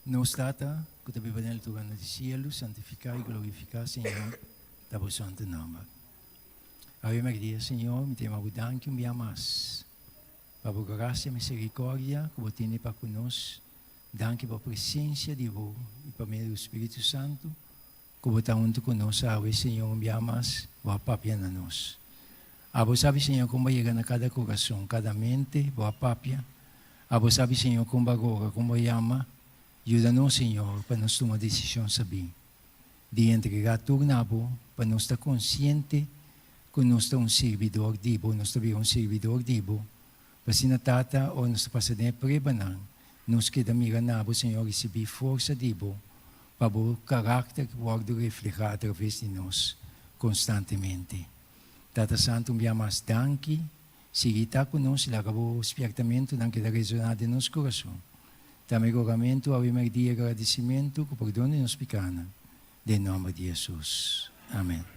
Nos data, que te bibelin Tuhan di cielo, santificar y glorificar, Señor, da voz santo nombre. Ave María, Señor, mi tema budanque un día más. Para tu gracia y misericordia, que vos tiene para con nosotros, danke por presencia de vos y por medio del Espíritu Santo, que vos estás junto con nosotros, ave Señor, un día más, vos papia a nosotros. A vos sabe, Señor, cómo llegar a cada corazón, cada mente, vos papia. A vos sabe, Señor, cómo agora, cómo llama. Ajuda-nos, Senhor, para nós tomar decisão saber de entregar tudo na boa para nós estar consciente que nós estamos um servidor dibo, nós estamos um servidor dibo, para se na tata ou nós passamos de prebanan, nós que da mira nabo, Senhor, receber força dibo, para o caráter que pode refletir através de nós constantemente. Tata Santo, me amas danke, sigita conosco, la cabo spiertamento anche da resonare del nostro coração. Também rogamento, ao dia agradecimento, que perdone nos pecana. Em nome de Jesus. Amém.